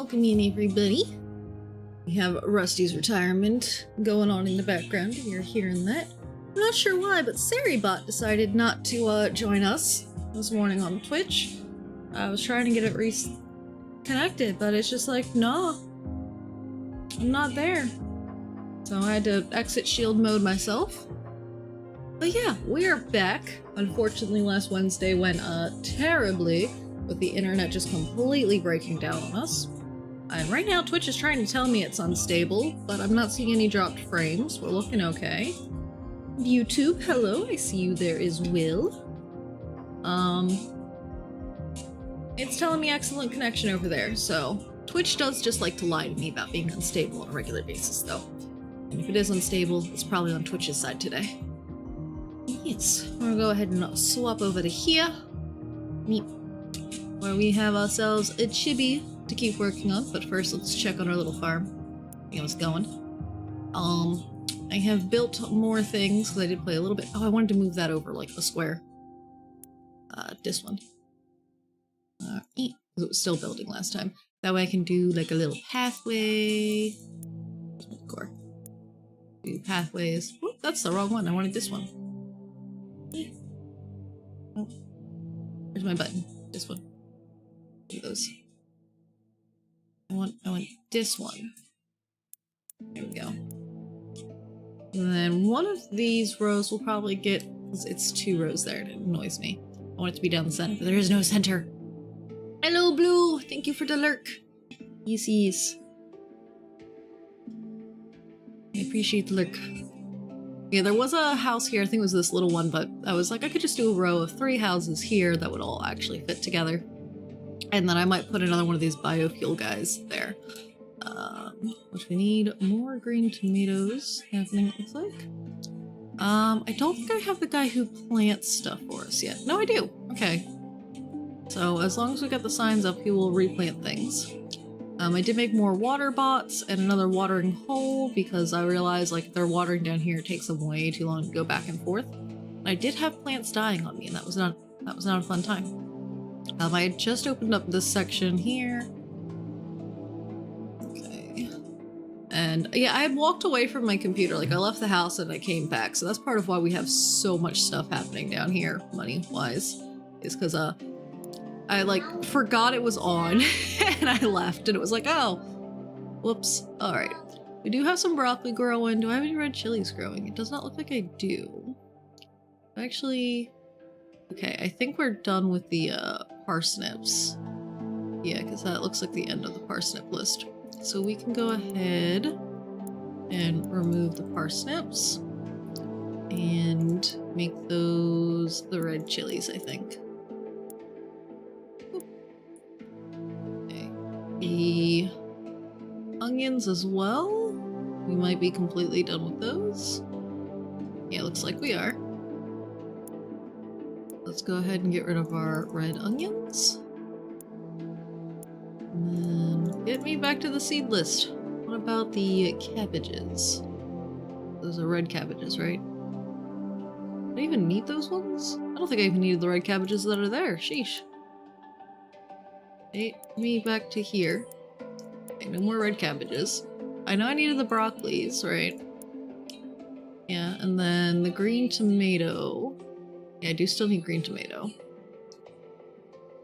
welcome in everybody. We have Rusty's retirement going on in the background. You're hearing that. I'm not sure why, but Saribot decided not to join us this morning on Twitch. I was trying to get it reconnected, but it's just like, no, I'm not there. So I had to exit shield mode myself. But yeah, we are back. Unfortunately, last Wednesday went terribly, with the internet just completely breaking down on us. And right now, Twitch is trying to tell me it's unstable, but I'm not seeing any dropped frames. We're looking okay. YouTube, hello, I see you there as well. It's telling me excellent connection over there, so Twitch does just like to lie to me about being unstable on a regular basis, though. And if it is unstable, it's probably on Twitch's side today. Yes, we're gonna go ahead and swap over to here, where we have ourselves a chibi to keep working on. But first, let's check on our little farm. See how it's going. I have built more things because I did play a little bit. Oh, I wanted to move that over like a square. This one. Because it was still building last time. That way I can do like a little pathway. Core. Do pathways. Oh, that's the wrong one. I wanted this one. Oh. Where's my button? This one. Do those. I want this one. There we go. And then one of these rows will probably get, it's 2 rows there, and it annoys me. I want it to be down the center, but there is no center. Hello, Blue! Thank you for the lurk. Yes. I appreciate the lurk. Yeah, there was a house here, I think it was this little one, but I was like, I could just do a row of 3 houses here that would all actually fit together. And then I might put another one of these biofuel guys there. Which we need more green tomatoes happening, it looks like. I don't think I have the guy who plants stuff for us yet. No, I do. Okay. So as long as we got the signs up, he will replant things. I did make more water bots and another watering hole because I realized like if they're watering down here, it takes them way too long to go back and forth. I did have plants dying on me, and that was not a fun time. I had just opened up this section here. Okay. And yeah, I had walked away from my computer. Like I left the house and I came back. So that's part of why we have so much stuff happening down here, money-wise. Is because I like forgot it was on and I left and it was like, oh, whoops. All right. We do have some broccoli growing. Do I have any red chilies growing? It does not look like I do. Actually, okay, I think we're done with the parsnips. Yeah, because that looks like the end of the parsnip list. So we can go ahead and remove the parsnips and make those the red chilies, I think. Okay. The onions as well. We might be completely done with those. Yeah, looks like we are. Let's go ahead and get rid of our red onions. And then get me back to the seed list. What about the cabbages? Those are red cabbages, right? Do I even need those ones? I don't think I even needed the red cabbages that are there. Sheesh. Get me back to here. Okay, no more red cabbages. I know I needed the broccolis, right? Yeah, and then the green tomato. Yeah, I do still need green tomato.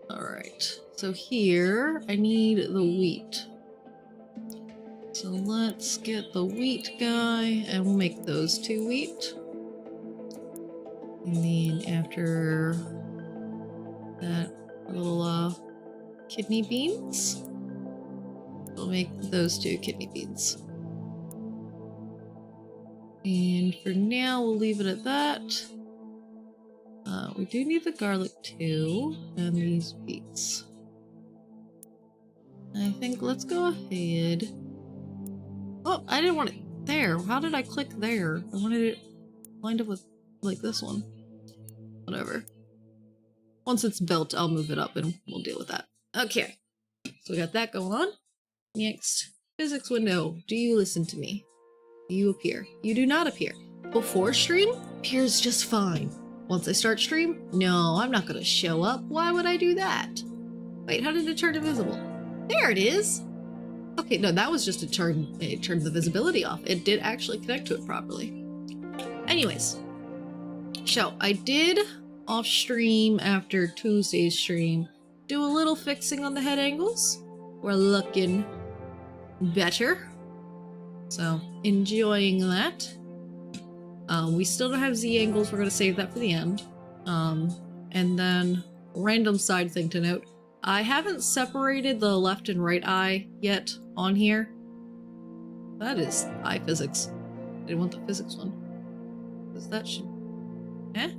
Alright, so here I need the wheat. So let's get the wheat guy and we'll make those 2 wheat. And then after that, little kidney beans. We'll make those 2 kidney beans. And for now, we'll leave it at that. We do need the garlic too, and these beets. I think let's go ahead. Oh, I didn't want it there. How did I click there? I wanted it lined up with like this one. Whatever. Once it's built, I'll move it up and we'll deal with that. Okay, so we got that going on. Next, physics window. Do you listen to me? Do you appear? You do not appear. Before stream, appears just fine. Once I start stream, no, I'm not gonna show up. Why would I do that? Wait, how did it turn invisible? There it is! Okay, no, that was just a turn. It turned the visibility off. It did actually connect to it properly. Anyways, so I did off stream after Tuesday's stream do a little fixing on the head angles. We're looking better. So enjoying that. We still don't have Z angles. We're gonna save that for the end. And then random side thing to note. I haven't separated the left and right eye yet on here. That is eye physics. I didn't want the physics one. Because that should... Eh?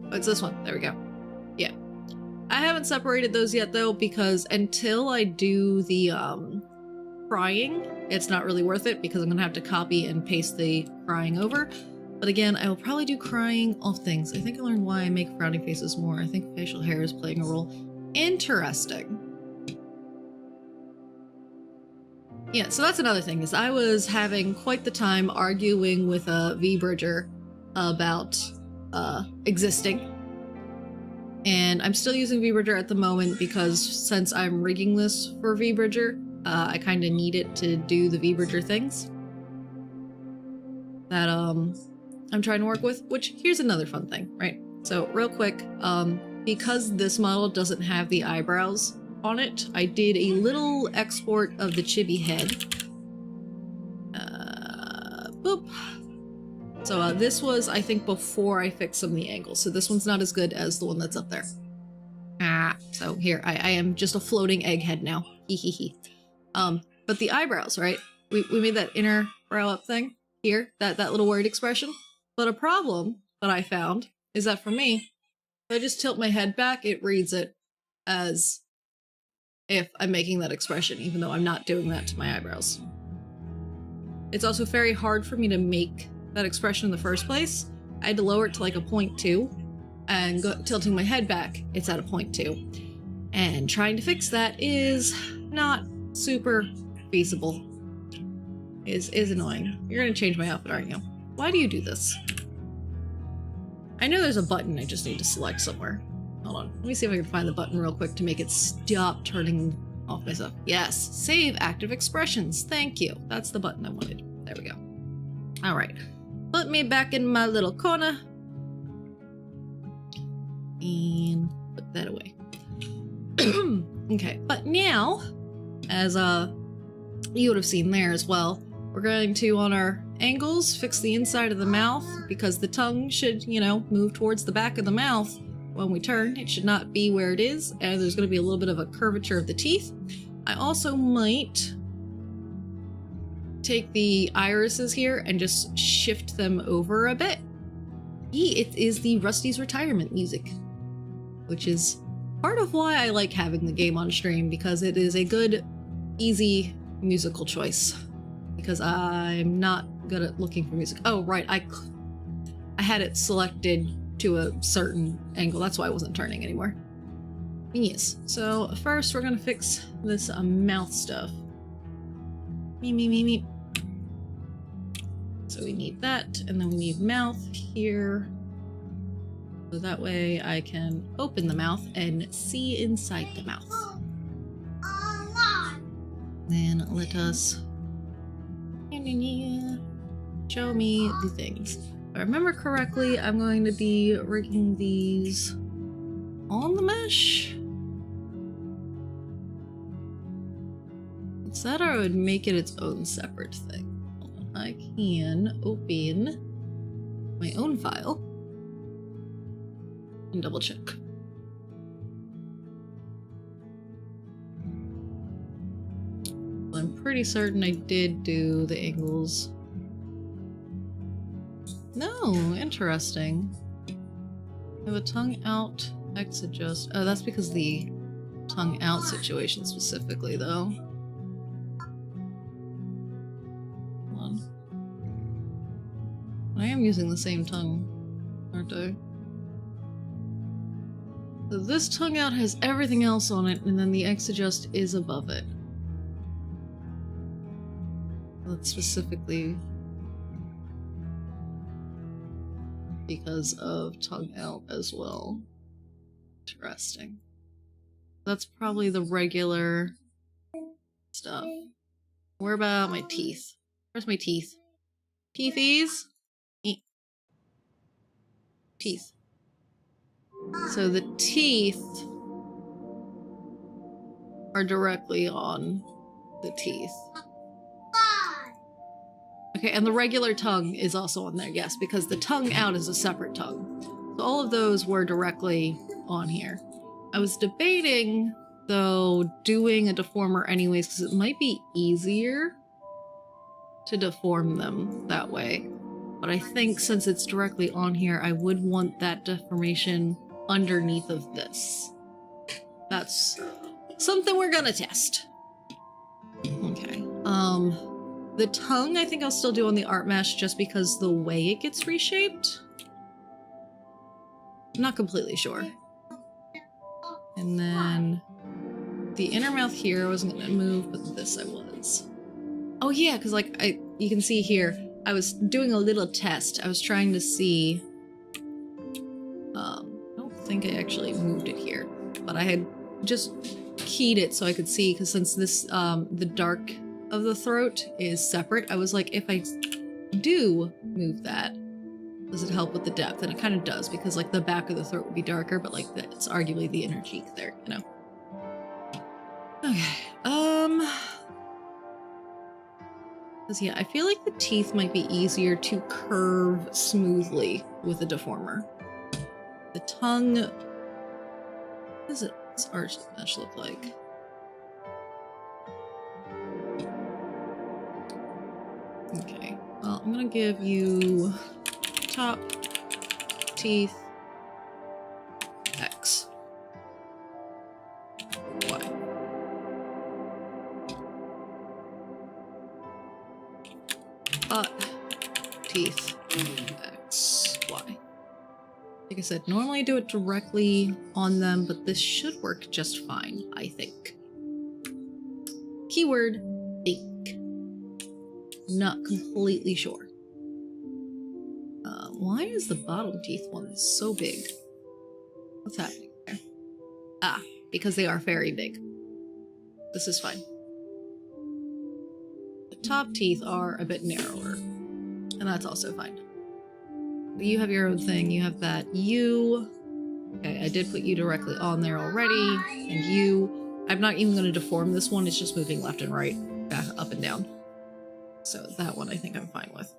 Oh, it's this one. There we go. Yeah. I haven't separated those yet though, because until I do the crying, it's not really worth it because I'm gonna have to copy and paste the crying over. But again, I will probably do crying off things. I think I learned why I make frowning faces more. I think facial hair is playing a role. Interesting. Yeah, so that's another thing, is I was having quite the time arguing with V-Bridger about existing. And I'm still using V-Bridger at the moment because since I'm rigging this for V-Bridger, I kind of need it to do the V-Bridger things that I'm trying to work with, which here's another fun thing, right? So real quick, because this model doesn't have the eyebrows on it, I did a little export of the Chibi head. Boop. So this was, I think, before I fixed some of the angles, so this one's not as good as the one that's up there. So here, I am just a floating egghead now. Hee. But the eyebrows, right? We made that inner brow up thing here, that little worried expression. But a problem that I found is that for me, if I just tilt my head back, it reads it as if I'm making that expression, even though I'm not doing that to my eyebrows. It's also very hard for me to make that expression in the first place. I had to lower it to like a 0.2, and tilting my head back, it's at a 0.2. And trying to fix that is not super feasible. Is annoying. You're gonna change my outfit, aren't you? Why do you do this? I know there's a button I just need to select somewhere. Hold on. Let me see if I can find the button real quick to make it stop turning off myself. Yes. Save active expressions. Thank you. That's the button I wanted. There we go. Alright. Put me back in my little corner. And put that away. Okay. But now, as you would have seen there as well, we're going to, on our angles, fix the inside of the mouth, because the tongue should, you know, move towards the back of the mouth when we turn. It should not be where it is, and there's going to be a little bit of a curvature of the teeth. I also might take the irises here and just shift them over a bit. It is the Rusty's retirement music, which is part of why I like having the game on stream, because it is a good, easy musical choice. Because I'm not good at looking for music. Oh, right, I had it selected to a certain angle. That's why I wasn't turning anymore. Yes, so first we're gonna fix this mouth stuff. Me. So we need that, and then we need mouth here. So that way I can open the mouth and see inside the mouth. Then let us show me the things. If I remember correctly, I'm going to be rigging these on the mesh. It's that, or I would make it its own separate thing. I can open my own file and double check. I'm pretty certain I did do the angles. No, interesting. I have a tongue out, X adjust. Oh, that's because the tongue out situation specifically, though. Hold on. I am using the same tongue, aren't I? So this tongue out has everything else on it, and then the X adjust is above it. That's specifically because of tongue out as well. Interesting. That's probably the regular stuff. Where about my teeth? Where's my teeth? Teethies? Teeth. So the teeth are directly on the teeth. Okay, and the regular tongue is also on there, yes, because the tongue out is a separate tongue. So all of those were directly on here. I was debating, though, doing a deformer anyways, because it might be easier to deform them that way. But I think since it's directly on here, I would want that deformation underneath of this. That's something we're gonna test. Okay. The tongue I think I'll still do on the art mesh just because the way it gets reshaped. I'm not completely sure. And then the inner mouth here I wasn't gonna move, but this I was. Oh yeah, because like you can see here, I was doing a little test. I was trying to see. I don't think I actually moved it here, but I had just keyed it so I could see, because since this the dark of the throat is separate, I was like, if I do move that, does it help with the depth? And it kind of does, because like the back of the throat would be darker, but like that's arguably the inner cheek there, you know. Okay. Because yeah, I feel like the teeth might be easier to curve smoothly with a deformer. The tongue, what does its arch mesh look like? Okay, well, I'm gonna give you top teeth X. Y. Teeth X, Y. Like I said, normally I do it directly on them, but this should work just fine, I think. Keyword, think. Not completely sure. Why is the bottom teeth one so big? What's happening there? Ah, because they are very big. This is fine. The top teeth are a bit narrower, and that's also fine. You have your own thing, you have that. You... Okay, I did put you directly on there already, and you... I'm not even going to deform this one, it's just moving left and right, back, up and down. So that one I think I'm fine with.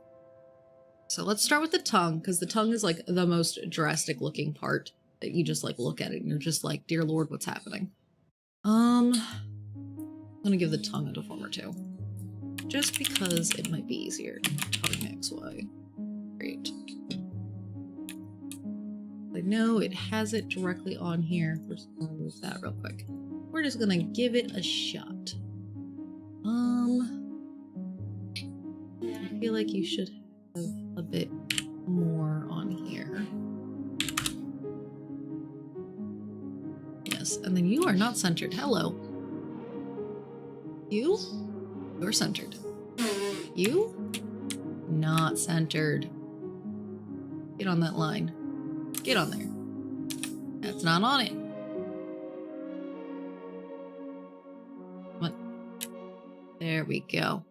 So let's start with the tongue, because the tongue is like the most drastic looking part that you just like look at it and you're just like, dear Lord, what's happening? I'm gonna give the tongue a deformer too. Just because it might be easier. Tongue XY. Great. I know it has it directly on here. We're just gonna remove that real quick. We're just gonna give it a shot. I feel like you should have a bit more on here. Yes, and then you are not centered. Hello. You're centered. You? Not centered. Get on that line. Get on there. That's not on it. What? There we go.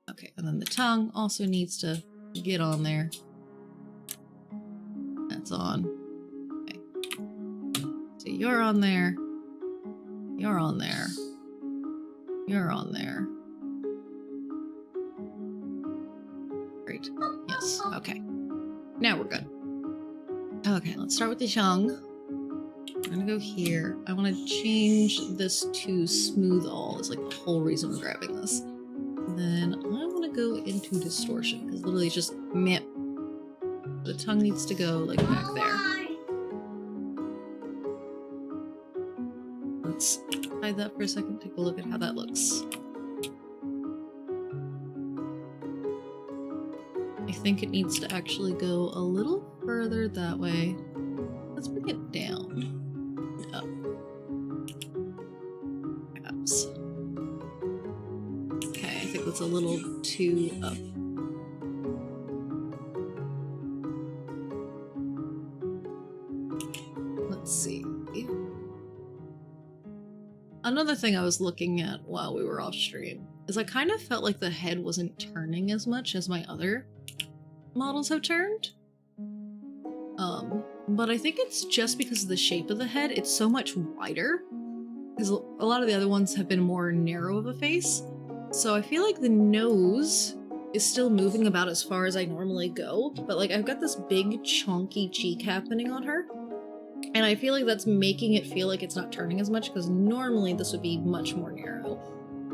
Okay, and then the tongue also needs to get on there. That's on. Okay. So you're on there. You're on there. You're on there. Great. Yes. Okay. Now we're good. Okay, let's start with the tongue. I'm gonna go here. I want to change this to smooth all. Is like the whole reason we're grabbing this. And then I want to go into distortion because literally it's just meh. The tongue needs to go like back there. Let's hide that for a second. Take a look at how that looks. I think it needs to actually go a little further that way. Let's bring it down. Up. Perhaps. Okay, I think that's a little too up. Let's see. Another thing I was looking at while we were off stream is I kind of felt like the head wasn't turning as much as my other models have turned. But I think it's just because of the shape of the head. It's so much wider. Because a lot of the other ones have been more narrow of a face. So I feel like the nose is still moving about as far as I normally go. But like I've got this big chunky cheek happening on her. And I feel like that's making it feel like it's not turning as much because normally this would be much more narrow.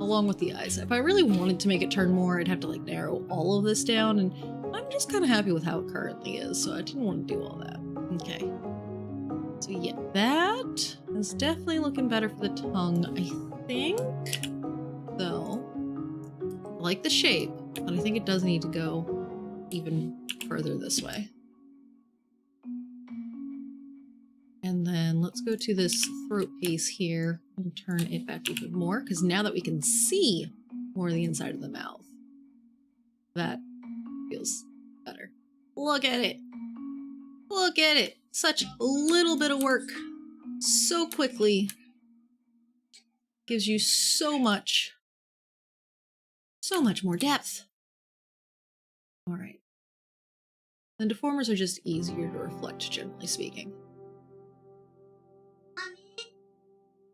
Along with the eyes. If I really wanted to make it turn more, I'd have to like narrow all of this down. And I'm just kind of happy with how it currently is. So I didn't want to do all that. Okay. So yeah, that is definitely looking better for the tongue, I think. Though, I like the shape, but I think it does need to go even further this way. And then let's go to this throat piece here and turn it back even more, because now that we can see more of the inside of the mouth, that feels better. Look at it! Look at it! Such a little bit of work. So quickly. Gives you so much more depth. Alright. And deformers are just easier to reflect, generally speaking.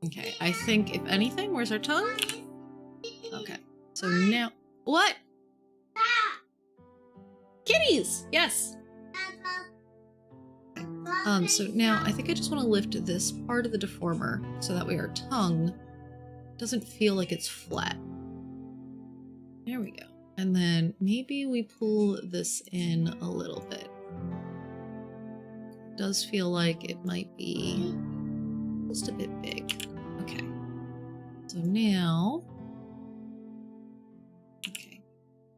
Okay, I think, if anything, where's our tongue? Okay, so now... What? Kitties! Yes! So now I think I just want to lift this part of the deformer so that way our tongue doesn't feel like it's flat. There we go. And then maybe we pull this in a little bit. It does feel like it might be just a bit big. Okay. So now, okay,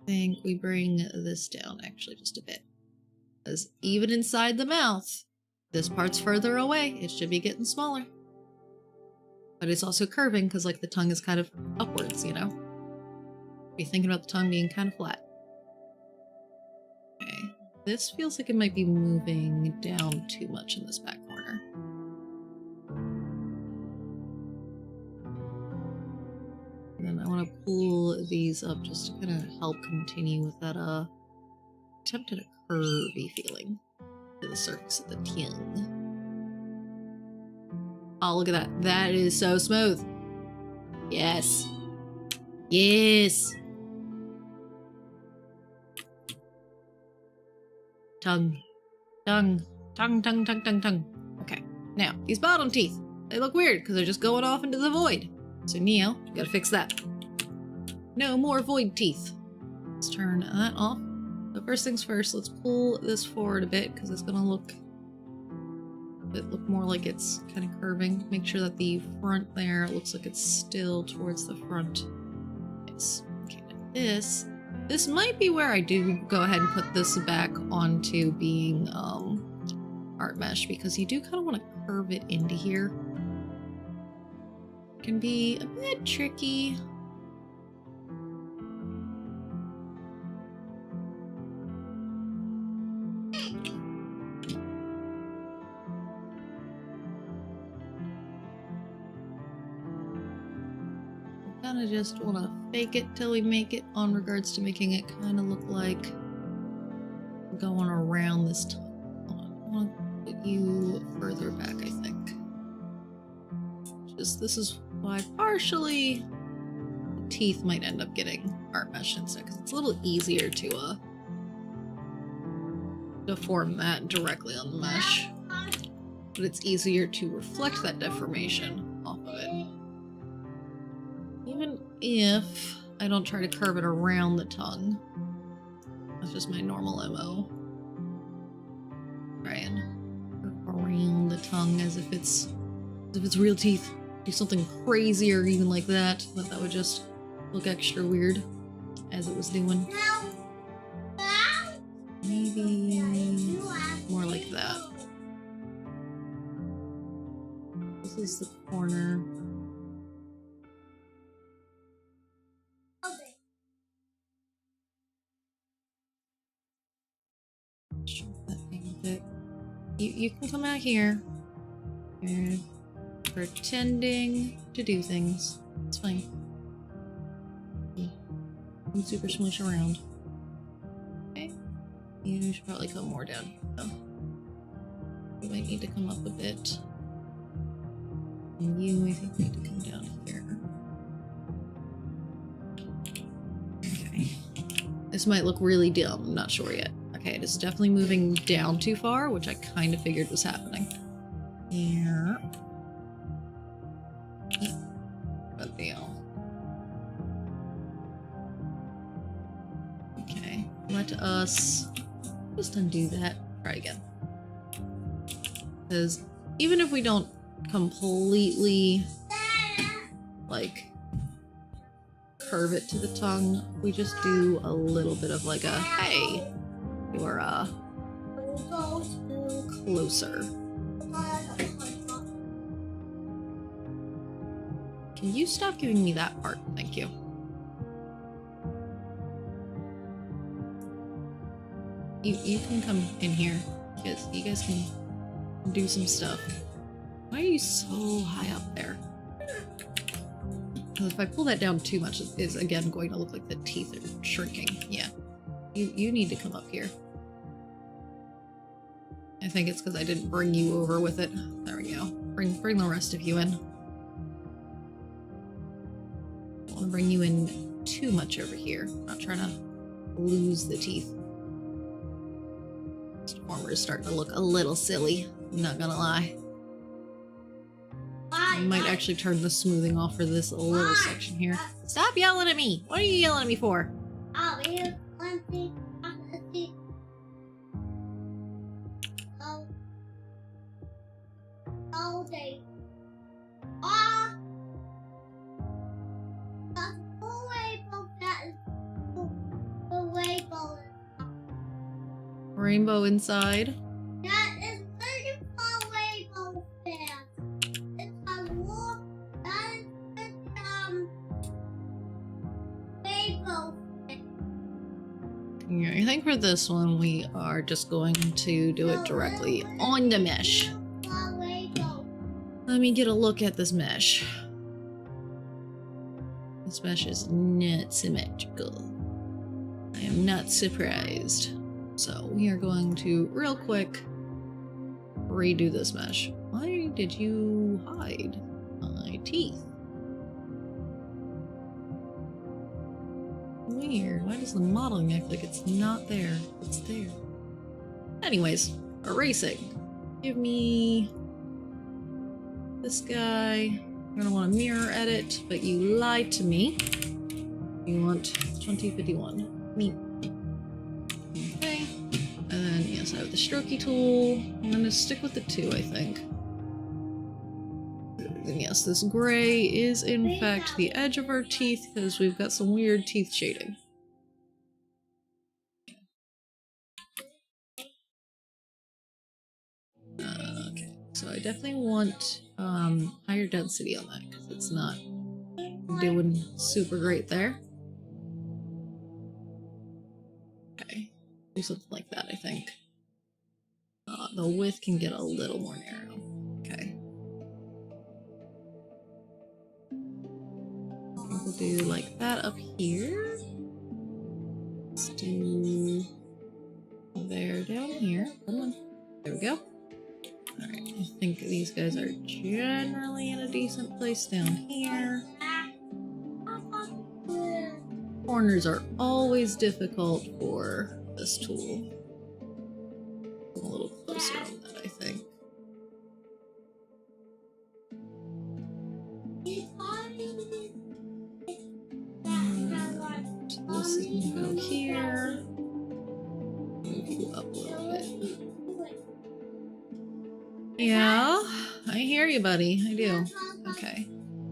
I think we bring this down actually just a bit. Because even inside the mouth, this part's further away. It should be getting smaller. But it's also curving because like the tongue is kind of upwards, you know? Be thinking about the tongue being kind of flat. Okay. This feels like it might be moving down too much in this back corner. And then I want to pull these up just to kind of help continue with that attempt at a curvy feeling to the surface of the tongue. Oh, look at that. That is so smooth. Yes. Yes. Tongue. Tongue. Tongue, tongue, tongue, tongue, tongue. Okay. Now, these bottom teeth. They look weird because they're just going off into the void. So, Neo, you gotta fix that. No more void teeth. Let's turn that off. So first things first, let's pull this forward a bit because it's gonna look more like it's kind of curving. Make sure that the front there looks like it's still towards the front. Yes. Okay, now this might be where I do go ahead and put this back onto being art mesh because you do kind of want to curve it into here. It can be a bit tricky. Kind of just want to fake it till we make it on regards to making it kind of look like going around this tongue. I want to put you further back, I think. This is why partially the teeth might end up getting art mesh instead, because it's a little easier to deform that directly on the mesh, but it's easier to reflect that deformation off of it. Even if I don't try to curve it around the tongue. That's just my normal MO. Try and curve around the tongue as if it's real teeth. Do something crazy or even like that, but that would just look extra weird as it was doing. Maybe more like that. This is the corner. You can come out here. And pretending to do things. It's fine. I'm super smush around. Okay. You should probably come more down here, though. You might need to come up a bit. And you, I think, need to come down here. Okay. This might look really dumb. I'm not sure yet. Okay, it is definitely moving down too far, which I kind of figured was happening. Yeah. Good deal. Okay, let us just undo that. Try again. Because even if we don't completely, like, curve it to the tongue, we just do a little bit of like a, hey, you're closer. Can you stop giving me that part? Thank you. You can come in here, because you guys can do some stuff. Why are you so high up there? Because if I pull that down too much, it's again going to look like the teeth are shrinking. Yeah. You need to come up here. I think it's because I didn't bring you over with it. There we go. Bring the rest of you in. I want to bring you in too much over here. I'm not trying to lose the teeth. This deformer is starting to look a little silly. I'm not gonna lie. I might actually turn the smoothing off for this little section here. Stop yelling at me! What are you yelling at me for? Rainbow inside. That is pretty far rainbow fan. It's a war that is rainbow fan. Yeah, I think for this one we are just going to do it directly on the mesh. Let me get a look at this mesh. This mesh is not symmetrical. I am not surprised. So we are going to, real quick, redo this mesh. Why did you hide my teeth? Weird. Why does the modeling act like it's not there? It's there. Anyways, erasing. Give me this guy. I'm gonna want a mirror edit, but you lied to me. You want 2051. Neat. Okay. And then, yes, I have the strokey tool. I'm gonna stick with the 2, I think. And yes, this gray is in fact the edge of our teeth because we've got some weird teeth shading. Okay, so I definitely want higher density on that because it's not doing super great there. Okay, do something like that, I think. The width can get a little more narrow. Okay. We'll do like that up here. Let's do there down here. Come on. There we go. Alright, I think these guys are generally in a decent place down here. Corners are always difficult for this tool. A little closer on that, I think. This is gonna go here. Move you up a little bit. Yeah, I hear you, buddy. I do. Okay.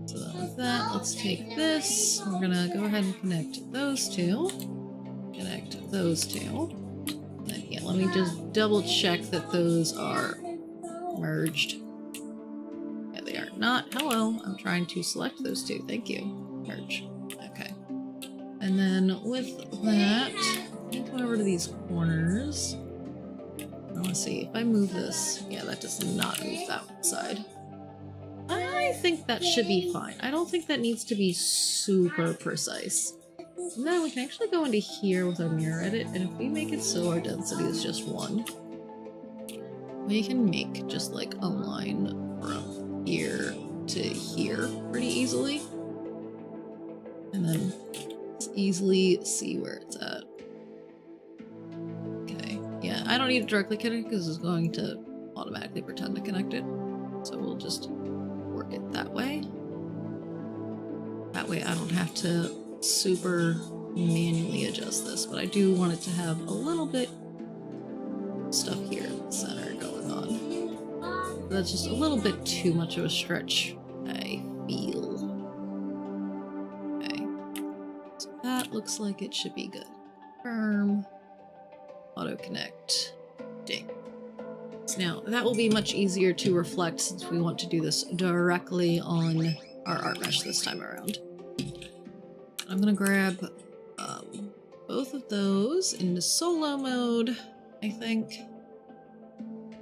So then with that, let's take this. We're gonna go ahead and connect those two. Connect those two. And then, yeah, let me just double check that those are merged. Yeah, they are not. Hello. I'm trying to select those two. Thank you. Merge. Okay. And then with that, come over to these corners. Let's see, if I move this, yeah, that does not move that one side. I think that should be fine. I don't think that needs to be super precise. And then we can actually go into here with our mirror edit, and if we make it so our density is just 1, we can make just like a line from here to here pretty easily. And then just easily see where it's at. Okay, yeah, I don't need to directly connect because it's going to automatically pretend to connect it. So we'll just work it that way. That way I don't have to super manually adjust this, but I do want it to have a little bit stuff here in the center going on. That's just a little bit too much of a stretch, I feel. Okay, so that looks like it should be good. Confirm, auto connect, ding. So now that will be much easier to reflect since we want to do this directly on our art mesh this time around. I'm gonna grab both of those into solo mode, I think.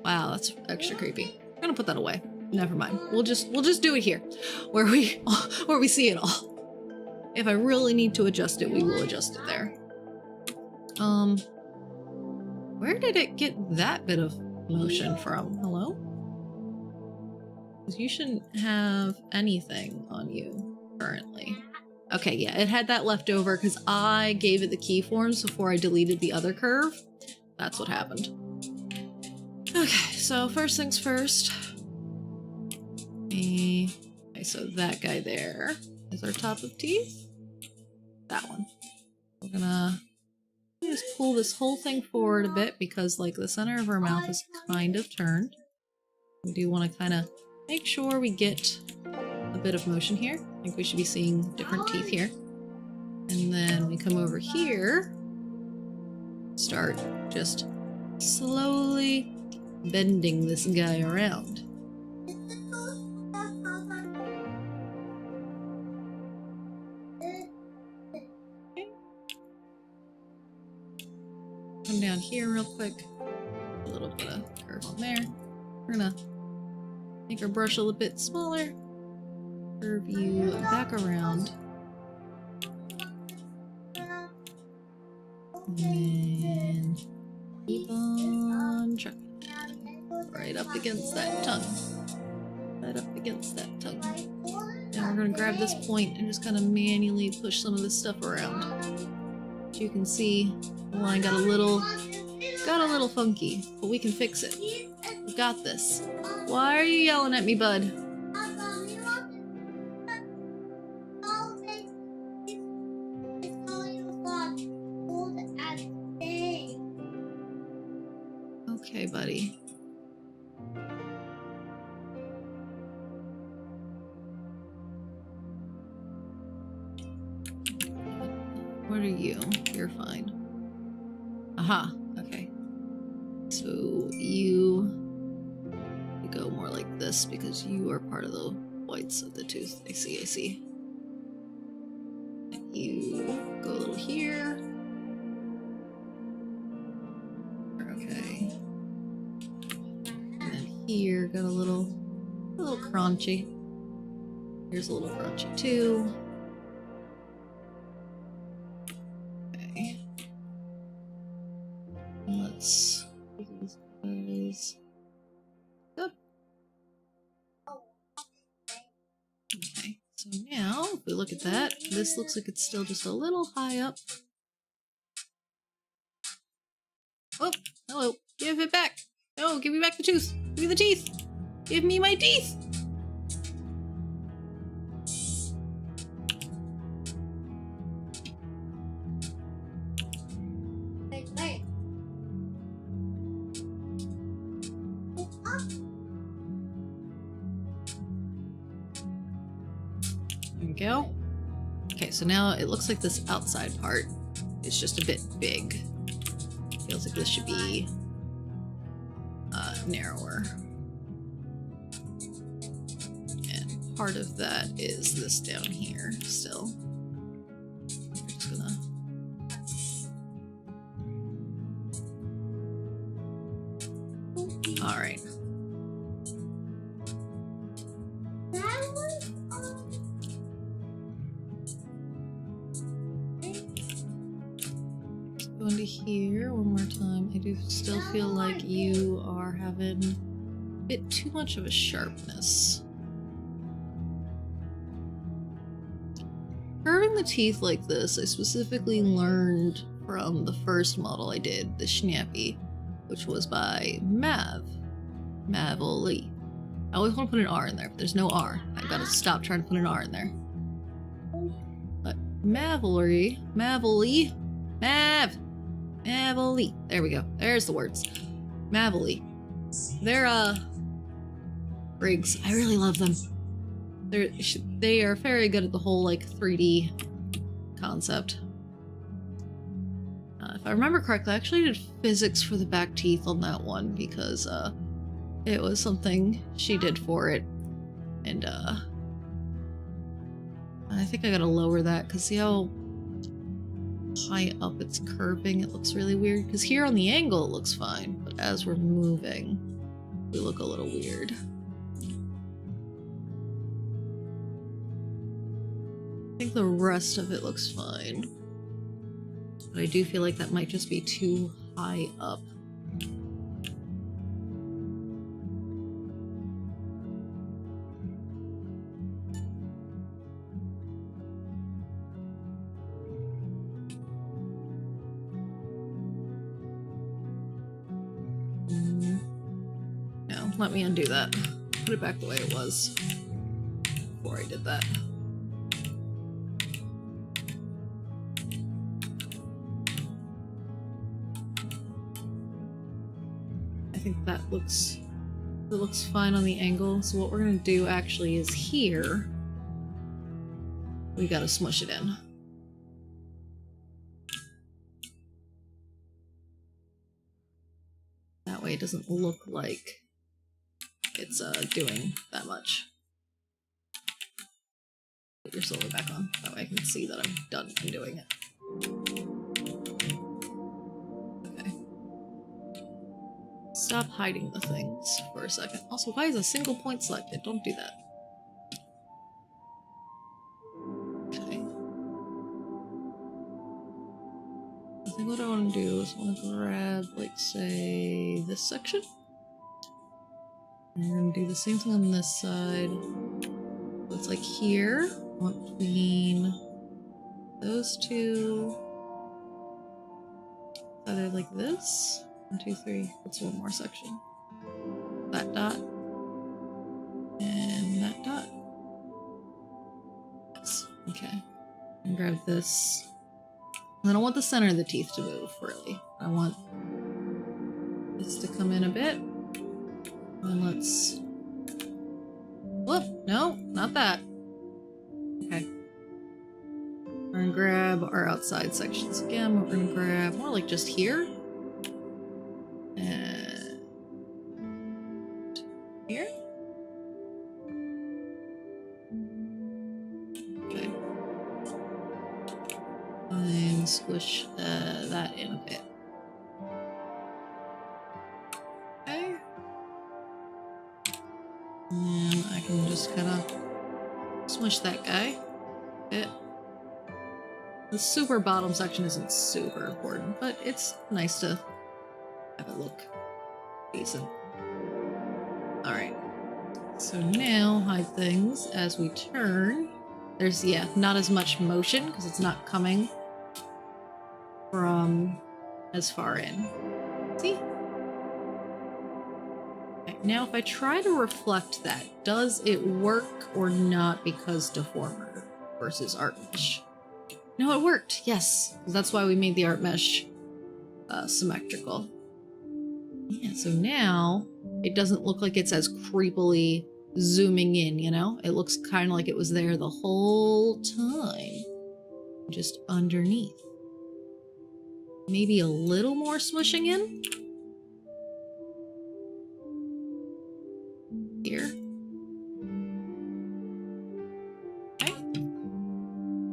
Wow, that's extra creepy. I'm gonna put that away. Never mind. We'll just do it here, where we see it all. If I really need to adjust it, we will adjust it there. Where did it get that bit of motion from? Hello? Because you shouldn't have anything on you currently. Okay, yeah, it had that left over because I gave it the keyforms before I deleted the other curve. That's what happened. Okay, so first things first. Okay, so that guy there is our top of teeth. That one. We're gonna just pull this whole thing forward a bit because like the center of our mouth is kind of turned. We do want to kind of make sure we get a bit of motion here. I think we should be seeing different teeth here. And then we come over here, start just slowly bending this guy around. Okay. Come down here real quick. A little bit of curve on there. We're gonna make our brush a little bit smaller. Curve you back around. And keep on trucking. Right up against that tongue. Right up against that tongue. Now we're gonna grab this point and just kind of manually push some of this stuff around. As you can see, the line got a little funky, but we can fix it. We got this. Why are you yelling at me, bud? Okay, buddy. What are you? You're fine. Aha, okay. So you go more like this because you are part of the whites of the tooth. I see. And you go a little here. Okay. And then here, got a little crunchy. Here's a little crunchy too. Okay. Let's do these guys up. Okay, so now if we look at that, this looks like it's still just a little high up. Oh, hello. Give it back. No, give me back the tooth. Give me the teeth. Give me my teeth. Wait. There we go. Okay, so now it looks like this outside part is just a bit big. Feels like this should be narrower. And part of that is this down here still. I'm just gonna... Alright. That go into here one more time. I do still feel like you are having a bit too much of a sharpness. Curving the teeth like this, I specifically learned from the first model I did, the Schnappy, which was by Mavoli. I always want to put an R in there, but there's no R. I've got to stop trying to put an R in there. But Mavoli, there we go. There's the words. Mavoli. They're, rigs. I really love them. They are very good at the whole, like, 3D concept. If I remember correctly, I actually did physics for the back teeth on that one because, it was something she did for it. And, I think I gotta lower that because see how high up it's curving? It looks really weird. Because here on the angle it looks fine, but as we're moving, we look a little weird. I think the rest of it looks fine. But I do feel like that might just be too high up. No, let me undo that. Put it back the way it was before I did that. I think that looks fine on the angle. So what we're gonna do actually is here, we gotta smush it in. That way it doesn't look like it's doing that much. Put your silver back on. That way I can see that I'm done doing it. Okay. Stop hiding the things for a second. Also, why is a single point selected? Don't do that. Okay. I think what I want to do is I want to grab, like, say, this section. And we're going to do the same thing on this side. So it's like here, between those two. Either like this. 1, 2, 3. That's one more section. That dot. And that dot. Yes. Okay. And grab this. And then I want the center of the teeth to move, really. I want this to come in a bit. And let's... Whoop! No, not that. Okay. We're gonna grab our outside sections again. We're gonna grab more like just here. And... here? Okay. And squish that in a bit. Okay. And I can just kind of smush that guy a bit. The super bottom section isn't super important, but it's nice to have it look decent. Alright. So now hide things as we turn. There's, yeah, not as much motion because it's not coming from as far in. See? Okay, now if I try to reflect that, does it work or not because deformer versus art mesh? No, it worked, yes. That's why we made the art mesh symmetrical. Yeah, so now it doesn't look like it's as creepily zooming in, you know? It looks kind of like it was there the whole time. Just underneath. Maybe a little more smushing in? Here. Okay.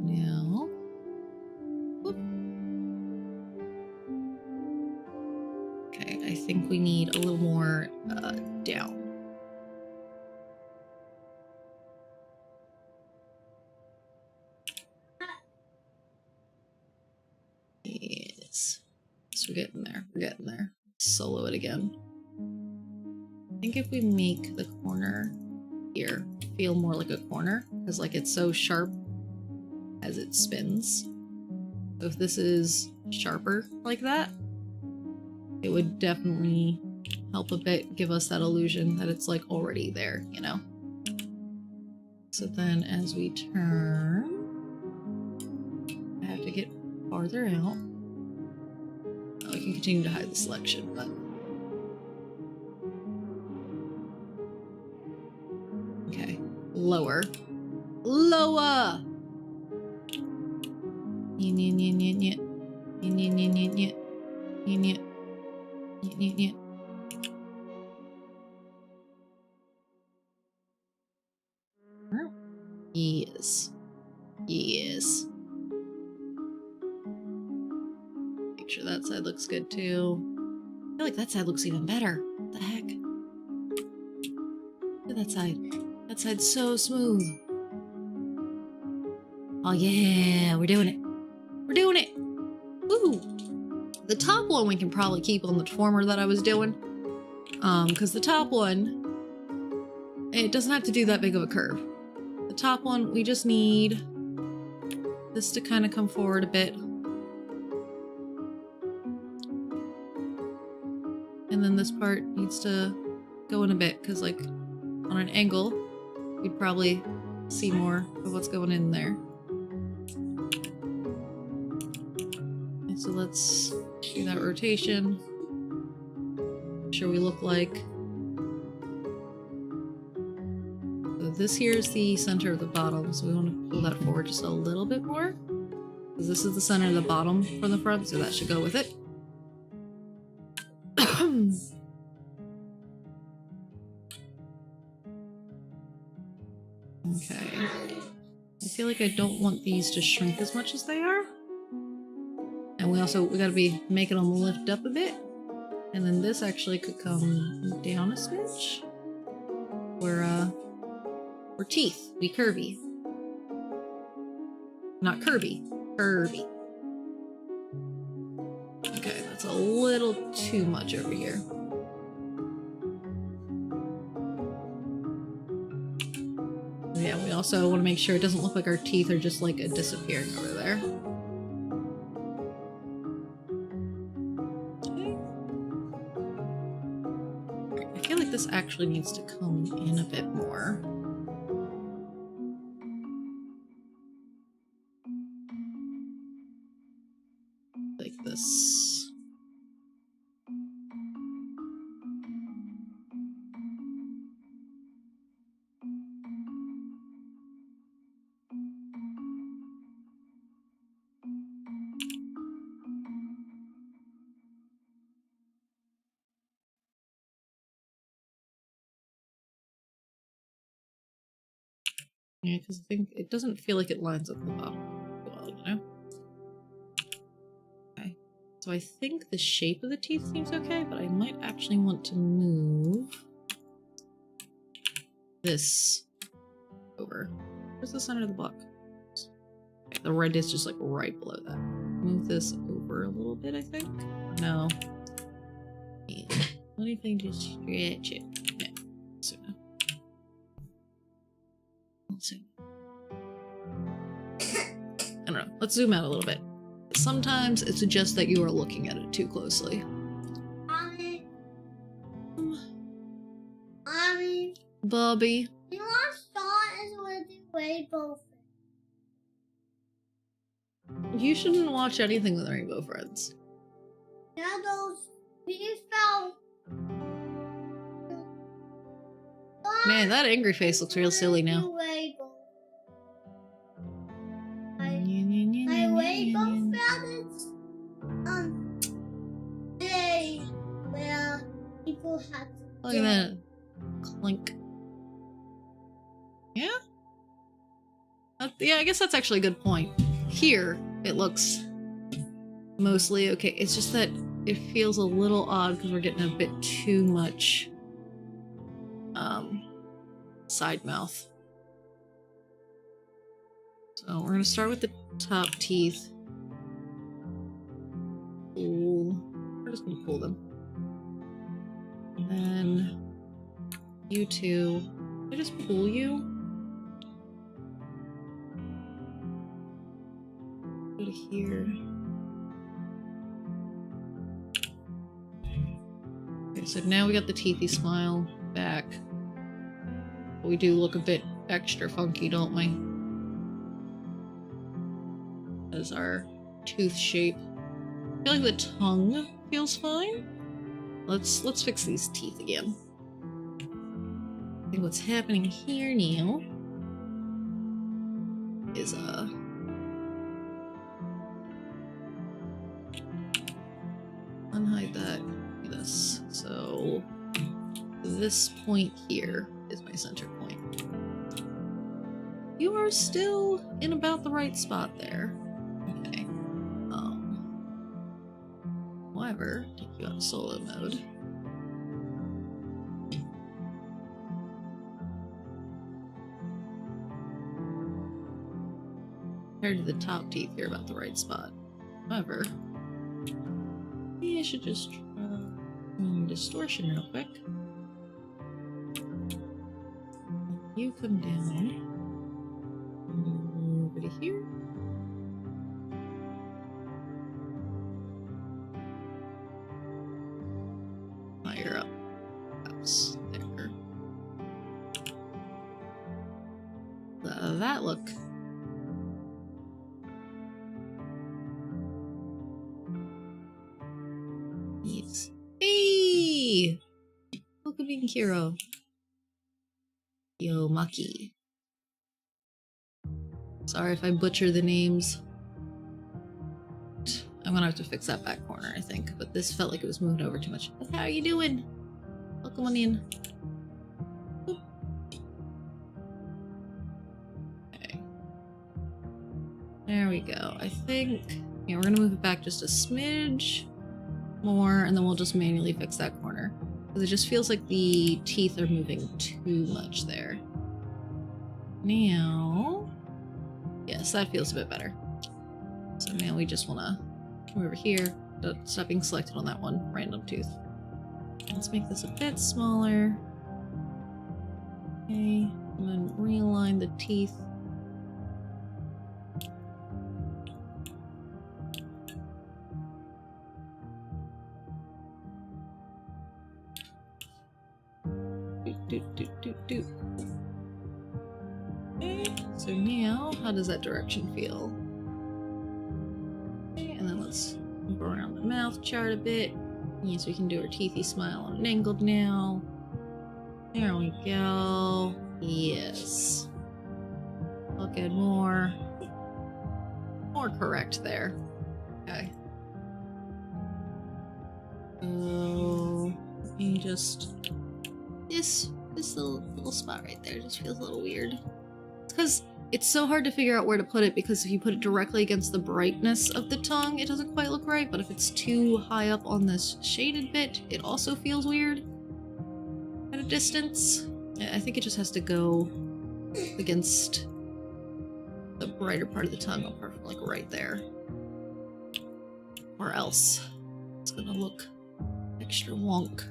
Now. Whoop. Okay, I think we need a little more down. Yes. Almost. We're getting there. We're getting there. Solo it again. I think if we make the corner here feel more like a corner, because like it's so sharp as it spins. So if this is sharper like that, it would definitely help a bit, give us that illusion that it's like already there, you know? So then as we turn, I have to get farther out. Oh, I can continue to hide the selection, but... Okay. Lower. Lower! Nyet, nyet, nyet, nyet, nyet. Nyet, nyet, nyet, nyet, nyet. Nyet, nyet. Nyet, nyet, nyet. Yes. Yes. Make sure that side looks good too. I feel like that side looks even better. What the heck? Look at that side. That side's so smooth. Oh yeah, we're doing it. We're doing it! Woo! The top one we can probably keep on the former that I was doing. Because the top one, it doesn't have to do that big of a curve. The top one, we just need this to kind of come forward a bit. And then this part needs to go in a bit, because like on an angle, we'd probably see more of what's going in there. Okay, so let's do that rotation. Make sure we look like... So this here is the center of the bottom, so we want to pull that forward just a little bit more. Because this is the center of the bottom from the front, so that should go with it. Okay. I feel like I don't want these to shrink as much as they are. And we gotta be making them lift up a bit. And then this actually could come down a smidge. Where teeth be curvy. Not curvy, curvy. Okay, that's a little too much over here. Yeah, we also want to make sure it doesn't look like our teeth are just like disappearing over there. Okay. I feel like this actually needs to come in a bit more. Like this. Yeah, because I think it doesn't feel like it lines up the bottom well, you know? Okay. So I think the shape of the teeth seems okay, but I might actually want to move this over. Where's the center of the block? Okay, the red is just like right below that. Move this over a little bit, I think. No. Yeah. Anything to stretch it. Yeah. So now. Let's see. I don't know. Let's zoom out a little bit. Sometimes it suggests that you are looking at it too closely. Mommy. Bobby. You want to start with the rainbow? You shouldn't watch anything with Rainbow Friends. Now those we fell. Man, that angry face looks real silly now. My rainbow feathers. Day where people had to. Look at that. Clink. Yeah? Yeah, I guess that's actually a good point. Here, it looks mostly okay. It's just that it feels a little odd because we're getting a bit too much side mouth. So we're gonna start with the top teeth. Ooh. We're just gonna pull them. And then you two. Did I just pull you? Go to here. Okay, so now we got the teethy smile back. But we do look a bit extra funky, don't we? As our tooth shape. I feel like the tongue feels fine. Let's fix these teeth again. I think what's happening here now is unhide that. Do this. So this point here is my center point. You are still in about the right spot there. Okay. However, take you out of solo mode. Compared to the top teeth, you're about the right spot. However, maybe I should just try distortion real quick. You come down over to here. Higher up. Perhaps there. That look. Needs. Hey! Welcome in, Hero. Yo, Maki. Sorry if I butcher the names. I'm gonna have to fix that back corner, I think. But this felt like it was moved over too much. How are you doing? Welcome on in. Oop. Okay. There we go. I think... Yeah, we're gonna move it back just a smidge more, and then we'll just manually fix that corner. Because it just feels like the teeth are moving too much there. Now... Yes, that feels a bit better. So now we just want to come over here. Stop being selected on that one random tooth. Let's make this a bit smaller. Okay, and then realign the teeth. Do. Okay, so now, how does that direction feel? Okay, and then let's move around the mouth chart a bit. Yes, we can do our teethy smile on an angled now. There we go. Yes. Looking more correct there. Okay. So, let me just... This little spot right there just feels a little weird. It's because it's so hard to figure out where to put it, because if you put it directly against the brightness of the tongue, it doesn't quite look right, but if it's too high up on this shaded bit, it also feels weird at a distance. I think it just has to go against the brighter part of the tongue, like right there. Or else it's gonna look extra wonk.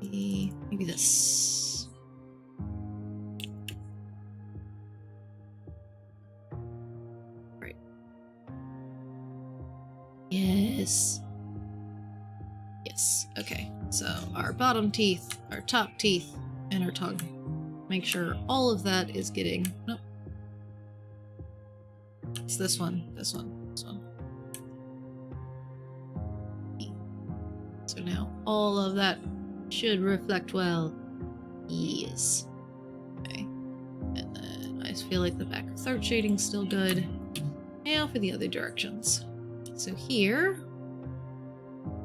Maybe this. Right. Yes. Yes. Okay. So our bottom teeth, our top teeth, and our tongue. Make sure all of that is getting... Nope. It's this one, this one, this one. So now all of that should reflect well. Yes. Okay. And then I feel like the back of throat shading's still good. Now for the other directions. So here,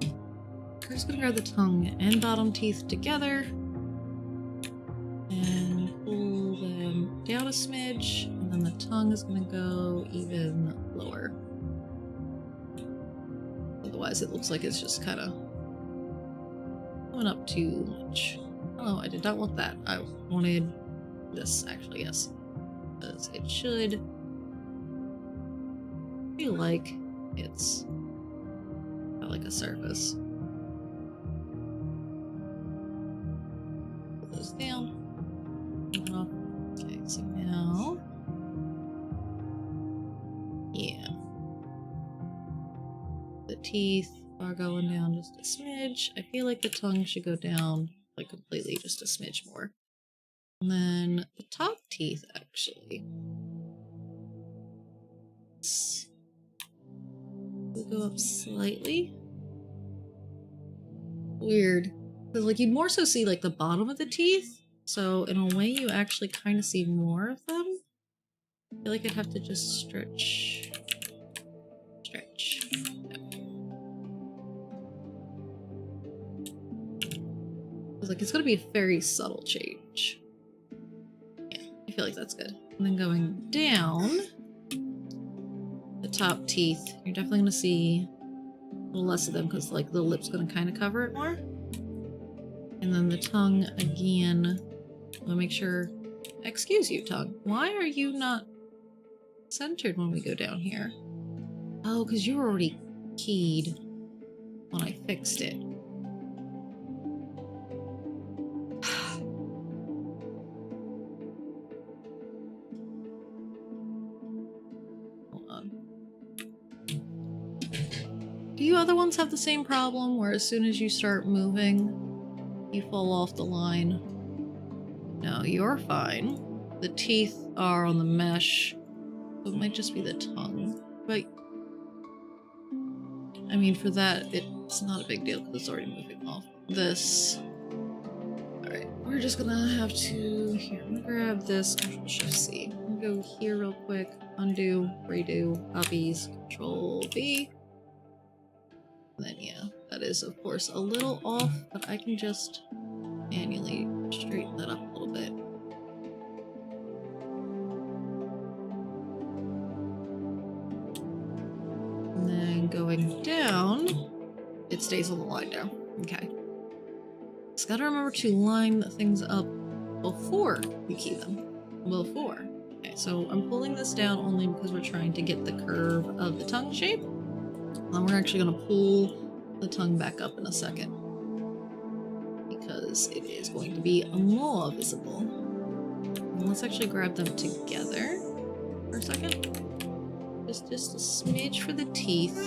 we're just gonna grab the tongue and bottom teeth together and pull them down a smidge, and then the tongue is gonna go even lower. Otherwise it looks like it's just kind of going up too much. Oh, I did not want that. I wanted this, actually, yes. Because it should feel like it's got like a surface. Pull those down. Okay, so now, yeah, the teeth are going down just a smidge. I feel like the tongue should go down like completely, just a smidge more. And then the top teeth actually will go up slightly. Weird. Because like you'd more so see like the bottom of the teeth. So in a way you actually kind of see more of them. I feel like I'd have to just stretch. Stretch. No. I was like, it's gonna be a very subtle change. Yeah, I feel like that's good. And then going down the top teeth, you're definitely gonna see a little less of them because like the lip's gonna kind of cover it more. And then the tongue again. I'll make sure. Excuse you, tongue. Why are you not centered when we go down here? Oh, because you were already keyed when I fixed it. Hold on. Do you other ones have the same problem where as soon as you start moving, you fall off the line? No, you're fine. The teeth are on the mesh. So it might just be the tongue. But, I mean, for that, it's not a big deal because it's already moving off. This. Alright, we're just gonna have to. Here, I'm gonna grab this. Control Shift C. I'm gonna go here real quick. Undo, redo, uppies, Control V. And then, yeah, that is, of course, a little off, but I can just manually straighten that up a little bit. And then going down, it stays on the line now. Okay. Just gotta remember to line things up before you key them. Before. Okay, so I'm pulling this down only because we're trying to get the curve of the tongue shape. And we're actually gonna pull the tongue back up in a second. Because it is going to be more visible. And let's actually grab them together for a second. Just a smidge for the teeth.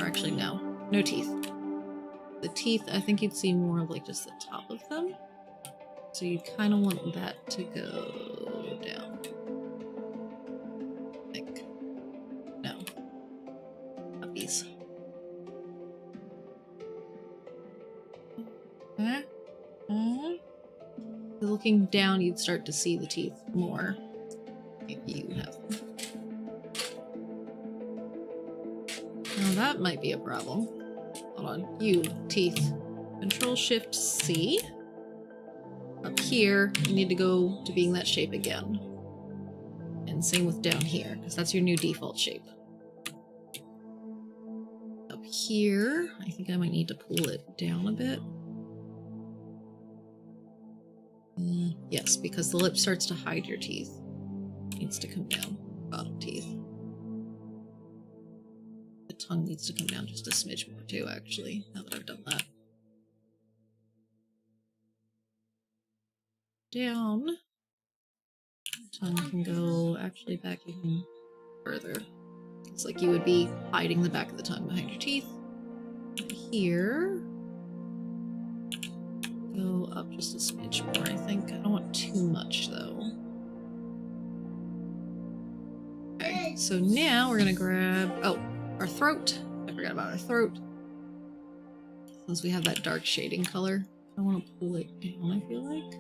Or actually, no teeth. The teeth, I think you'd see more of like just the top of them. So you kind of want that to go down. I think. No. Puppies. Huh? Looking down, you'd start to see the teeth more if you have them. Now that might be a problem. Hold on. You, teeth. Control Shift C. Up here, you need to go to being that shape again. And same with down here, because that's your new default shape. Up here, I think I might need to pull it down a bit. Yes, because the lip starts to hide your teeth. It needs to come down. Bottom teeth. The tongue needs to come down just a smidge more too, actually, now that I've done that. Down. The tongue can go actually back even further. It's like you would be hiding the back of the tongue behind your teeth. Here. Go up just a smidge more, I think. I don't want too much, though. Okay, so now we're gonna grab... Oh, our throat. I forgot about our throat. Since we have that dark shading color. I want to pull it down, I feel like.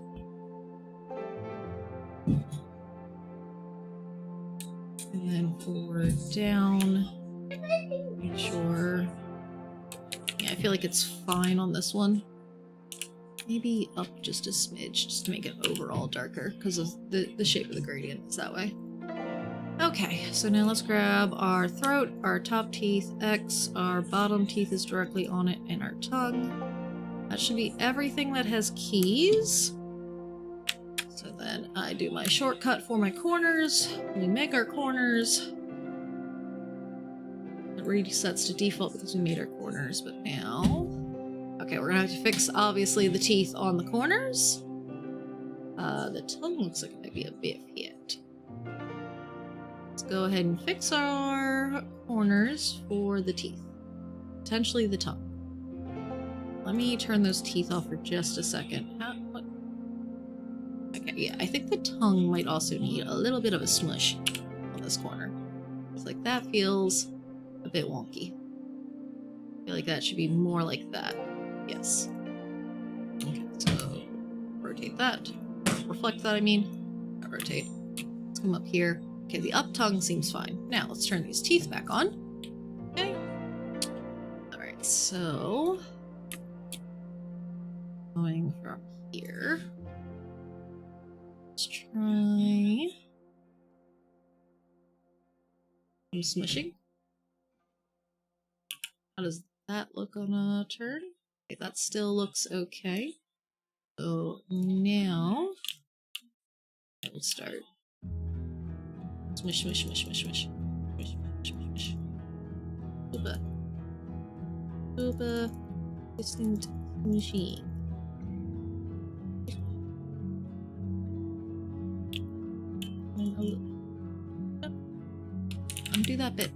And then forward, down. Make sure... Yeah, I feel like it's fine on this one. Maybe up just a smidge, just to make it overall darker, because of the shape of the gradient is that way. Okay, so now let's grab our throat, our top teeth, X, our bottom teeth is directly on it, and our tongue. That should be everything that has keys. So then I do my shortcut for my corners. We make our corners. resets to default because we made our corners, but now... Okay, we're gonna have to fix, obviously, the teeth on the corners. The tongue looks like it might be a bit hit. Let's go ahead and fix our corners for the teeth. Potentially the tongue. Let me turn those teeth off for just a second. What? Okay, yeah, I think the tongue might also need a little bit of a smush on this corner. It's like that feels a bit wonky. I feel like that should be more like that. Yes. Okay, so rotate that. Reflect that, I mean. Not rotate. Let's come up here. Okay, the up tongue seems fine. Now, let's turn these teeth back on. Okay. Alright, so... going from here. Let's try... some smushing. How does that look on a turn? Okay, that still looks okay. So now I will start. Smush, smush, smush, smush, smush. Smush, smush, smush. Booba. Booba. Distant machine. Undo that bit.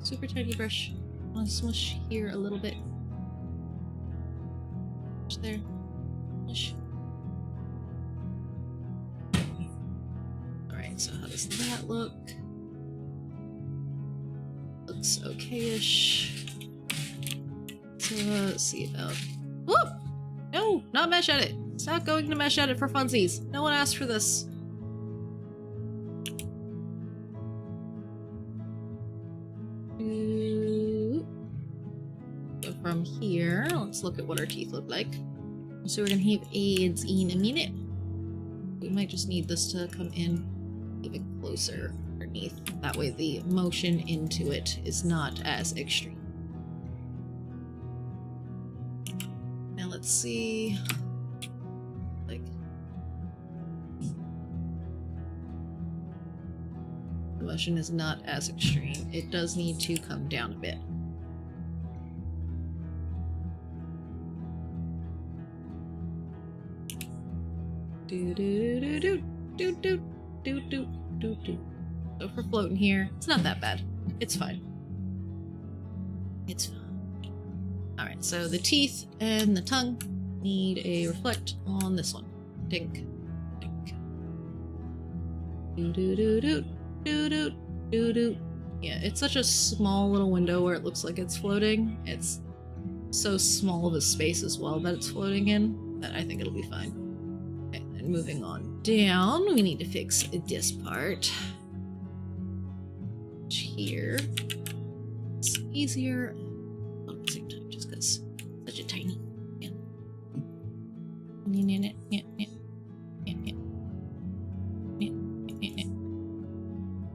Super tiny brush. I want to smush here a little bit. Smush there. Smush. Alright, so how does that look? Looks okay-ish. So let's see about... Whoop! No! Not mesh edit! Stop going to mesh edit for funsies! No one asked for this. So from here, let's look at what our teeth look like. So we're gonna have aids in a minute. We might just need this to come in even closer underneath. That way the motion into it is not as extreme. Now let's see. Like the motion is not as extreme. It does need to come down a bit. Do do do do do do do do do do. So for floating here, it's not that bad. It's fine. It's fine. Alright, so the teeth and the tongue need a reflect on this one. Dink. Dink. Do do do do do do do do. Yeah, it's such a small little window where it looks like it's floating. It's so small of a space as well that it's floating in that I think it'll be fine. Okay, and moving on down, we need to fix this part. Here. It's easier at the same time, just because it's such a tiny. Yeah. Yeah, yeah, yeah, yeah, yeah. Yeah, yeah,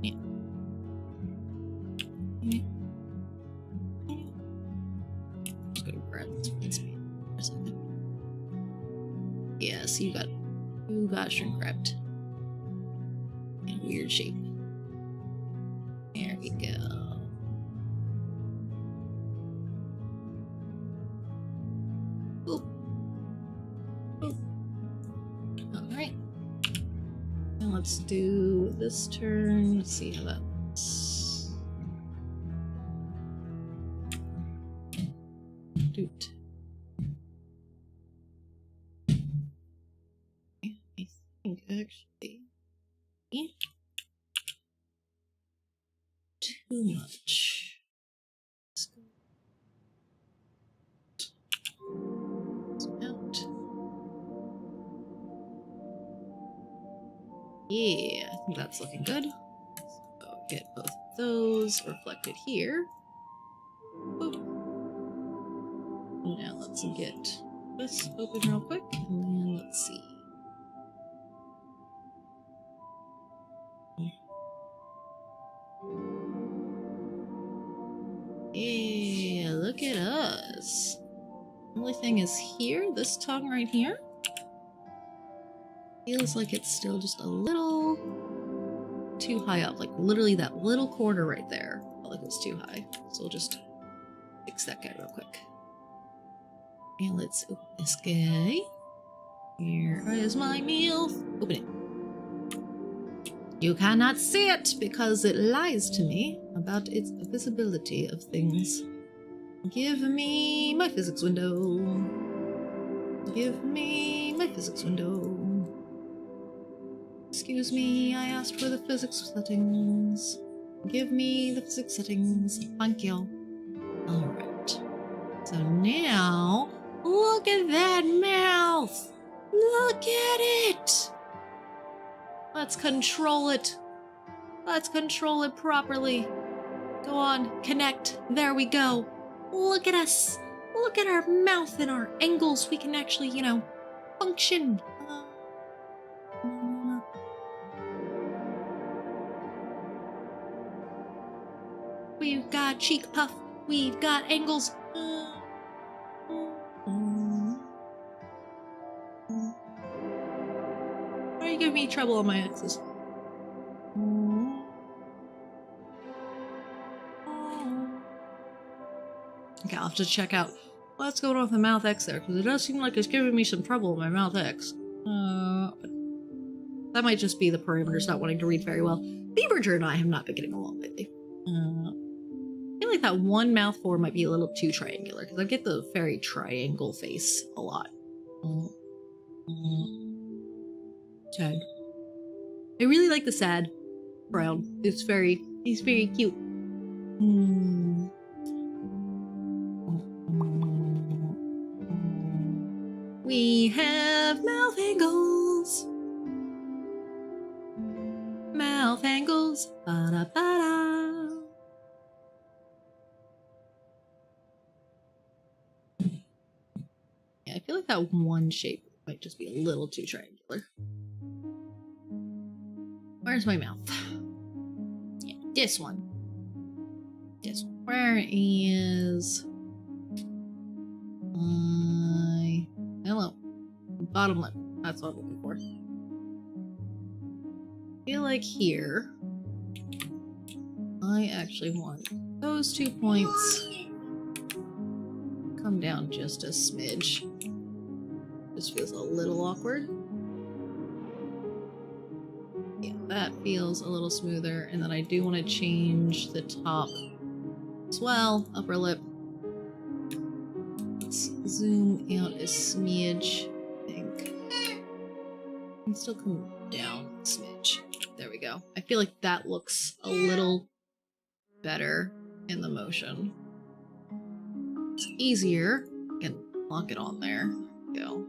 yeah. Yeah. Just gonna grab this for a second. Yeah, so you got shrink wrapped in a weird shape. There we go. Oop. Oop. Alright. Now let's do this turn. Let's see how that looks. Doot. I think actually too much. Let's go out. Yeah, I think that's looking good. So get both of those reflected here. Boop. Now let's get this open real quick, and then let's see. Yeah, look at us. Only thing is here, this tongue right here, feels like it's still just a little too high up. Like literally that little corner right there felt like it was too high. So we'll just fix that guy real quick. And let's open this guy. Here is my meal. Open it. You cannot see it because it lies to me about its visibility of things. Give me my physics window. Give me my physics window. Excuse me, I asked for the physics settings. Give me the physics settings. Thank you. Alright. So now, look at that mouth! Look at it! Let's control it. Let's control it properly. Go on, connect. There we go. Look at us. Look at our mouth and our angles. We can actually, you know, function. We've got cheek puff. We've got angles. Why are you giving me trouble on my X's? Okay, I'll have to check out what's going on with the mouth X there, because it does seem like it's giving me some trouble with my mouth X. That might just be the parameters not wanting to read very well. Beaverger and I have not been getting along lately. I feel like that one mouth form might be a little too triangular, because I get the very triangle face a lot. Sad. I really like the sad brown. He's very cute. We have mouth angles. Mouth angles. Ba-da-ba-da. Yeah, I feel like that one shape might just be a little too triangular. Where's my mouth? Yeah, this one. This one. Where is my... Hello. Bottom lip. That's what I'm looking for. I feel like here, I actually want those 2 points come down just a smidge. Just feels a little awkward. Yeah, that feels a little smoother. And then I do want to change the top as well, upper lip. Let's zoom out a smidge, I think. And still come down a smidge. There we go. I feel like that looks a little better in the motion. It's easier. I can lock it on there. Go.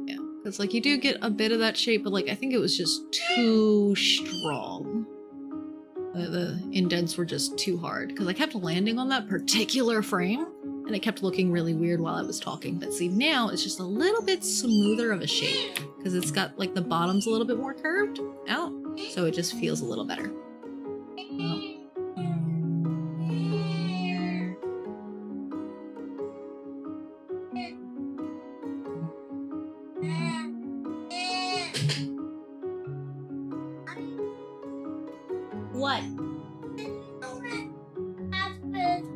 Yeah, because like you do get a bit of that shape, but like I think it was just too strong. The indents were just too hard because I kept landing on that particular frame and it kept looking really weird while I was talking. But see, now it's just a little bit smoother of a shape because it's got like the bottom's a little bit more curved out, so it just feels a little better. What?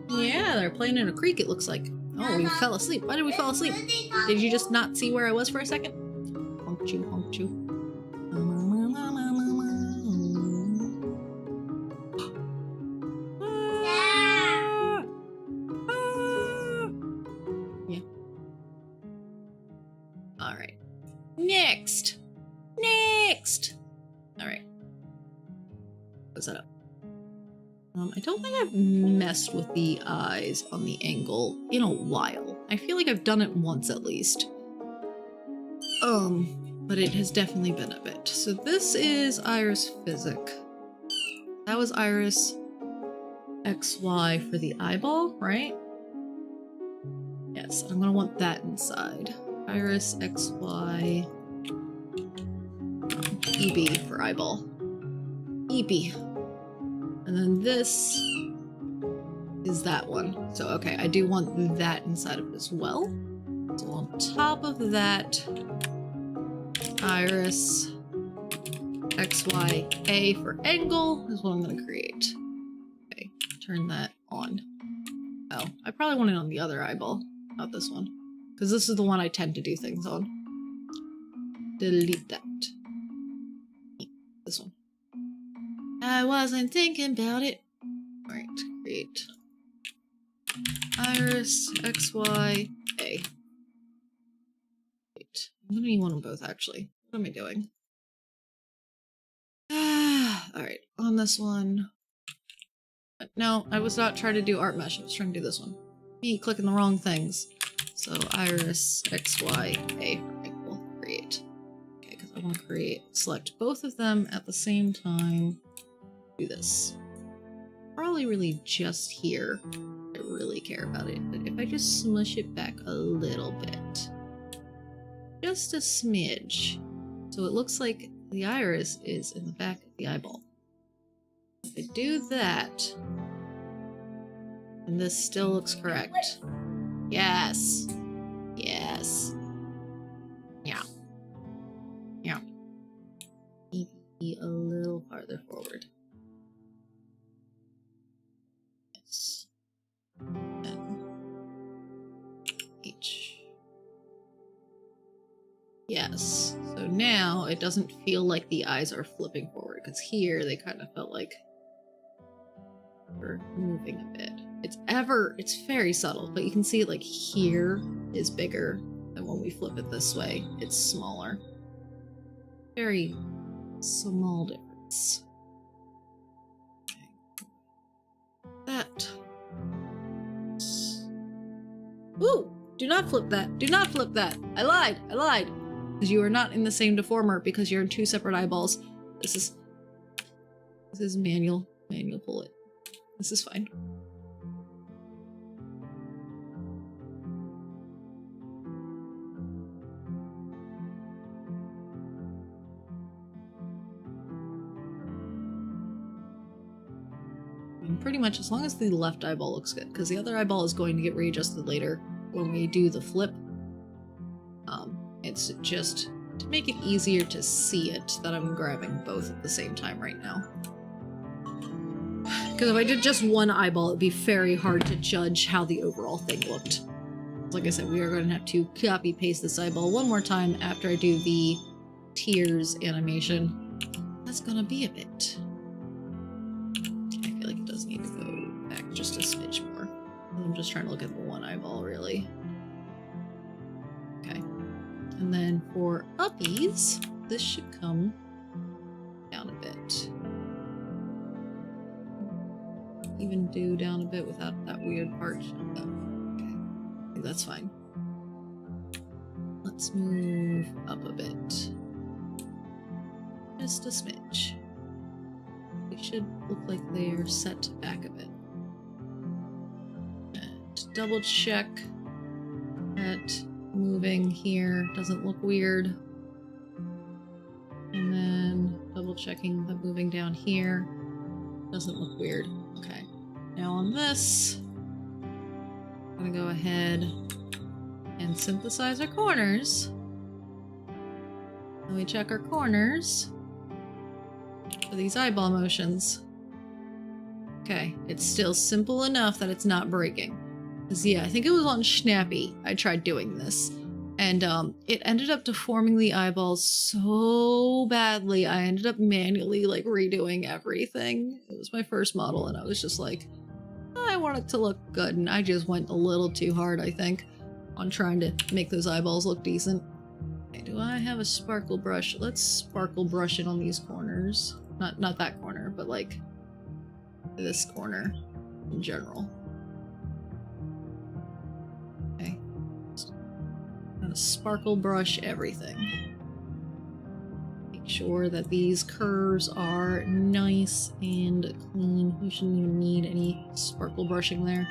Yeah, they're playing in a creek, it looks like. Oh, we fell asleep. Why did we fall asleep? Did you just not see where I was for a second? Honk you, honk you. Yeah. Alright. Next! Next! Alright. Close that up. I don't think I've messed with the eyes on the angle in a while. I feel like I've done it once at least. But it has definitely been a bit. So this is Iris Physic. That was Iris XY for the eyeball, right? Yes, I'm gonna want that inside. Iris XY EB for eyeball. EB. And then this is that one. So, okay, I do want that inside of it as well. So on top of that, Iris X, Y, A for angle is what I'm going to create. Okay, turn that on. Oh, I probably want it on the other eyeball, not this one. Because this is the one I tend to do things on. Delete that. This one. I wasn't thinking about it. Alright, create. Iris, X, Y, A. Wait, I'm gonna need one of both actually. What am I doing? Alright, on this one. No, I was not trying to do art mesh, I was trying to do this one. Me clicking the wrong things. So Iris, X, Y, A, equal, create. Okay, because I want to select both of them at the same time. Do this. Probably really just here. I really care about it, but if I just smush it back a little bit. Just a smidge. So it looks like the iris is in the back of the eyeball. If I do that, and this still looks correct. Yes. Yes. Yeah. Yeah. Maybe a little farther forward. Yes. And H. Yes. So now it doesn't feel like the eyes are flipping forward, because here they kind of felt like we're moving a bit. It's very subtle, but you can see it like here is bigger than when we flip it this way. It's smaller. Very small difference. Okay. That. Ooh! Do not flip that. Do not flip that. I lied. I lied. Because you are not in the same deformer because you're in two separate eyeballs. This is manual. Manual pull it. This is fine. And pretty much as long as the left eyeball looks good, because the other eyeball is going to get readjusted later when we do the flip. It's just to make it easier to see it that I'm grabbing both at the same time right now. Because if I did just one eyeball, it'd be very hard to judge how the overall thing looked. Like I said, we are going to have to copy paste this eyeball one more time after I do the tears animation. That's going to be a bit. I feel like it does need to go back just a smidge more. I'm just trying to look at the one eyeball, really. Okay. And then for uppies, this should come down a bit. Even do down a bit without that weird part. Okay, that's fine. Let's move up a bit. Just a smidge. They should look like they are set back a bit. And double check that moving here doesn't look weird. And then double checking that moving down here doesn't look weird. Okay. Now on this, I'm gonna go ahead and synthesize our corners. And we check our corners for these eyeball motions. Okay, it's still simple enough that it's not breaking. Because yeah, I think it was on Snappy I tried doing this. And it ended up deforming the eyeballs so badly, I ended up manually like redoing everything. It was my first model and I was just like, I want it to look good, and I just went a little too hard, I think, on trying to make those eyeballs look decent. Okay, do I have a sparkle brush? Let's sparkle brush it on these corners. Not that corner, but like this corner in general. Okay. I'm gonna sparkle brush everything. Make sure that these curves are nice and clean. You shouldn't even need any sparkle brushing there.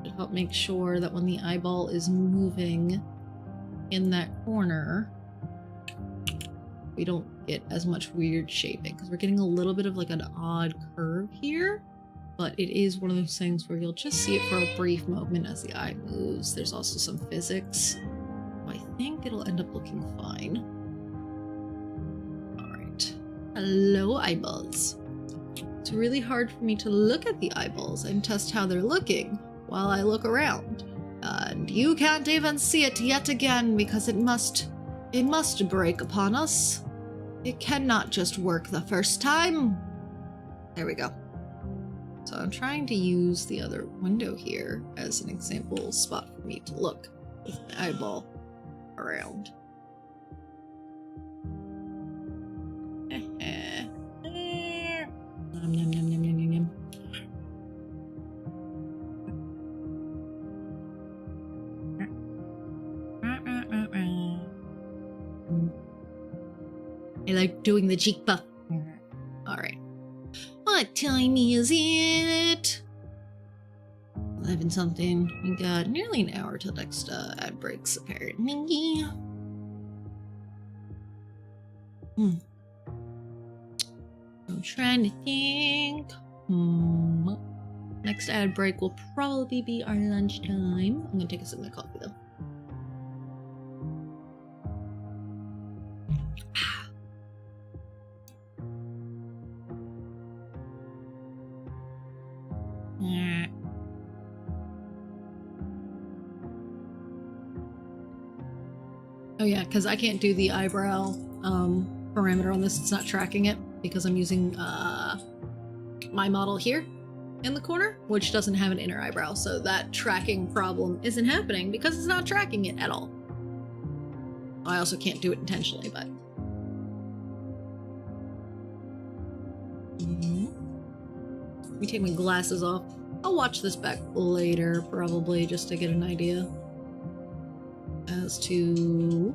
To help make sure that when the eyeball is moving in that corner, we don't get as much weird shaping, because we're getting a little bit of like an odd curve here. but it is one of those things where you'll just see it for a brief moment as the eye moves. There's also some physics. I think it'll end up looking fine. Alright. Hello, eyeballs. It's really hard for me to look at the eyeballs and test how they're looking while I look around. And you can't even see it yet again because it must break upon us. It cannot just work the first time. There we go. So I'm trying to use the other window here as an example spot for me to look with my eyeball around. Nom, nom, nom, nom, nom, nom, nom. I like doing the cheek puff. Alright. What time is it? 11 something. We got nearly an hour till next ad breaks, apparently. I'm trying to think. Next ad break will probably be our lunchtime. I'm gonna take a sip of my coffee though. Oh yeah, because I can't do the eyebrow parameter on this. It's not tracking it because I'm using my model here in the corner, which doesn't have an inner eyebrow. So that tracking problem isn't happening because it's not tracking it at all. I also can't do it intentionally, but... Let me take my glasses off. I'll watch this back later, probably, just to get an idea as to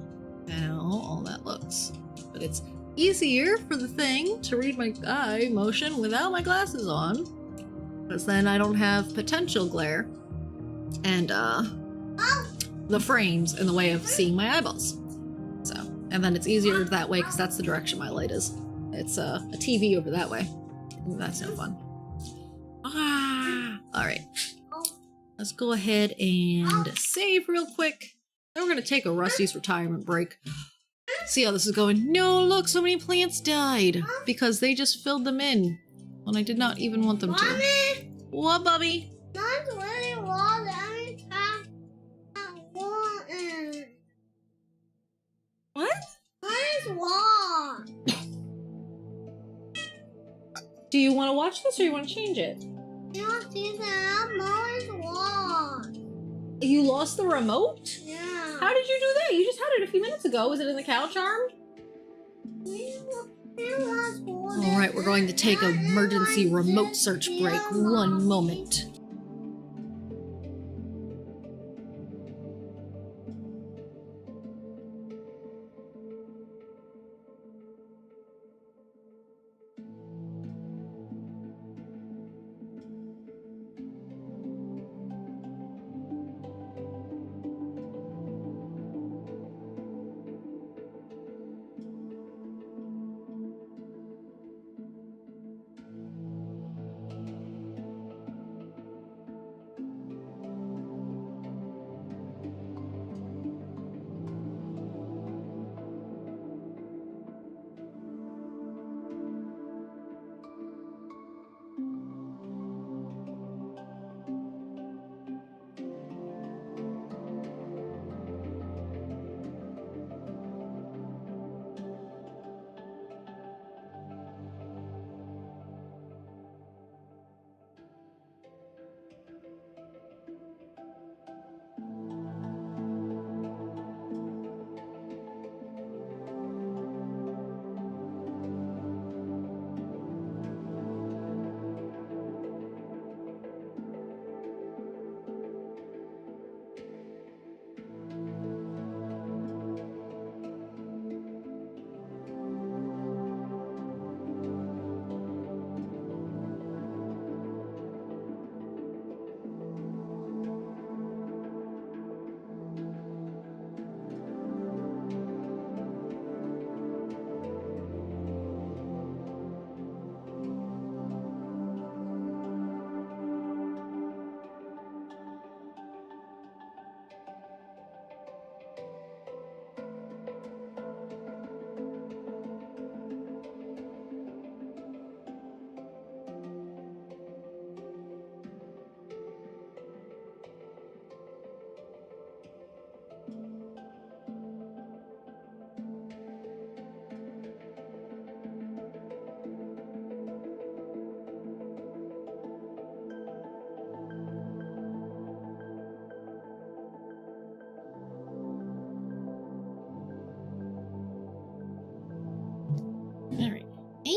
how all that looks. But it's easier for the thing to read my eye motion without my glasses on, because then I don't have potential glare and the frames in the way of seeing my eyeballs. So, and then it's easier that way because that's the direction my light is. It's a TV over that way. That's no fun. Alright. Let's go ahead and save real quick. Then we're going to take a Rusty's retirement break. See how this is going. No, look, so many plants died because they just filled them in when I did not even want them to. Mommy! What, Bubby? That's really water every time I want it. What? What is water? Do you want to watch this or you want to change it? You don't see that? What is water? You lost the remote? Yeah. How did you do that? You just had it a few minutes ago. Was it in the couch arm? Alright, we're going to take an emergency remote search break. One moment.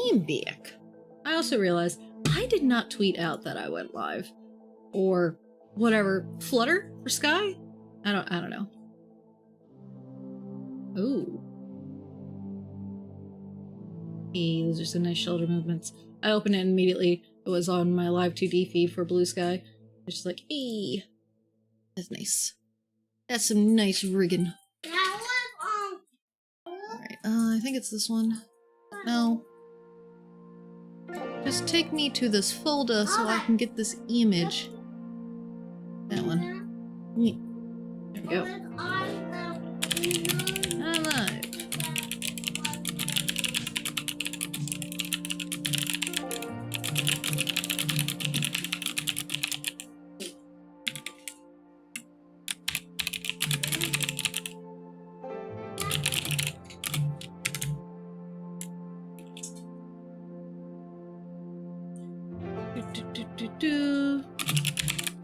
came back. I also realized I did not tweet out that I went live. Or whatever. Flutter for Sky? I don't know. Ooh. Hey, those are some nice shoulder movements. I opened it immediately. It was on my live 2D feed for Blue Sky. It's just like, hey. That's nice. That's some nice rigging. That was Alright, I think it's this one. No. Just take me to this folder so I can get this image. That one. There we go. I'm live.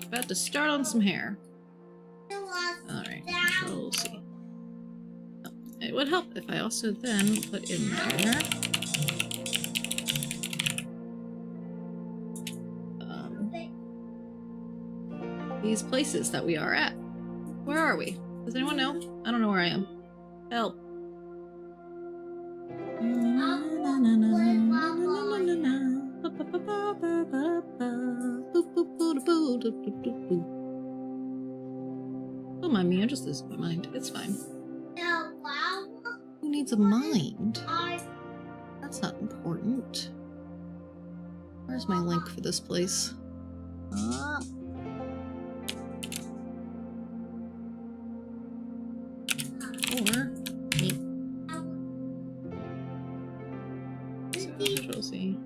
About to start on some hair. Alright, Control C. Oh, it would help if I also then put in there these places that we are at. Where are we? Does anyone know? I don't know where I am. Help. Don't mind me, I'm just losing my mind. It's fine. Who needs a mind? That's not important. Where's my link for this place? Or me. Control C.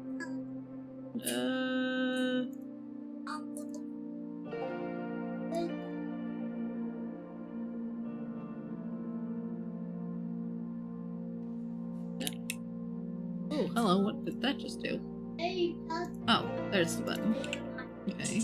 Oh, hello, what did that just do? Oh, there's the button. Okay.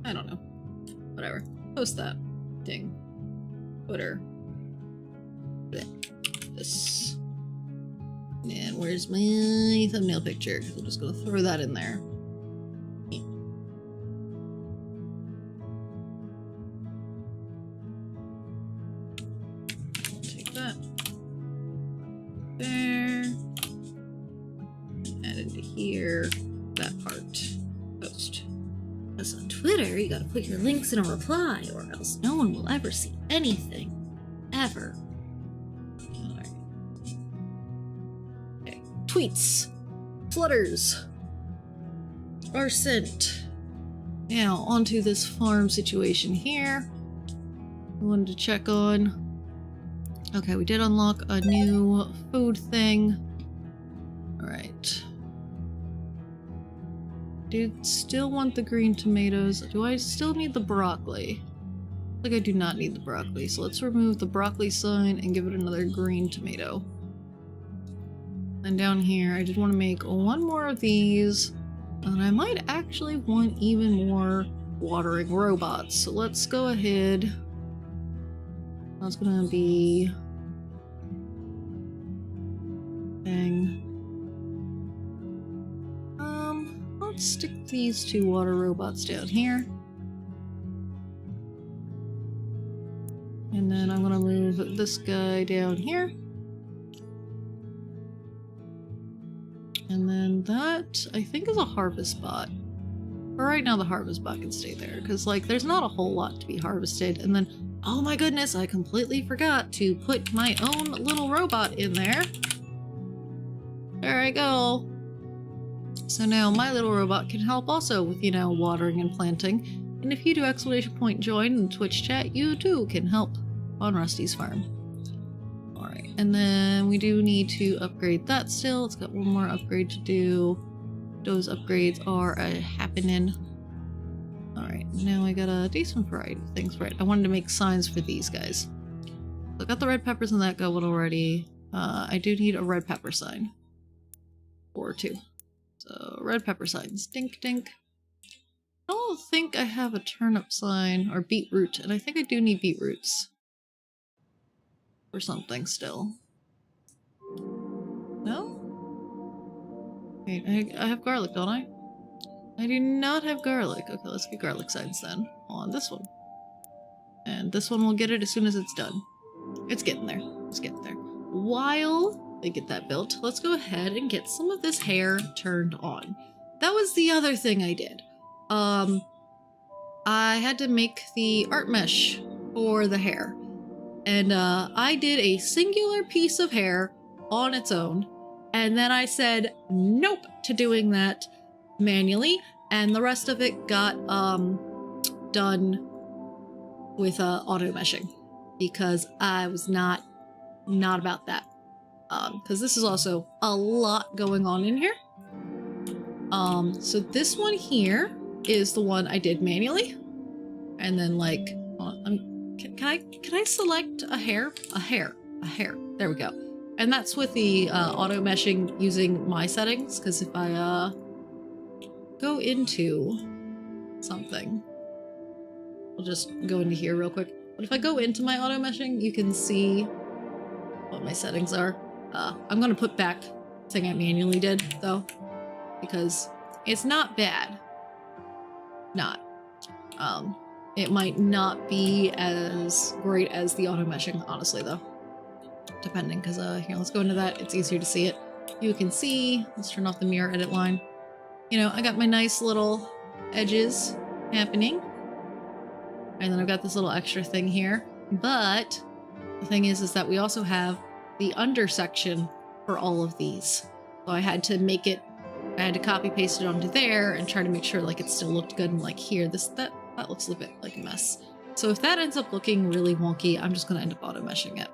I don't know. Whatever. Post that. Ding. Twitter. This. And where's my thumbnail picture? Because I'm just going to throw that in there. Take that. There. Add into here. That part. Post. Because on Twitter, you gotta put your links in a reply, or else no one will ever see anything. Ever. Alright. Okay. Tweets. Flutters. Are sent. Now, onto this farm situation here. I wanted to check on. Okay, we did unlock a new food thing. Alright. Do still want the green tomatoes. Do I still need the broccoli? I think I do not need the broccoli, so let's remove the broccoli sign and give it another green tomato. And down here, I did want to make one more of these, and I might actually want even more watering robots. So let's go ahead. That's gonna be... Dang. Let's stick these two water robots down here. And then I'm gonna move this guy down here. And then that, I think, is a harvest bot. For right now, the harvest bot can stay there, because, like, there's not a whole lot to be harvested. And then, oh my goodness, I completely forgot to put my own little robot in there. There I go. So now my little robot can help also with, you know, watering and planting. And if you do !join in the Twitch chat, you too can help on Rusty's farm. Alright, and then we do need to upgrade that still. It's got one more upgrade to do. Those upgrades are happening. Alright, now I got a decent variety of things. Right, I wanted to make signs for these guys. So I got the red peppers and that going already. I do need a red pepper sign. Or two. So, red pepper signs. Dink dink. I don't think I have a turnip sign or beetroot, and I think I do need beetroots. Or something still. No? Wait, I have garlic, don't I? I do not have garlic. Okay, let's get garlic signs then on this one. And this one will get it as soon as it's done. It's getting there. It's getting there. While they get that built, let's go ahead and get some of this hair turned on. That was the other thing I did. I had to make the art mesh for the hair. And I did a singular piece of hair on its own. And then I said nope to doing that manually. And the rest of it got done with auto meshing. Because I was not about that. Because this is also a lot going on in here. So this one here is the one I did manually. And then like, can I select a hair? A hair. There we go. And that's with the auto meshing using my settings. Because if I go into something, I'll just go into here real quick. But if I go into my auto meshing, you can see what my settings are. I'm gonna put back the thing I manually did though, because it's not bad. It might not be as great as the auto meshing, honestly though. Depending, because here, let's go into that. It's easier to see it. You can see, let's turn off the mirror edit line. You know, I got my nice little edges happening. And then I've got this little extra thing here. But the thing is that we also have the under section for all of these. So I had to make it, I had to copy paste it onto there and try to make sure like it still looked good. And like here, that looks a bit like a mess. So if that ends up looking really wonky, I'm just gonna end up auto meshing it.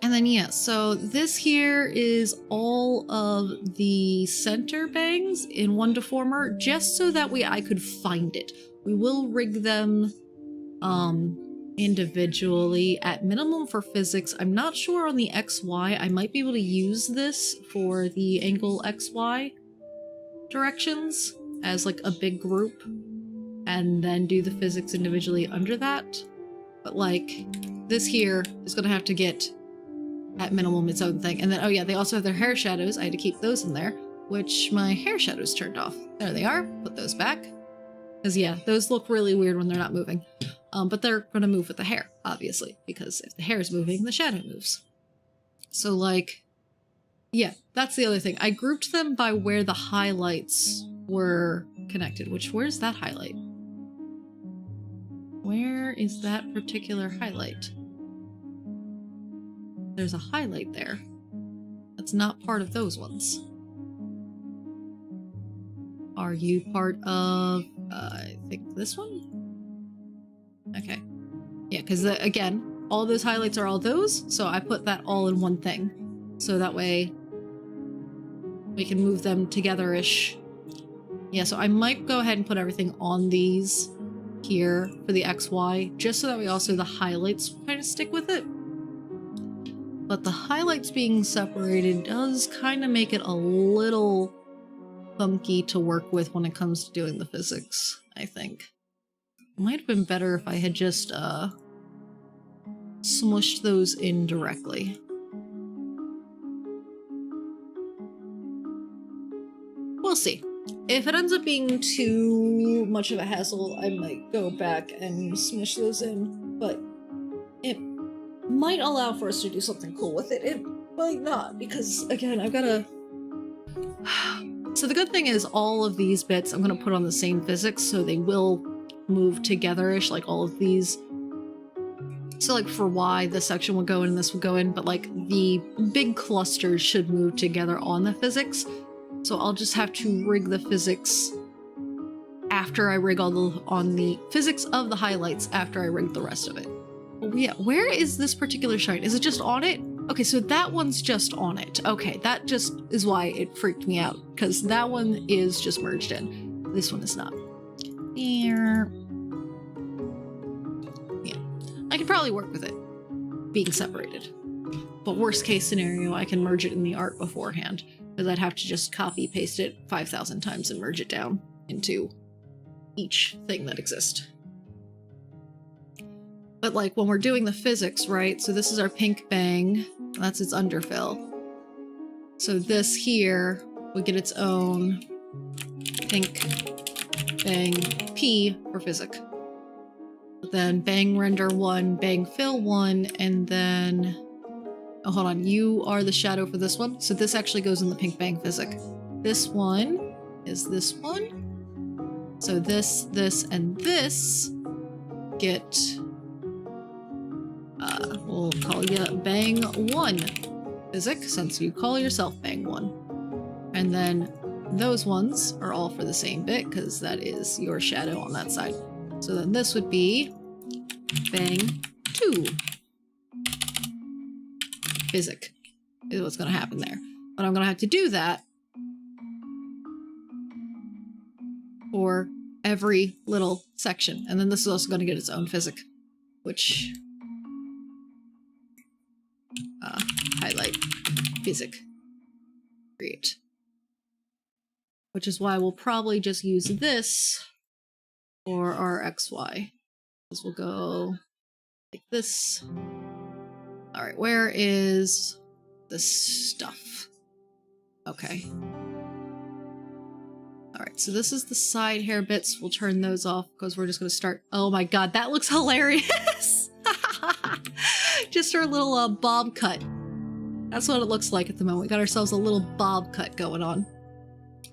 And then yeah, so this here is all of the center bangs in one deformer, just so that way I could find it. We will rig them individually at minimum for physics. I'm not sure on the XY. I might be able to use this for the angle XY directions as like a big group and then do the physics individually under that. But like this here is gonna have to get at minimum its own thing. And then, oh yeah, they also have their hair shadows. I had to keep those in there, which my hair shadows turned off. There they are. Put those back. Because yeah, those look really weird when they're not moving. But they're going to move with the hair, obviously, because if the hair is moving, the shadow moves. So like, yeah, that's the other thing. I grouped them by where the highlights were connected, where's that highlight? Where is that particular highlight? There's a highlight there. That's not part of those ones. Are you part of, I think this one? Okay. Yeah, because again, all those highlights are all those, so I put that all in one thing. So that way we can move them together-ish. Yeah, so I might go ahead and put everything on these here for the XY, just so that we also, the highlights kind of stick with it. But the highlights being separated does kind of make it a little funky to work with when it comes to doing the physics, I think. Might have been better if I had just smushed those in directly. We'll see. If it ends up being too much of a hassle, I might go back and smush those in, but it might allow for us to do something cool with it. It might not, because again, I've got to So the good thing is all of these bits I'm going to put on the same physics, so they will move together-ish, like all of these. So like for Y, this section will go in and this will go in, but like the big clusters should move together on the physics. So I'll just have to rig the physics after I rig on the physics of the highlights after I rig the rest of it. Oh yeah, where is this particular shine? Is it just on it? Okay, so that one's just on it. Okay, that just is why it freaked me out, because that one is just merged in. This one is not. Here. Yeah, I could probably work with it being separated. But worst case scenario, I can merge it in the art beforehand, because I'd have to just copy paste it 5,000 times and merge it down into each thing that exists. But like when we're doing the physics, right? So this is our pink bang. That's its underfill. So this here would get its own pink bang P for physic. But then bang render 1, bang fill 1, and then... Oh, hold on. You are the shadow for this one. So this actually goes in the pink bang physic. This one is this one. So this, and this get... we'll call you Bang 1 physic, since you call yourself Bang 1. And then those ones are all for the same bit, because that is your shadow on that side. So then this would be Bang 2 physic is what's going to happen there. But I'm going to have to do that for every little section. And then this is also going to get its own physic, which... highlight physic create, which is why we'll probably just use this for our XY, because we'll go like this. All right, where is this stuff? Okay. All right, so this is the side hair bits. We'll turn those off because we're just going to start. Oh my god, that looks hilarious. Just our little bob cut. That's what it looks like at the moment. We got ourselves a little bob cut going on.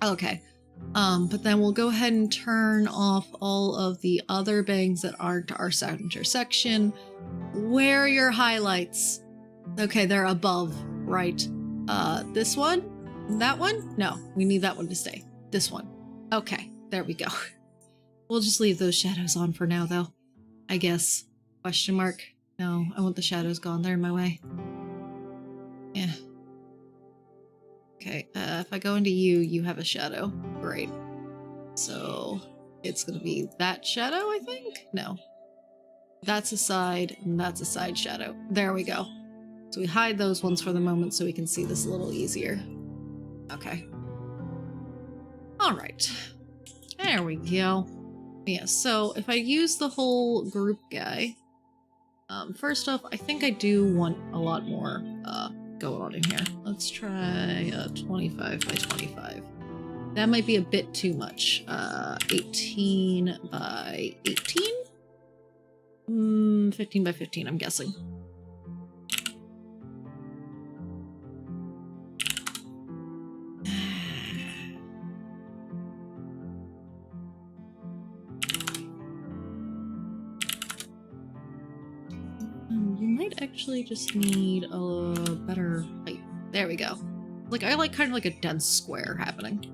Okay. But then we'll go ahead and turn off all of the other bangs that aren't our center section. Where are your highlights? Okay, they're above, right? This one? That one? No, we need that one to stay. This one. Okay, there we go. We'll just leave those shadows on for now, though. I guess. Question mark. No, I want the shadows gone. They're in my way. Yeah. Okay, if I go into you, you have a shadow. Great. So, it's gonna be that shadow, I think? No. That's a side, and that's a side shadow. There we go. So we hide those ones for the moment so we can see this a little easier. Okay. Alright. There we go. Yeah, so if I use the whole group guy, first off, I think I do want a lot more, going on in here. Let's try 25 by 25. That might be a bit too much. 18 by 18? 15 by 15, I'm guessing. You might actually just need a better height. There we go. Like, I like kind of like a dense square happening.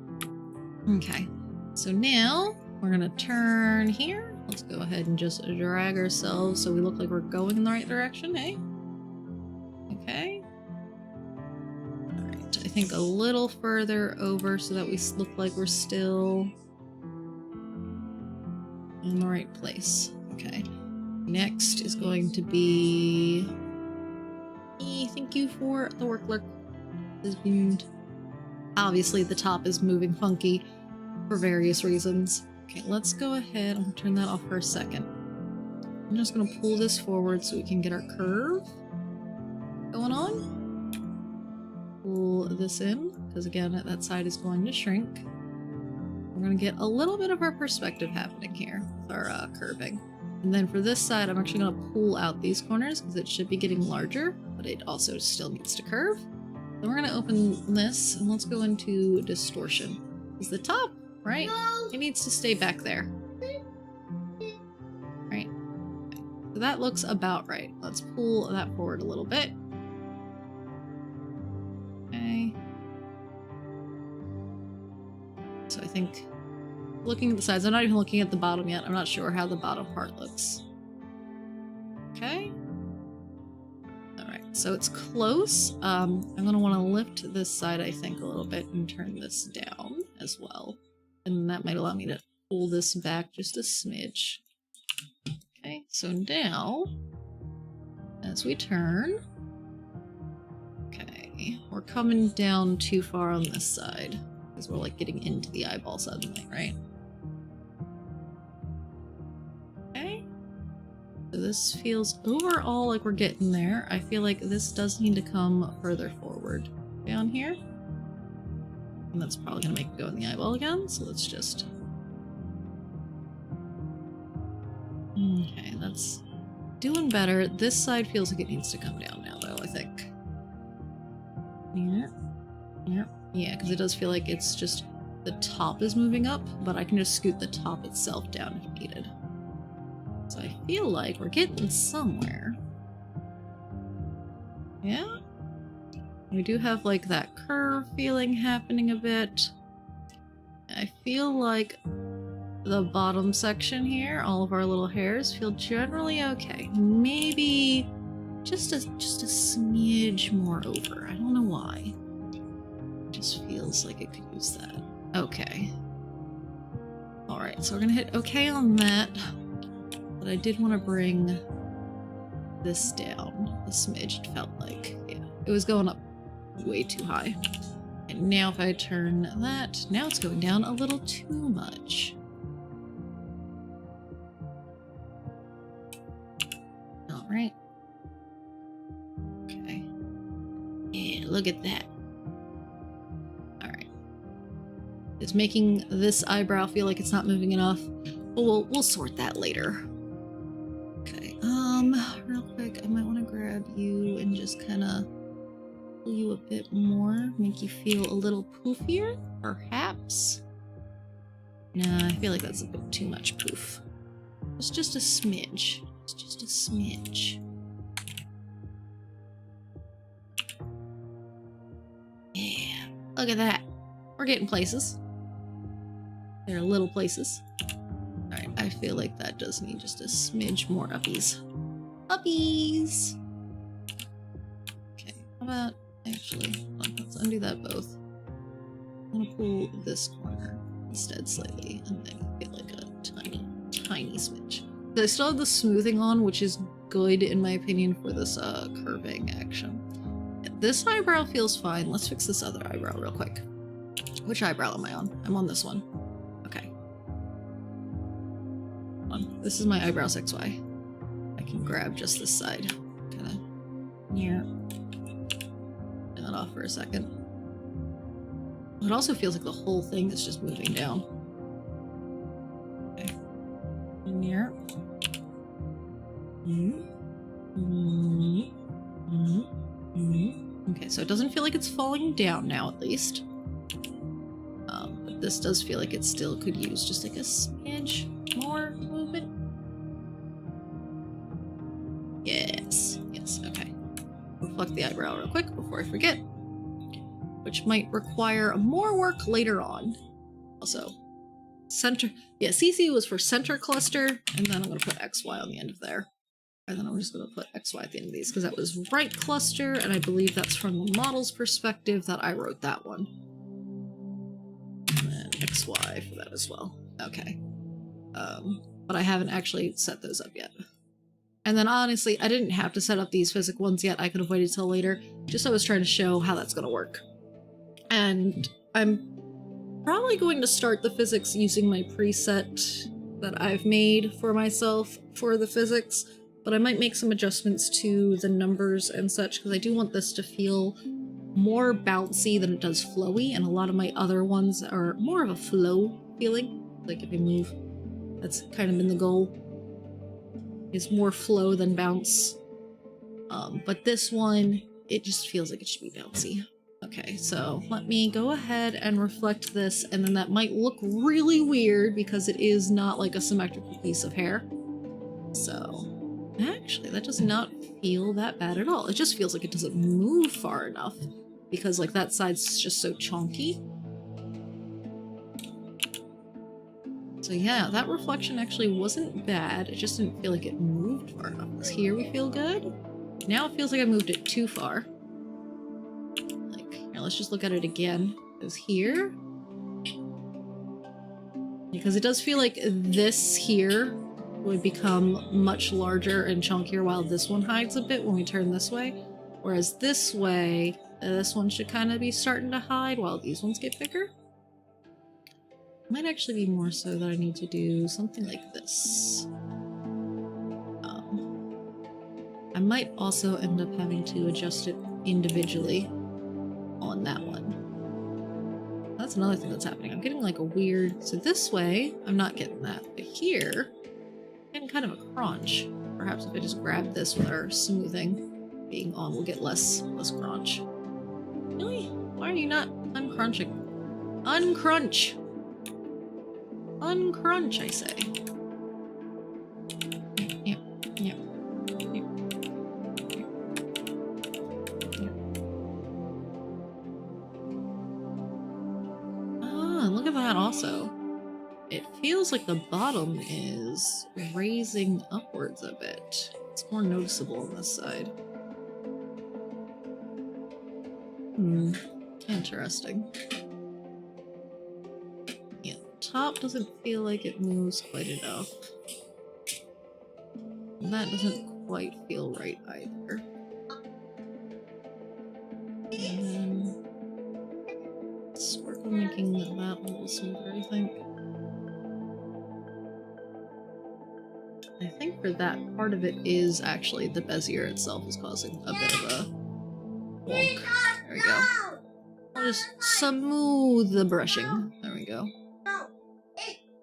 Okay, so now we're gonna turn here. Let's go ahead and just drag ourselves so we look like we're going in the right direction, hey? Okay. Alright, I think a little further over so that we look like we're still in the right place. Okay. Next is going to be... Thank you for the work lurk. Obviously the top is moving funky for various reasons. Okay, let's go ahead. I'm gonna turn that off for a second. I'm just gonna pull this forward so we can get our curve going on. Pull this in, because again, that side is going to shrink. We're gonna get a little bit of our perspective happening here with our curving. And then for this side, I'm actually gonna pull out these corners because it should be getting larger, but it also still needs to curve. Then we're gonna open this and let's go into distortion. is the top, right? No. It needs to stay back there. Right. So that looks about right. Let's pull that forward a little bit. Okay. So I think looking at the sides, I'm not even looking at the bottom yet. I'm not sure how the bottom part looks. Okay. Alright, so it's close. I'm gonna want to lift this side, I think, a little bit and turn this down as well. And that might allow me to pull this back just a smidge. Okay, so now, as we turn, okay, we're coming down too far on this side, because we're like getting into the eyeball suddenly, right? Okay, so this feels overall like we're getting there. I feel like this does need to come further forward down here. And that's probably gonna make it go in the eyeball again, so let's just... Okay, that's doing better. This side feels like it needs to come down now, though, I think. Yeah, because it does feel like it's just the top is moving up, but I can just scoot the top itself down if needed. So I feel like we're getting somewhere. Yeah? We do have, like, that curve feeling happening a bit. I feel like the bottom section here, all of our little hairs, feel generally okay. Maybe just a smidge more over. I don't know why. It just feels like it could use that. Okay. Alright, so we're gonna hit okay on that. But I did want to bring this down a smidge, it felt like. Yeah, it was going up way too high. And now if I turn that, now it's going down a little too much. Alright. Okay. Yeah, look at that. Alright. It's making this eyebrow feel like it's not moving enough. But we'll sort that later. Okay, real quick, I might want to grab you and just kind of pull you a bit more, make you feel a little poofier, perhaps? Nah, I feel like that's a bit too much poof. It's just a smidge. It's just a smidge. Yeah, look at that. We're getting places. They're little places. Alright, I feel like that does need just a smidge more uppies. Uppies! Okay, how about... Actually, let's undo that both. I'm gonna pull this corner instead slightly and then get like a tiny smidge. I still have the smoothing on, which is good in my opinion for this curving action. This eyebrow feels fine. Let's fix this other eyebrow real quick. Which eyebrow am I on? I'm on this one. Okay. Hold on. This is my eyebrows XY. I can grab just this side. Kinda. Yeah. Turn that off for a second. It also feels like the whole thing is just moving down. Okay. Here. Okay, so it doesn't feel like it's falling down now, at least. But this does feel like it still could use just like a smidge more movement. Yes, yes, okay. We'll pluck the eyebrow real quick before I forget. Which might require more work later on. Also, center. Yeah, CC was for center cluster, and then I'm going to put XY on the end of there. And then I'm just going to put XY at the end of these, because that was right cluster, and I believe that's from the model's perspective that I wrote that one. And then XY for that as well. Okay. But I haven't actually set those up yet. And then honestly, I didn't have to set up these physical ones yet. I could have waited till later. Just I was trying to show how that's going to work. And I'm probably going to start the physics using my preset that I've made for myself for the physics. But I might make some adjustments to the numbers and such, because I do want this to feel more bouncy than it does flowy, and a lot of my other ones are more of a flow feeling. Like if I move, that's kind of been the goal. Is more flow than bounce. But this one, it just feels like it should be bouncy. Okay, so let me go ahead and reflect this, and then that might look really weird because it is not like a symmetrical piece of hair. So, actually, that does not feel that bad at all. It just feels like it doesn't move far enough because like that side's just so chunky. So yeah, that reflection actually wasn't bad. It just didn't feel like it moved far enough. Because here we feel good. Now it feels like I moved it too far. Like, here, let's just look at it again. Because here... Because it does feel like this here would become much larger and chunkier while this one hides a bit when we turn this way. Whereas this way, this one should kind of be starting to hide while these ones get bigger. Might actually be more so that I need to do something like this. I might also end up having to adjust it individually on that one. That's another thing that's happening. I'm getting like a weird... So this way, I'm not getting that. But here, I'm getting kind of a crunch. Perhaps if I just grab this with our smoothing being on, we'll get less crunch. Really? Why are you not uncrunching? Uncrunch! Uncrunch, I say. Yep, yep, yep. Ah, look at that also. It feels like the bottom is raising upwards a bit. It's more noticeable on this side. Interesting. Yeah, the top doesn't feel like it moves quite enough. And that doesn't quite feel right either. And then let's work on making that a little smoother, I think. I think for that, part of it is actually the Bezier itself is causing a bit of a wonk. There we go. I'll just smooth the brushing. There we go.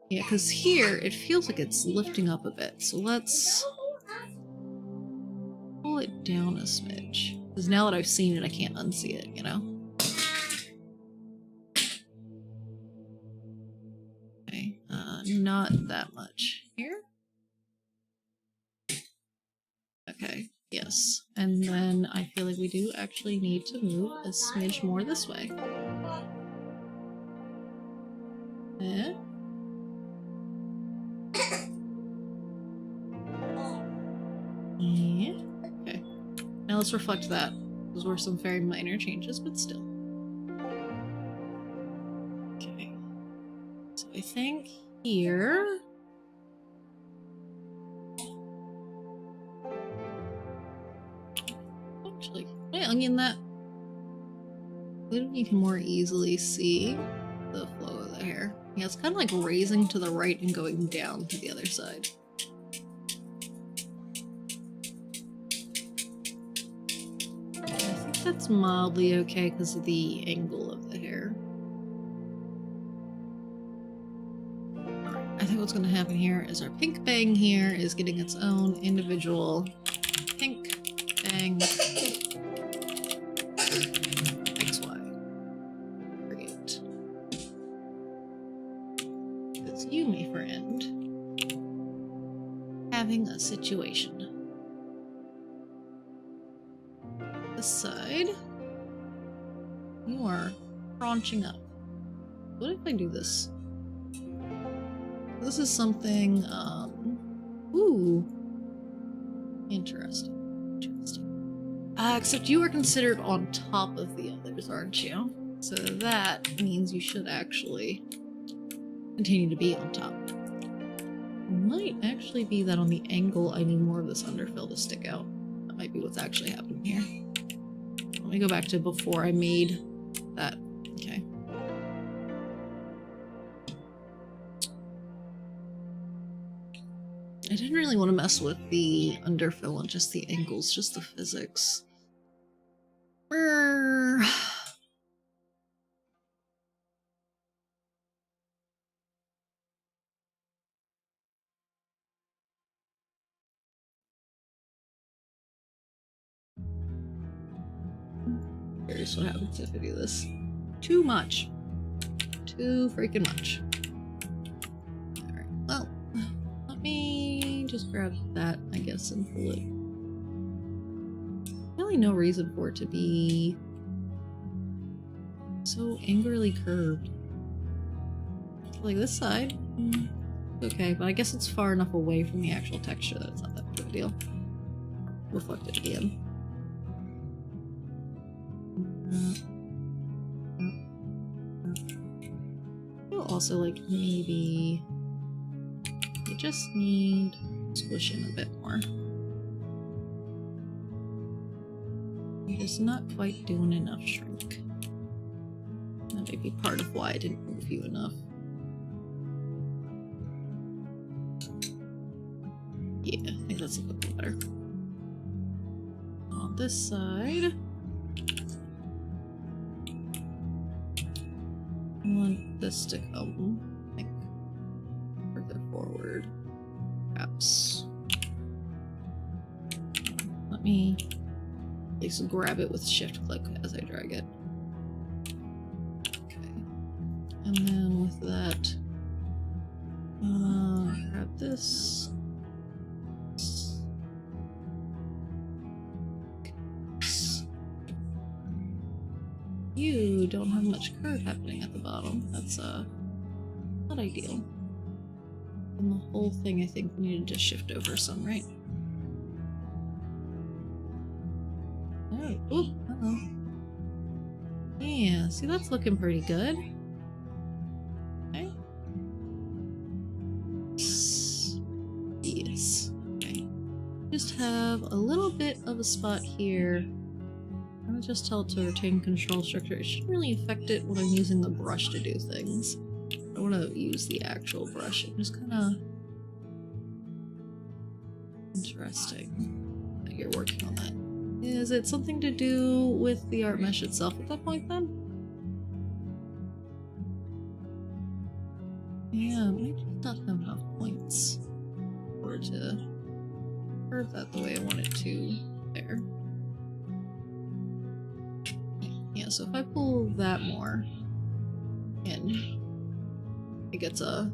Yeah, because here it feels like it's lifting up a bit. So let's pull it down a smidge. Because now that I've seen it, I can't unsee it, you know? Okay, not that much. Here? Okay, yes. And then I feel like we do actually need to move a smidge more this way. Eh? Yeah. Okay. Now let's reflect that. Those were some very minor changes, but still. Okay. So I think here... Actually, can I onion that? Then you can more easily see the flow of the hair. Yeah, it's kind of like raising to the right and going down to the other side. I think that's mildly okay because of the angle of the hair. I think what's going to happen here is our pink bang here is getting its own individual pink bang XY. Great. Because you, my friend, having a situation. This side, you are crunching up. What if I do this? This is something, ooh. Interesting. Except you are considered on top of the others, aren't you? So that means you should actually continue to be on top. It might actually be that on the angle I need more of this underfill to stick out. That might be what's actually happening here. Let me go back to before I made that. Okay. I didn't really want to mess with the underfill and just the angles, just the physics. Brrr. Curious what happens if I do this. Too much. Too freaking much. Alright, well, let me just grab that, I guess, and pull it. Really no reason for it to be so angrily curved. Like this side, okay, but I guess it's far enough away from the actual texture that it's not that big of a deal. Reflect it again. I feel also like maybe you just need to squish in a bit more. You're just not quite doing enough shrink. That may be part of why I didn't move you enough. Yeah, I think that's a little better. On this side, I want this to come, like, further forward. Perhaps. Let me at least grab it with shift click as I drag it. Okay. And then with that, grab this. You don't have much curve happening at the bottom. That's not ideal. And the whole thing I think we needed to shift over some, right? Oh, ooh, uh-oh. Yeah, see, that's looking pretty good. Okay. Yes. Okay. Just have a little bit of a spot here. I'm gonna just tell it to retain control structure. It shouldn't really affect it when I'm using the brush to do things. I want to use the actual brush. It just kind of interesting that you're working on that. Is it something to do with the art mesh itself at that point then? Yeah, I might just not have enough points for it to curve that the way I want it to there. Yeah, so if I pull that more in, it gets a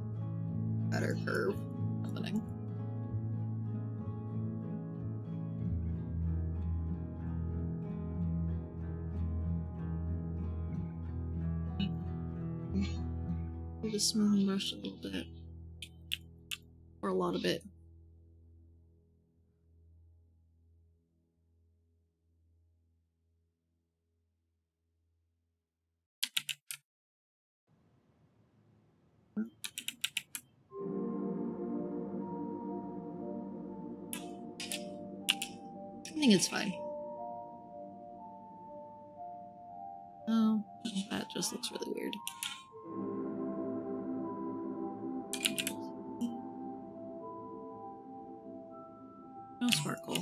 better curve happening. Pull the smoothing brush a little bit. Or a lot of it. I think it's fine. Oh, that just looks really weird. No sparkle.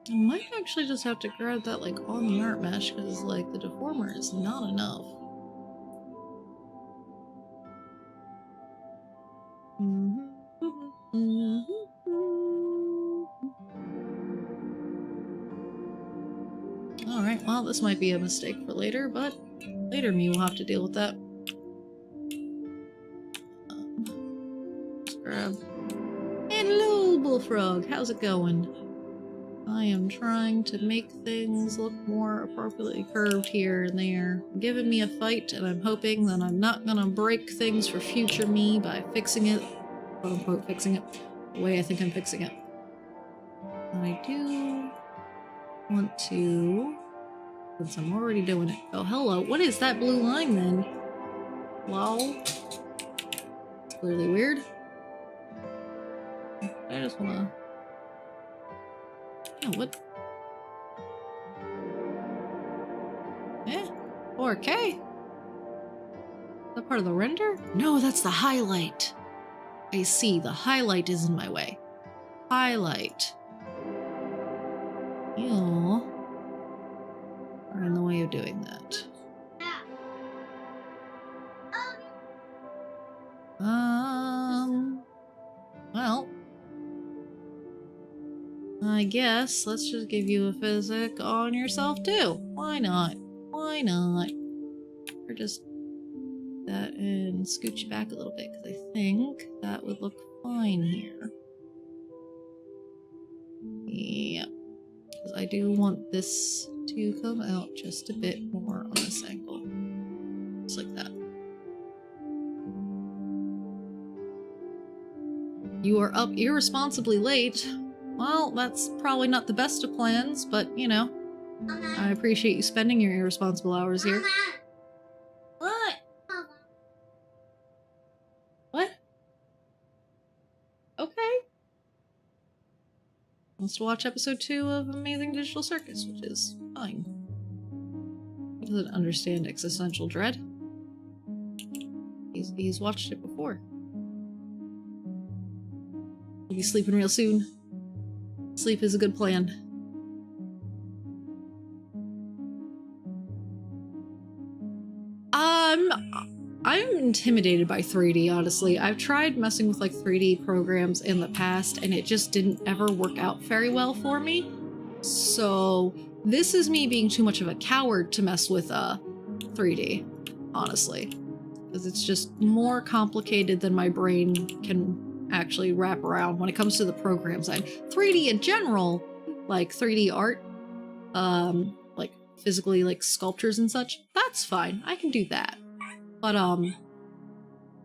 I might actually just have to grab that like on the art mesh because like the deformer is not enough. Alright, well this might be a mistake for later, but later me will have to deal with that. Just grab. Hello, Bullfrog! How's it going? I am trying to make things look more appropriately curved here and there. Giving me a fight, and I'm hoping that I'm not gonna break things for future me by fixing it, quote unquote fixing it, the way I think I'm fixing it. And I do want to, since I'm already doing it. Oh, hello. What is that blue line then? Lol. It's clearly weird. I just wanna... Oh, what? Eh? 4K? Is that part of the render? No, that's the highlight. I see, the highlight is in my way. Highlight. You are in the way of doing that. guess let's just give you a physic on yourself too. Why not? Why not? Or just that and scooch you back a little bit, because I think that would look fine here. Yeah. Because I do want this to come out just a bit more on this angle. Just like that. You are up irresponsibly late. Well, that's probably not the best of plans, but, you know, I appreciate you spending your irresponsible hours here. What? What? Okay. Wants to watch episode 2 of Amazing Digital Circus, which is fine. He doesn't understand existential dread. He's watched it before. He'll be sleeping real soon. Sleep is a good plan. I'm intimidated by 3D, honestly. I've tried messing with like 3D programs in the past and it just didn't ever work out very well for me. So this is me being too much of a coward to mess with 3D, honestly. Because it's just more complicated than my brain can actually wrap around when it comes to the program side. 3D in general, like 3D art, like physically like sculptures and such, that's fine. I can do that. But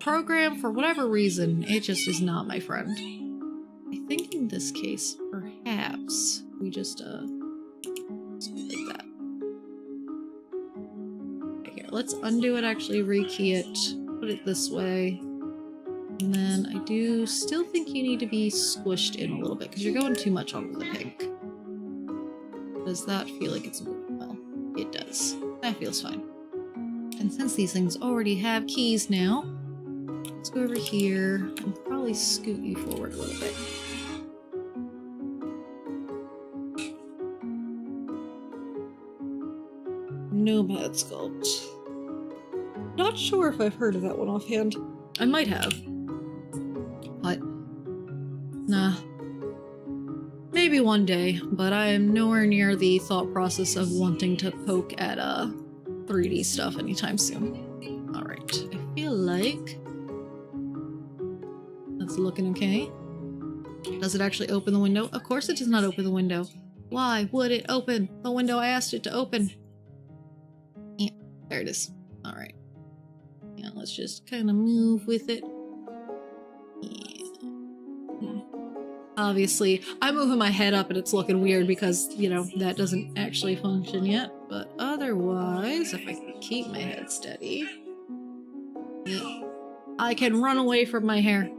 program, for whatever reason, it just is not my friend. I think in this case, perhaps we just something like that. Okay, here, let's undo it, actually rekey it, put it this way. And then I do still think you need to be squished in a little bit because you're going too much onto the pink. Does that feel like it's moving well? It does. That feels fine. And since these things already have keys now, let's go over here and probably scoot you forward a little bit. Nomad Sculpt. Not sure if I've heard of that one offhand. I might have. But, nah. Maybe one day, but I am nowhere near the thought process of wanting to poke at 3D stuff anytime soon. Alright, I feel like that's looking okay. Does it actually open the window? Of course it does not open the window. Why would it open the window I asked it to open? Yeah, there it is. Alright. Yeah, let's just kind of move with it. Yeah. Obviously, I'm moving my head up and it's looking weird because, you know, that doesn't actually function yet. But otherwise, if I can keep my head steady, I can run away from my hair.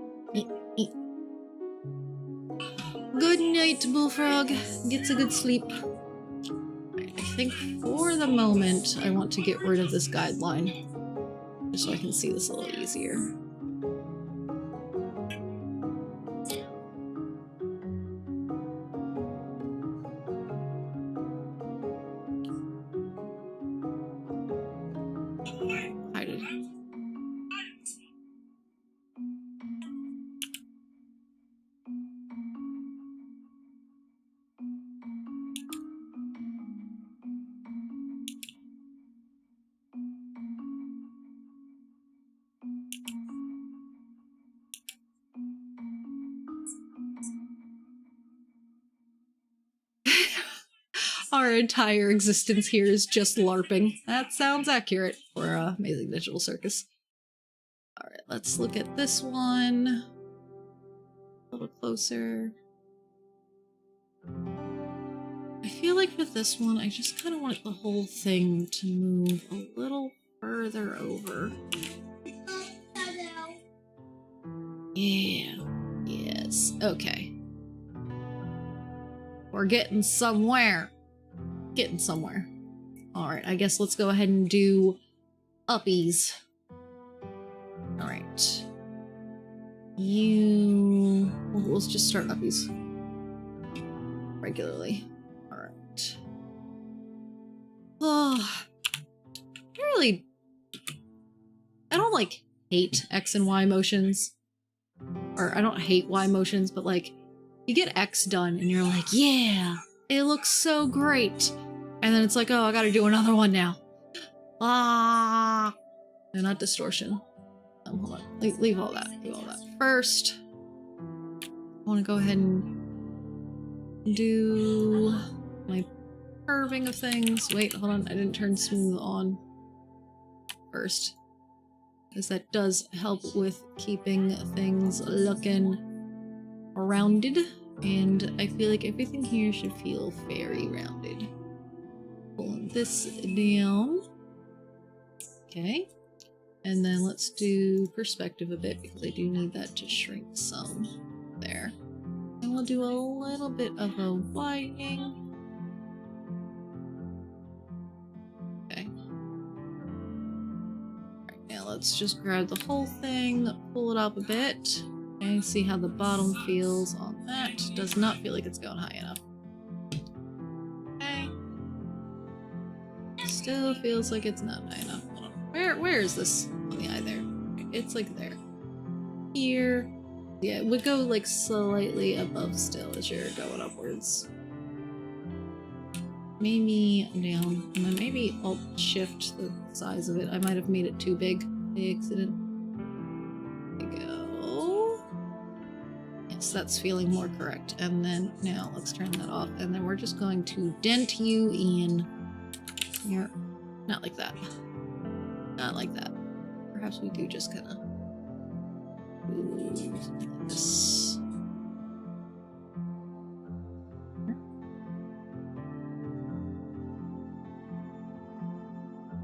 Good night, Bullfrog. Gets a good sleep. I think for the moment, I want to get rid of this guideline. Just so I can see this a little easier. Hide it. Our entire existence here is just LARPing. That sounds accurate for Amazing Digital Circus. Alright, let's look at this one. A little closer. I feel like with this one, I just kind of want the whole thing to move a little further over. Yeah. Yes. Okay. We're getting somewhere. Getting somewhere. Alright, I guess let's go ahead and do uppies. Alright. Let's just start uppies. Regularly. Alright. Oh. I don't, hate X and Y motions. Or, I don't hate Y motions, but, You get X done and you're like, yeah, it looks so great. And then it's like, oh, I gotta do another one now. Ah, no, not distortion. Hold on, leave all that, leave all that. First, I want to go ahead and do my curving of things. Wait, hold on, I didn't turn smooth on first, because that does help with keeping things looking rounded, and I feel like everything here should feel very rounded. Pulling this down. Okay. And then let's do perspective a bit, because I do need that to shrink some. There. And we'll do a little bit of a widening. Okay. Alright, now let's just grab the whole thing, pull it up a bit, and see how the bottom feels on that. Does not feel like it's going high enough. Okay. Still feels like it's not high enough. Hold on. Where is this on the eye there? It's like there. Here. Yeah, it would go like slightly above still as you're going upwards. Maybe down, and then maybe I'll shift the size of it. I might have made it too big by accident. There we go. Yes, that's feeling more correct. And then now let's turn that off, and then we're just going to dent you in here. Not like that. Not like that. Perhaps we do just kind of do something like this.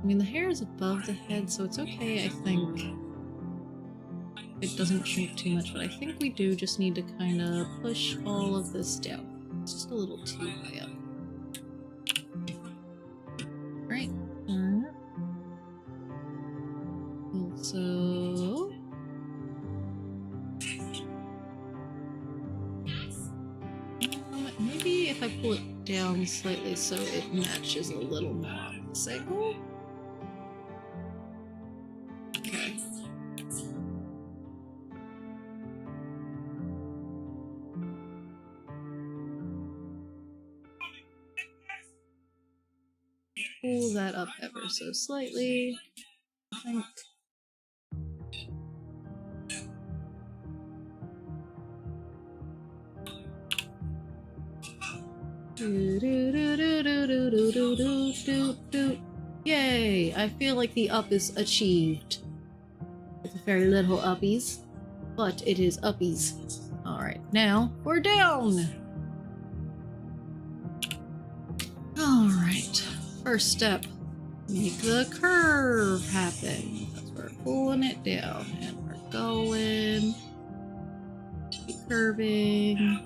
I mean, the hair is above the head, so it's okay, I think. It doesn't shrink too much, but I think we do just need to kind of push all of this down. It's just a little too high up. Right. So... maybe if I pull it down slightly so it matches a little more on this angle. Okay. Pull that up ever so slightly, I think. Yay! I feel like the up is achieved. It's very little uppies, but it is uppies. Alright, now we're down! Alright, first step. Make the curve happen. That's where we're pulling it down. And we're going. Keep curving.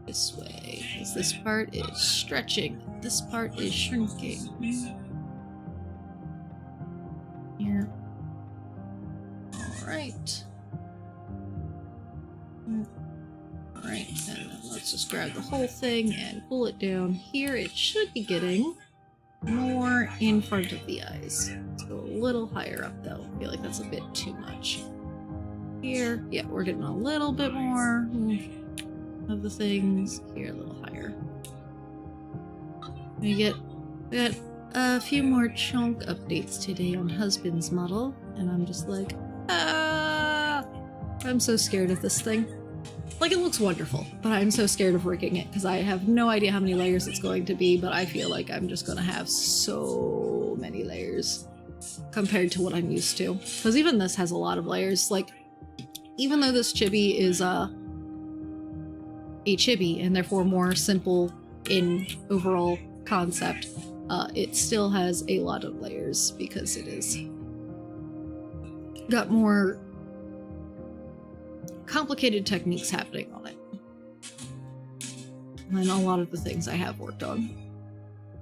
This way, because this part is stretching, this part is shrinking. Here. Alright. Alright, and then let's just grab the whole thing and pull it down. Here it should be getting more in front of the eyes. Let's go a little higher up though. I feel like that's a bit too much. Here, yeah, we're getting a little bit more of the things. Here, a little higher. We got a few more chunk updates today on husband's model, and I'm just like, ah! I'm so scared of this thing. Like, it looks wonderful, but I'm so scared of rigging it because I have no idea how many layers it's going to be, but I feel like I'm just gonna have so many layers compared to what I'm used to. Because even this has a lot of layers. Like, even though this chibi is a chibi and therefore more simple in overall concept, it still has a lot of layers because it is got more complicated techniques happening on it than a lot of the things I have worked on,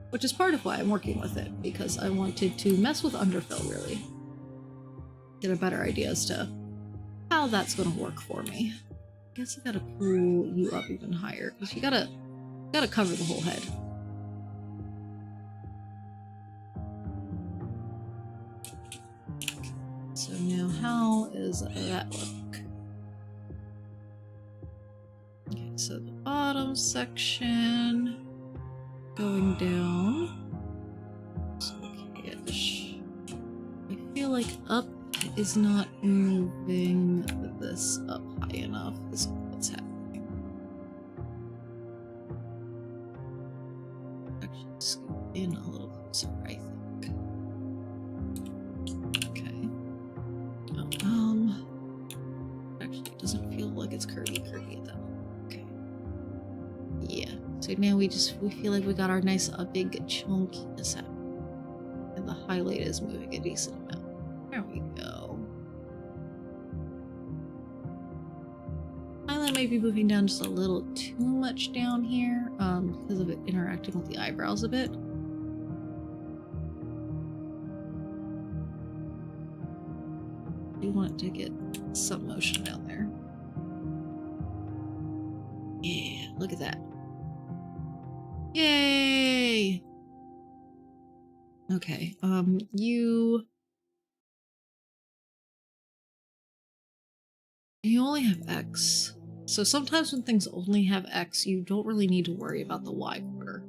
which is part of why I'm working with it, because I wanted to mess with underfill, really get a better idea as to how that's going to work for me. I guess I gotta pull you up even higher, because you gotta cover the whole head. So now how is that look? Okay, so the bottom section going down. Okay-ish. I feel like up is not moving this up high enough is what's happening. Actually, scoot in a little closer, I think. Okay. Oh, actually, it doesn't feel like it's curvy though. Okay. Yeah. So now we feel like we got our nice big chunkiness out. And the highlight is moving a decent amount. There we go. Highlight might be moving down just a little too much down here, because of it interacting with the eyebrows a bit. I do want it to get some motion down there. Yeah, look at that. Yay! Okay, you only have X. So sometimes when things only have X, you don't really need to worry about the Y border.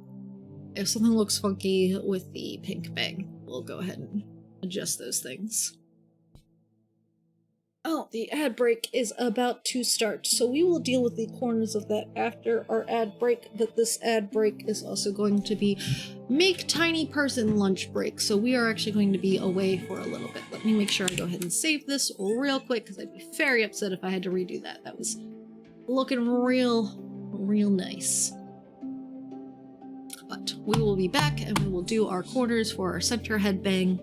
If something looks funky with the pink bang, we'll go ahead and adjust those things. Oh, the ad break is about to start, so we will deal with the corners of that after our ad break, but this ad break is also going to be make tiny person lunch break, so we are actually going to be away for a little bit. Let me make sure I go ahead and save this real quick, because I'd be very upset if I had to redo that. That was looking real nice. But we will be back, and we will do our corners for our center headbang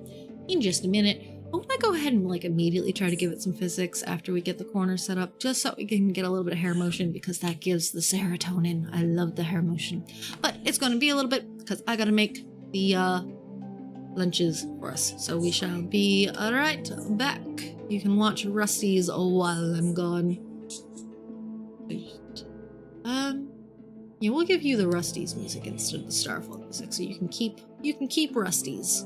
in just a minute. I want to go ahead and immediately try to give it some physics after we get the corner set up, just so we can get a little bit of hair motion, because that gives the serotonin. I love the hair motion. But it's going to be a little bit, because I got to make the lunches for us. So we shall be right back. You can watch Rusty's while I'm gone. Yeah, we'll give you the Rusty's music instead of the Starfall music, so you can keep Rusty's.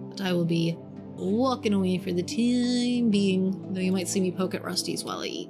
But I will be walking away for the time being, though you might see me poke at Rusty's while I eat.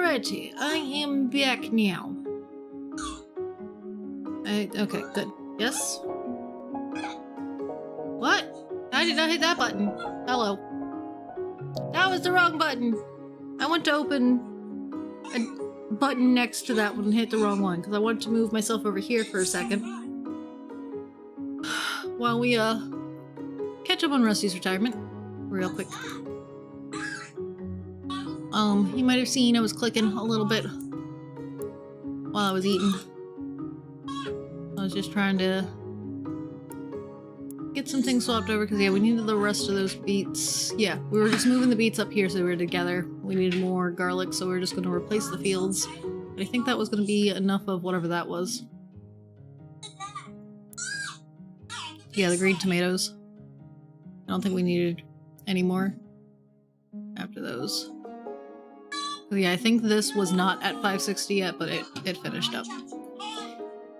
Alrighty, I am back now. Okay, good. Yes? What? I did not hit that button. Hello. That was the wrong button. I went to open a button next to that one and hit the wrong one because I wanted to move myself over here for a second. While we catch up on Rusty's retirement real quick. You might have seen I was clicking a little bit while I was eating. I was just trying to get some things swapped over because, yeah, we needed the rest of those beets. Yeah, we were just moving the beets up here so we were together. We needed more garlic, so we were just going to replace the fields. But I think that was going to be enough of whatever that was. Yeah, the green tomatoes. I don't think we needed any more after those. Yeah, I think this was not at 560 yet, but it finished up.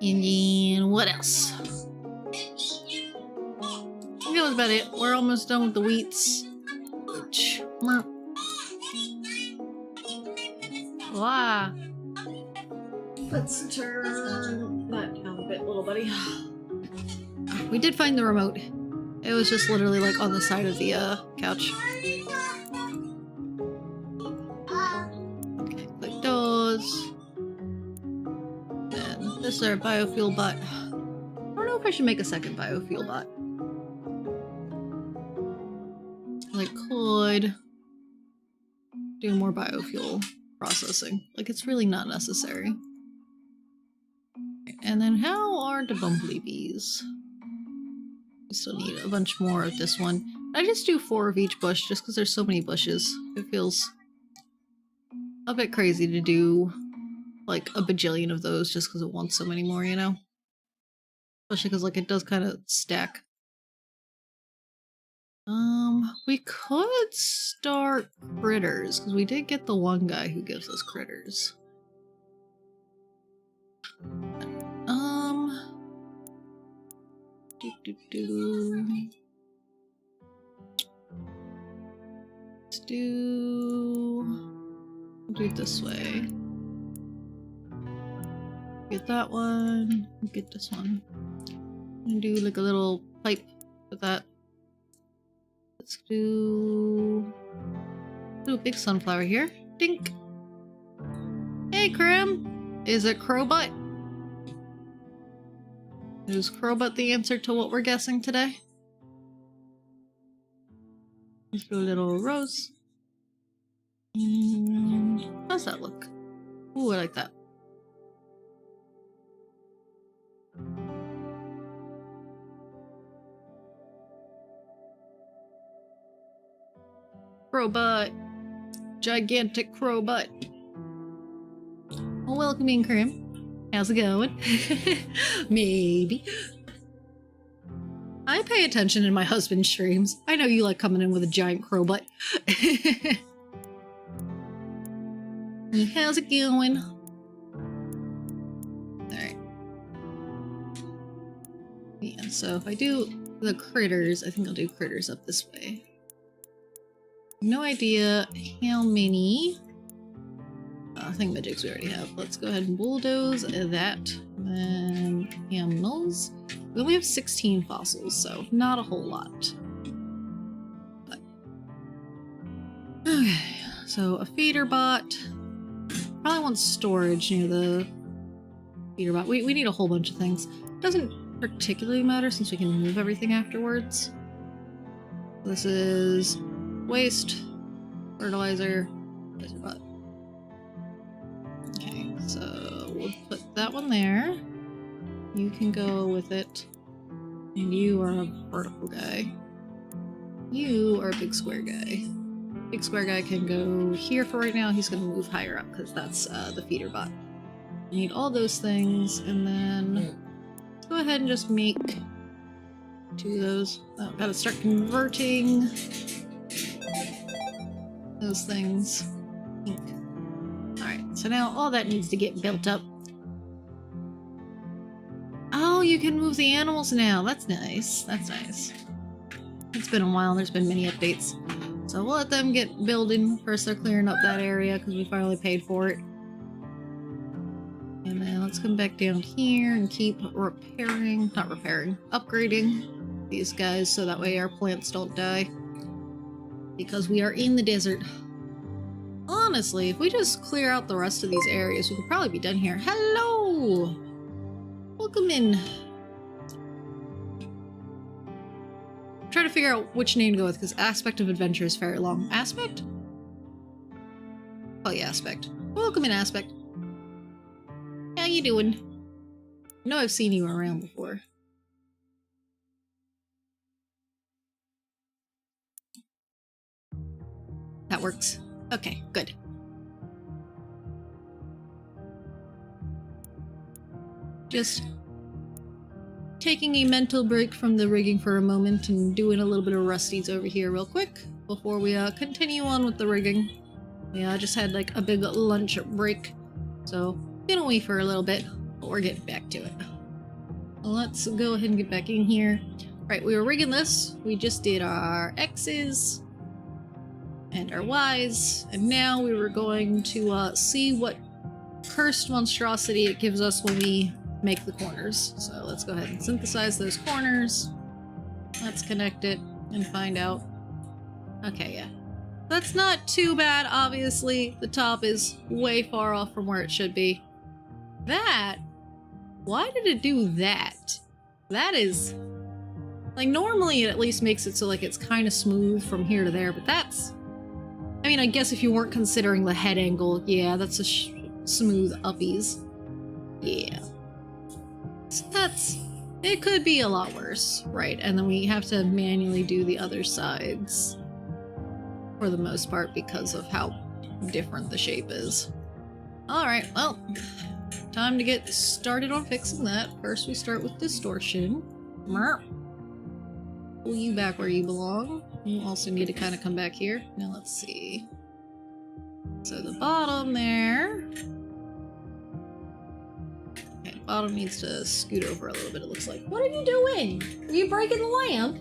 And then what else? I think that was about it. We're almost done with the wheats. Wow. Let's turn that down a bit, little buddy. We did find the remote. It was just literally like on the side of the couch. Okay, click those. Then this is our biofuel bot. I don't know if I should make a second biofuel bot. I could do more biofuel processing. Like, it's really not necessary. And then how are the bumblebees? We still need a bunch more of this one. I just do 4 of each bush just because there's so many bushes. It feels a bit crazy to do like a bajillion of those just because it wants so many more, you know? Especially because like it does kind of stack. We could start critters because we did get the one guy who gives us critters. Let's do it this way. Get that one. Get this one. And do like a little pipe with that. Let's do a big sunflower here. Dink. Hey, Crim. Is it Crowbutt? Is Crowbutt the answer to what we're guessing today? Let's do a little rose. How's that look? Ooh, I like that. Crowbutt. Gigantic Crowbutt. Well, welcome in, Crim. How's it going? Maybe. I pay attention in my husband's streams. I know you like coming in with a giant crowbutt. How's it going? Alright. Yeah, so if I do the critters, I think I'll do critters up this way. No idea how many thingamajigs we already have. Let's go ahead and bulldoze that. And animals. We only have 16 fossils, so not a whole lot. But okay, so a feeder bot. Probably want storage near the feeder bot. We need a whole bunch of things. Doesn't particularly matter since we can move everything afterwards. This is waste, fertilizer, fertilizer bot. Okay, so we'll put that one there. You can go with it. And you are a vertical guy. You are a big square guy. Big square guy can go here for right now. He's going to move higher up because that's the feeder bot. You need all those things, and then let's go ahead and just make 2 of those. Oh, gotta start converting those things. Alright, so now all that needs to get built up. Oh, you can move the animals now. That's nice. That's nice. It's been a while. There's been many updates. So we'll let them get building. First they're clearing up that area because we finally paid for it. And then let's come back down here and keep repairing, not repairing, upgrading these guys so that way our plants don't die. Because we are in the desert. Honestly, if we just clear out the rest of these areas, we could probably be done here. Hello! Welcome in. I'm trying to figure out which name to go with because Aspect of Adventure is very long. Aspect? Oh yeah, Aspect. Welcome in, Aspect. How you doing? I know I've seen you around before. That works. Okay, good. Just taking a mental break from the rigging for a moment and doing a little bit of rusties over here real quick before we continue on with the rigging. Yeah, I just had like a big lunch break, so been away for a little bit, but we're getting back to it. Let's go ahead and get back in here. Right, we were rigging this. We just did our X's and our Y's, and now we were going to see what cursed monstrosity it gives us when we make the corners. So let's go ahead and synthesize those corners. Let's connect it and find out. Okay, yeah. That's not too bad, obviously. The top is way far off from where it should be. That? Why did it do that? That is... like, normally it at least makes it so like it's kind of smooth from here to there, but that's... I mean, I guess if you weren't considering the head angle, yeah, that's a smooth uppies. Yeah. So that's... it could be a lot worse, right? And then we have to manually do the other sides for the most part because of how different the shape is. Alright, well, time to get started on fixing that. First we start with distortion. Merp. Pull you back where you belong. You also need to kind of come back here. Now let's see. So the bottom there. Okay, bottom needs to scoot over a little bit, it looks like. What are you doing? Are you breaking the lamp?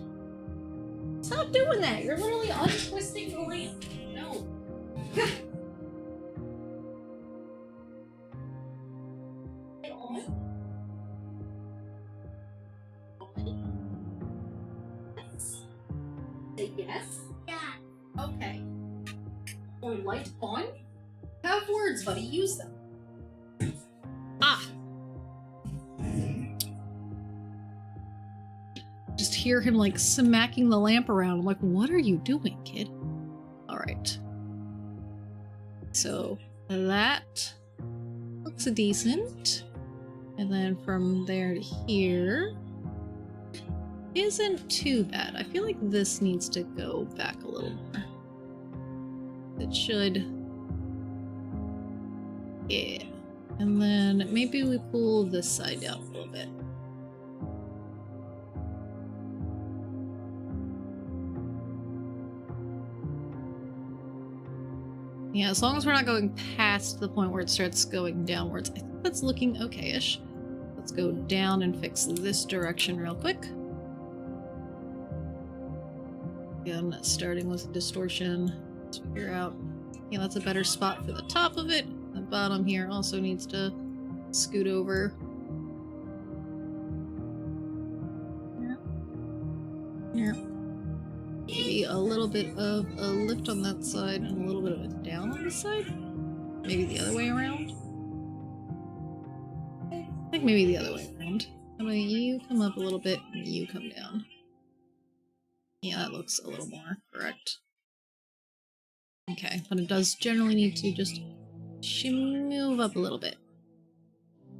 Stop doing that! You're literally untwisting the lamp. No. Say yes? Yeah. Okay. Or light on? Have words, buddy. Use them. Ah! Just hear him, like, smacking the lamp around. I'm like, what are you doing, kid? Alright. So, that looks decent. And then from there to here... isn't too bad. I feel like this needs to go back a little more. It should... yeah. And then maybe we pull this side down a little bit. Yeah, as long as we're not going past the point where it starts going downwards, I think that's looking okay-ish. Let's go down and fix this direction real quick. Again, starting with distortion. Let's figure out... yeah, that's a better spot for the top of it. The bottom here also needs to scoot over. Yeah. Maybe a little bit of a lift on that side and a little bit of a down on this side? Maybe the other way around? I think maybe the other way around. How about you come up a little bit and you come down? Yeah, that looks a little more correct. Okay, but it does generally need to just move up a little bit.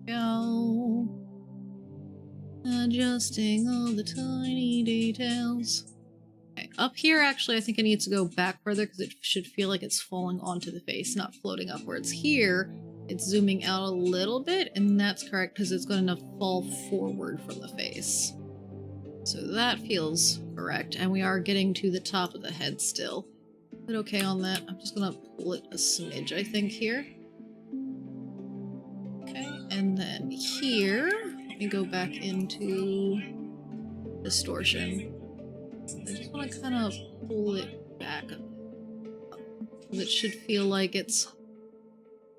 Go. Adjusting all the tiny details. Okay, up here actually I think it needs to go back further because it should feel like it's falling onto the face, not floating upwards. Here, it's zooming out a little bit, and that's correct because it's going to fall forward from the face. So that feels correct, and we are getting to the top of the head still. Is it okay on that? I'm just gonna pull it a smidge, I think, here. Okay, and then here, let me go back into distortion. I just want to kind of pull it back a It should feel like it's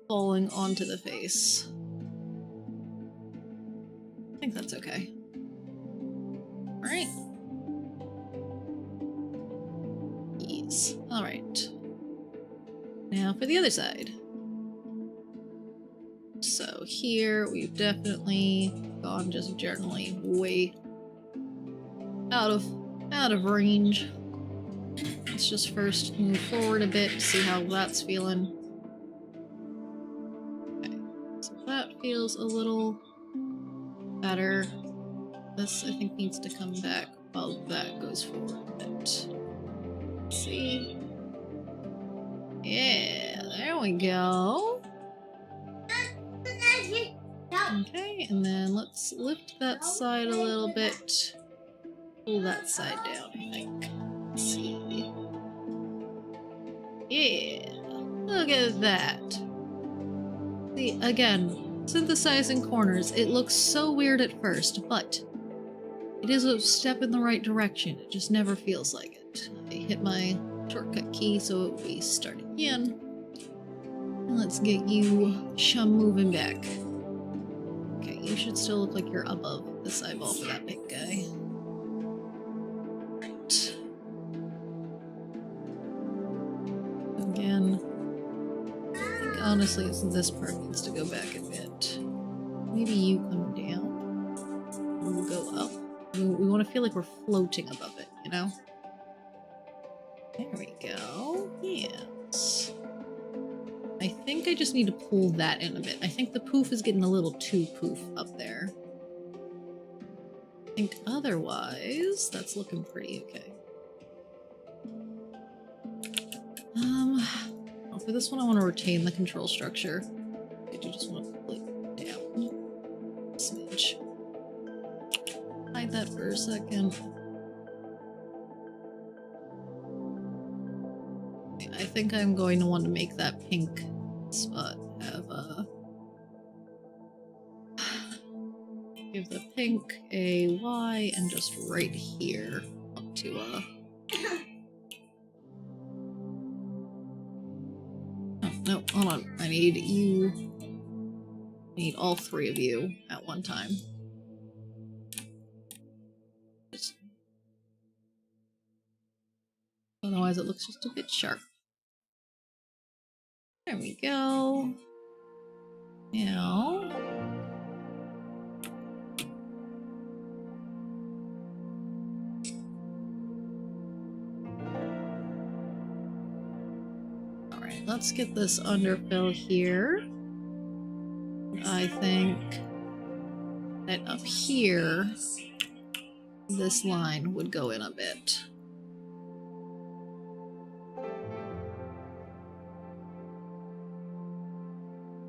falling onto the face. I think that's okay. Alright. Yes. Alright. Now for the other side. So here we've definitely gone just generally way out of range. Let's just first move forward a bit to see how that's feeling. Okay, so that feels a little better. This I think needs to come back while that goes forward a bit. Let's see. Yeah, there we go. Okay, and then let's lift that side a little bit. Pull that side down, I think. Let's see. Yeah, look at that. See, again, synthesizing corners. It looks so weird at first, but it is a step in the right direction. It just never feels like it. I hit my shortcut key so we start again. And let's get you moving back. Okay, you should still look like you're above this eyeball for that pink guy. Right. Again, I think honestly this part needs to go back a bit. Maybe you come down. We'll go up. We want to feel like we're floating above it, you know? There we go. Yes. I think I just need to pull that in a bit. I think the poof is getting a little too poof up there. I think otherwise, that's looking pretty okay. Well, for this one I want to retain the control structure. I do just want to pull it down a smidge. Hide that for a second. I think I'm going to want to make that pink spot have a... give the pink a Y and just right here up to a... Oh, no, hold on. I need you... I need all three of you at one time. Just... Otherwise it looks just a bit sharp. There we go. Now... Alright, let's get this underfill here. I think that up here, this line would go in a bit.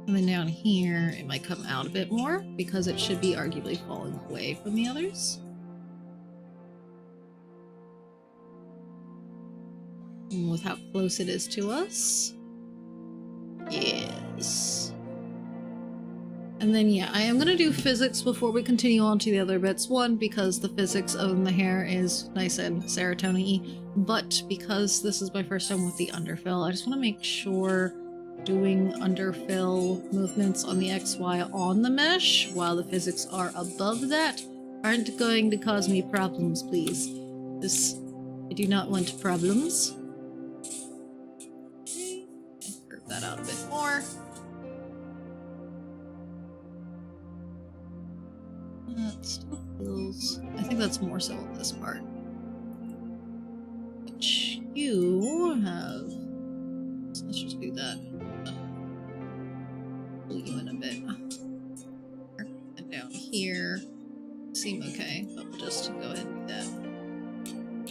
And then down here, it might come out a bit more, because it should be arguably falling away from the others. And with how close it is to us. Yes. And then yeah, I am gonna do physics before we continue on to the other bits. One, because the physics of the hair is nice and serotonin-y, but because this is my first time with the underfill, I just want to make sure doing underfill movements on the XY on the mesh while the physics are above that aren't going to cause me problems, please. I do not want problems. Okay, curve that out a bit more. That still feels... I think that's more so on this part. Which you have... So let's just do that. Pull you in a bit. And down here seem okay, but we'll just go ahead and do that.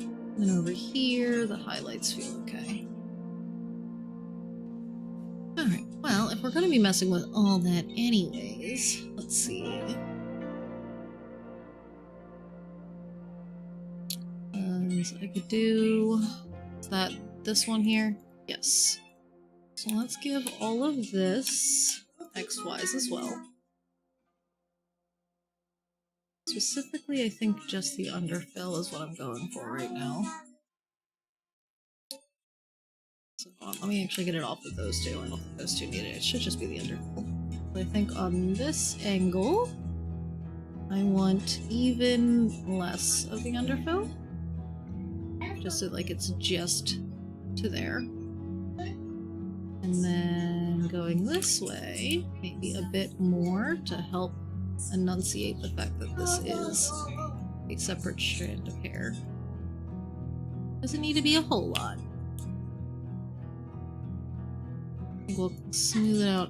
And then over here, the highlights feel okay. Alright, well, if we're gonna be messing with all that anyways, let's see. So I could do... Is that this one here? Yes. So let's give all of this XYs as well. Specifically, I think just the underfill is what I'm going for right now. So Let me actually get it off with those two. I don't think those two need it. It should just be the underfill. But I think on this angle, I want even less of the underfill. Just so like it's just to there. And then going this way, maybe a bit more to help enunciate the fact that this is a separate strand of hair. Doesn't need to be a whole lot. I think we'll smooth it out.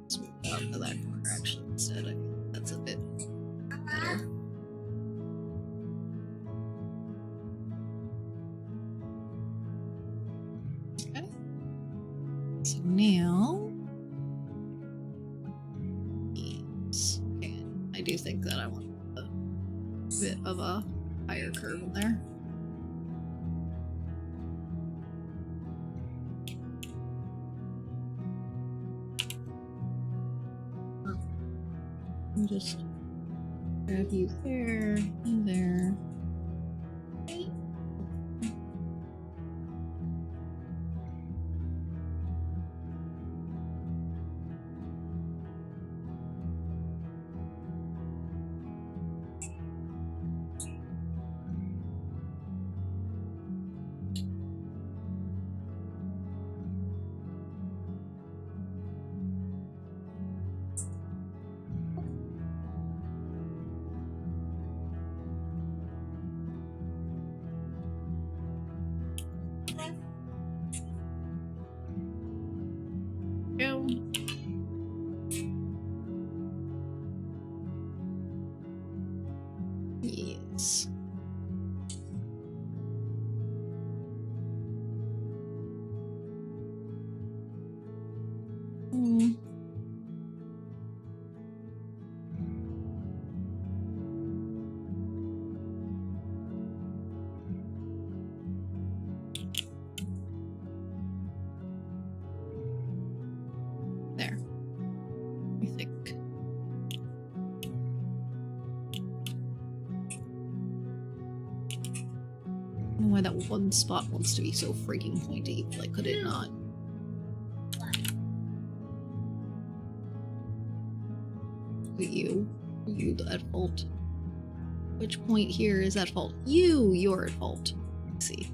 Smooth it out to that corner actually instead. I think that's a bit better. Okay. So now okay. I do think that I want a bit of a higher curve in there. And just grab you there and there. Go. Yes. There. I think. I don't know why that one spot wants to be so freaking pointy. Like, could it not? You at fault. Which point here is at fault? You're at fault. Let's see.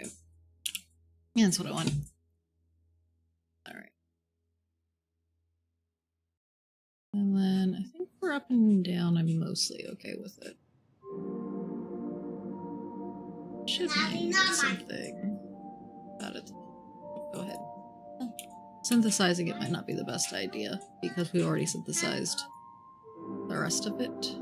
Okay. Yeah, that's what I want. Alright. And then I think for up and down, I'm mostly okay with it. Should be something about it. Go ahead. Synthesizing it might not be the best idea because we already synthesized the rest of it.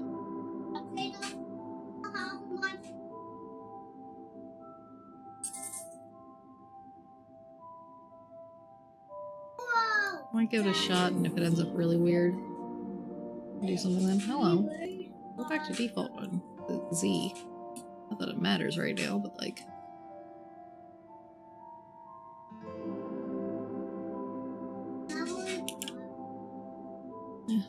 Might give it a shot, and if it ends up really weird, do something then. Hello. Go back to default on the Z. Not that it matters right now, but like. Yeah.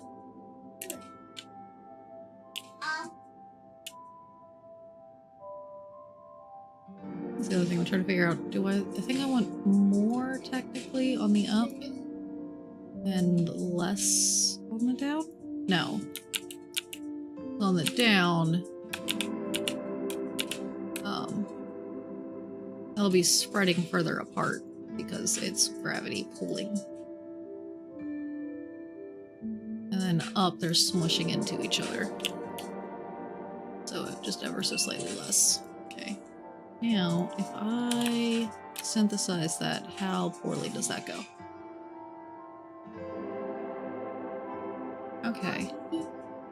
That's the other thing I'm trying to figure out. I think I want more technically on the up and less on the down? No. On the down, it'll be spreading further apart because it's gravity pulling. And then up, they're smushing into each other. So just ever so slightly less. Okay. Now, if I synthesize that, how poorly does that go? Okay.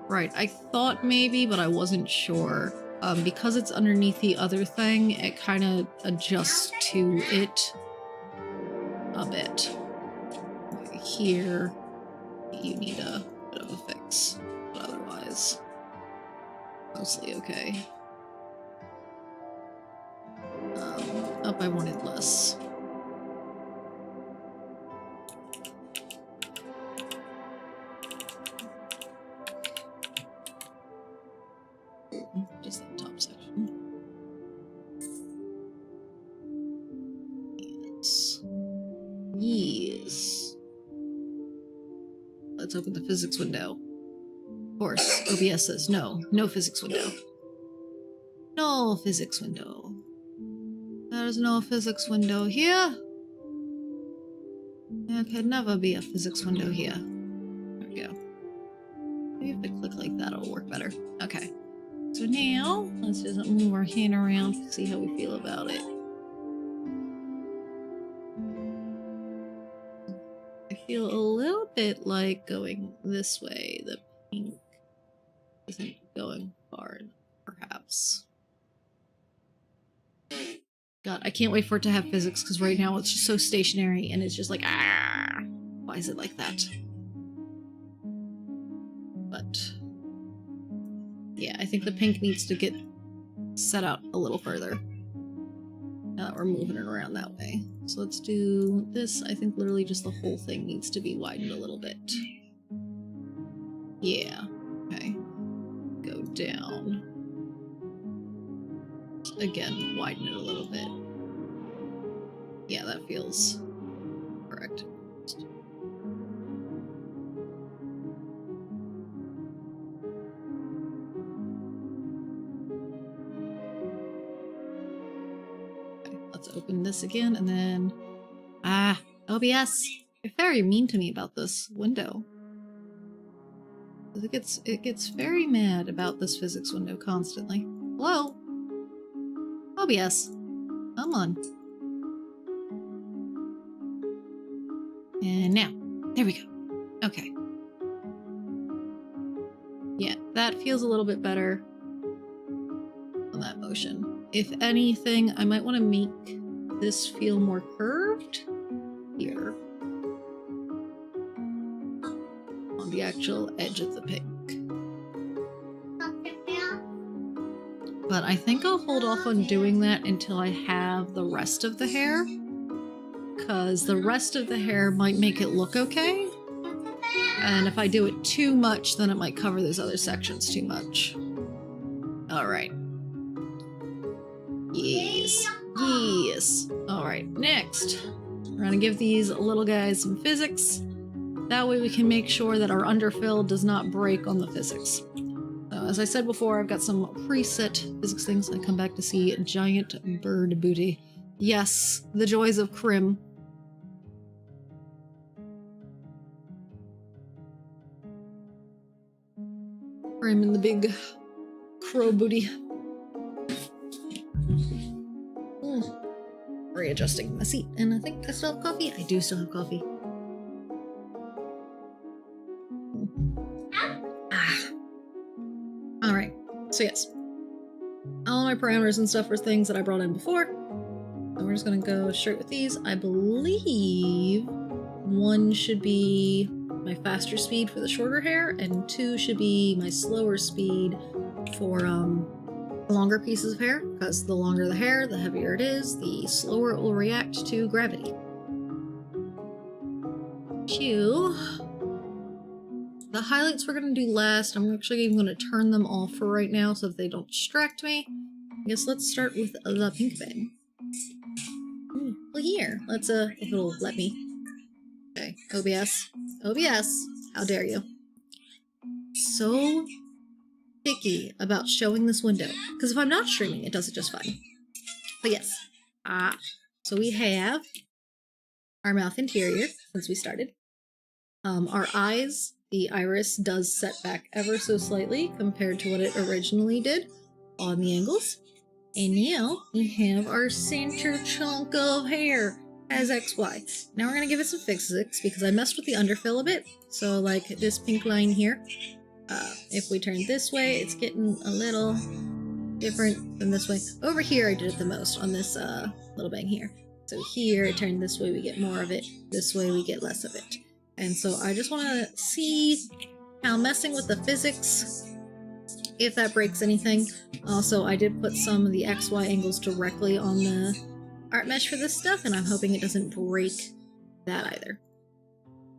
Right, I thought maybe, but I wasn't sure. Because it's underneath the other thing, it kind of adjusts to it a bit. Okay, here, you need a bit of a fix, but otherwise, mostly okay. Up I wanted less. Just that top section. Yes. Yes. Let's open the physics window. Of course, OBS says no. No physics window. No physics window. There's no physics window here. There could never be a physics window here. There we go. Maybe if I click like that, it'll work better. Okay. So now, let's just move our hand around to see how we feel about it. I feel a little bit like going this way. The pink isn't going far enough, perhaps. God, I can't wait for it to have physics, because right now it's just so stationary and it's just like, ah, why is it like that? But yeah, I think the pink needs to get set out a little further. Now that we're moving it around that way. So let's do this. I think literally just the whole thing needs to be widened a little bit. Yeah. Okay. Go down. Again, widen it a little bit. Yeah, that feels correct. Okay, let's open this again and then... Ah, OBS! You're very mean to me about this window. It gets very mad about this physics window constantly. Hello? OBS. Come on. And now. There we go. Okay. Yeah, that feels a little bit better on that motion. If anything, I might want to make this feel more curved here. On the actual edge of the pink. But I think I'll hold off on doing that until I have the rest of the hair. Because the rest of the hair might make it look okay. And if I do it too much, then it might cover those other sections too much. Alright. Yes. Yes. Alright, next. We're gonna give these little guys some physics. That way we can make sure that our underfill does not break on the physics. As I said before, I've got some preset physics things. I come back to see giant bird booty. Yes, the joys of Krim. Krim and the big crow booty. Readjusting my seat, and I think I still have coffee. I do still have coffee. Alright, so yes. All my parameters and stuff were things that I brought in before. And we're just gonna go straight with these. I believe 1 should be my faster speed for the shorter hair, and 2 should be my slower speed for longer pieces of hair, because the longer the hair, the heavier it is, the slower it will react to gravity. Phew. The highlights we're going to do last. I'm actually even going to turn them off for right now so that they don't distract me. I guess let's start with the pink bang. Well, here. Let's, if it'll let me. Okay, OBS. OBS! How dare you. So picky about showing this window. Because if I'm not streaming, it does it just fine. But yes. So we have our mouth interior, since we started. Our eyes. The iris does set back ever so slightly compared to what it originally did on the angles. And now we have our center chunk of hair as XY. Now we're going to give it some physics because I messed with the underfill a bit. So like this pink line here, if we turn this way, it's getting a little different than this way. Over here I did it the most on this little bang here. So here, I turn this way, we get more of it. This way, we get less of it. And so I just want to see how messing with the physics, if that breaks anything. Also, I did put some of the XY angles directly on the art mesh for this stuff, and I'm hoping it doesn't break that either.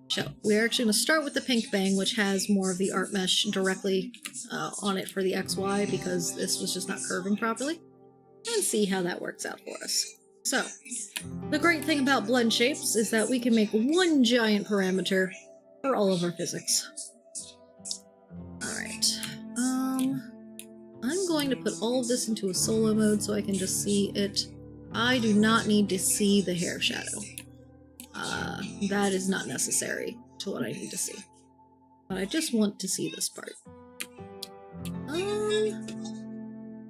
So we're actually going to start with the pink bang, which has more of the art mesh directly on it for the XY because this was just not curving properly, and see how that works out for us. So the great thing about blend shapes is that we can make one giant parameter for all of our physics. Alright, I'm going to put all of this into a solo mode so I can just see it. I do not need to see the hair shadow. That is not necessary to what I need to see. But I just want to see this part.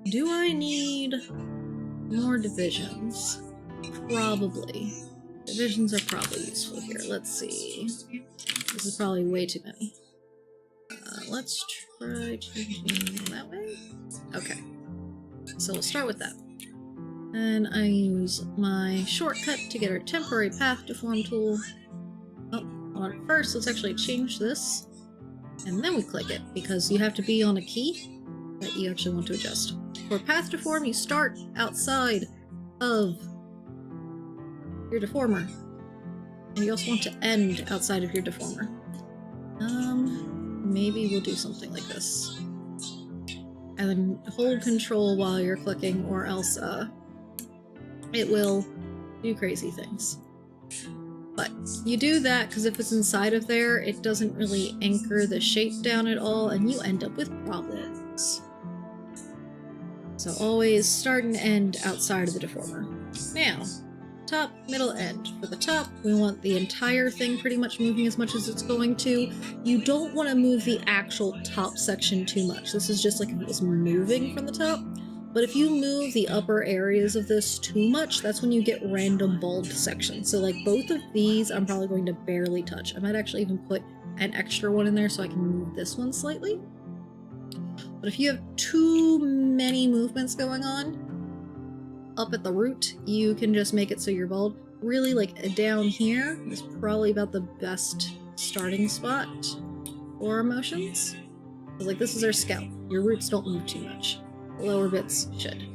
Do I need more divisions? Probably. Divisions are probably useful here. Let's see. This is probably way too many. Let's try changing that way. Okay. So we'll start with that. And I use my shortcut to get our temporary path deform tool. Oh, hold on. First, let's actually change this. And then we click it, because you have to be on a key that you actually want to adjust. For path deform, you start outside of your deformer. And you also want to end outside of your deformer. Maybe we'll do something like this. And then hold control while you're clicking, or else, it will do crazy things. But you do that because if it's inside of there, it doesn't really anchor the shape down at all, and you end up with problems. So always start and end outside of the deformer. Now, top, middle, end. For the top, we want the entire thing pretty much moving as much as it's going to. You don't want to move the actual top section too much. This is just like if it was moving from the top. But if you move the upper areas of this too much, that's when you get random bald sections. So like both of these, I'm probably going to barely touch. I might actually even put an extra one in there so I can move this one slightly. But if you have too many movements going on up at the root, you can just make it so you're bald. Really, like down here is probably about the best starting spot for emotions. Like this is our scalp. Your roots don't move too much. The lower bits should.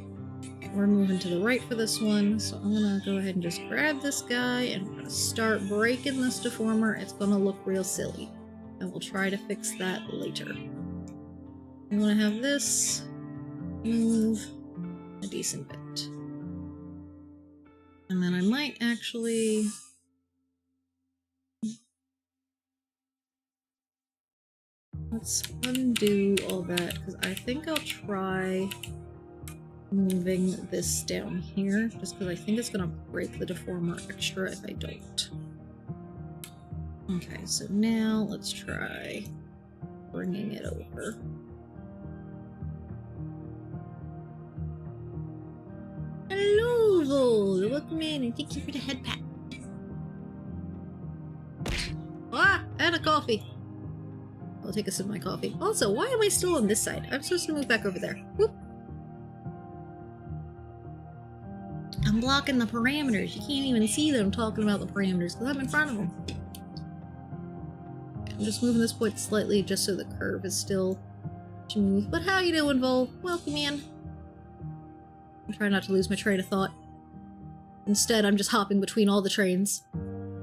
We're moving to the right for this one, so I'm gonna go ahead and just grab this guy and we're gonna start breaking this deformer. It's gonna look real silly, and we'll try to fix that later. We want to have this move a decent bit. And then I might actually... Let's undo all that, because I think I'll try moving this down here, just because I think it's going to break the deformer extra if I don't. Okay, so now let's try bringing it over. Hello, Vol! Welcome in and thank you for the head pat. Ah! And a coffee! I'll take a sip of my coffee. Also, why am I still on this side? I'm supposed to move back over there. Whoop! I'm blocking the parameters. You can't even see that I'm talking about the parameters because I'm in front of them. I'm just moving this point slightly just so the curve is still smooth. But how you doing, Vol? Welcome in. I'm trying not to lose my train of thought. Instead, I'm just hopping between all the trains,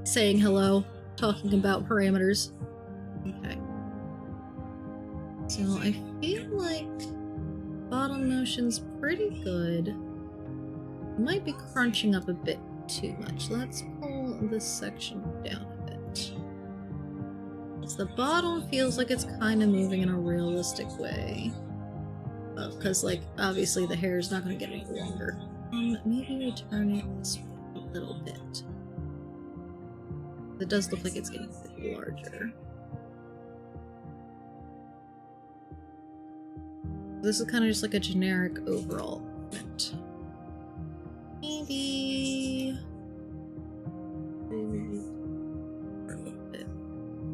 saying hello, talking about parameters. Okay. So I feel like bottom motion's pretty good. Might be crunching up a bit too much. Let's pull this section down a bit. Because the bottom feels like it's kind of moving in a realistic way. Because, like, obviously the hair is not going to get any longer. Maybe we turn it this way a little bit. It does look like it's getting a bit larger. This is kind of just like a generic overall movement. Maybe... a little bit.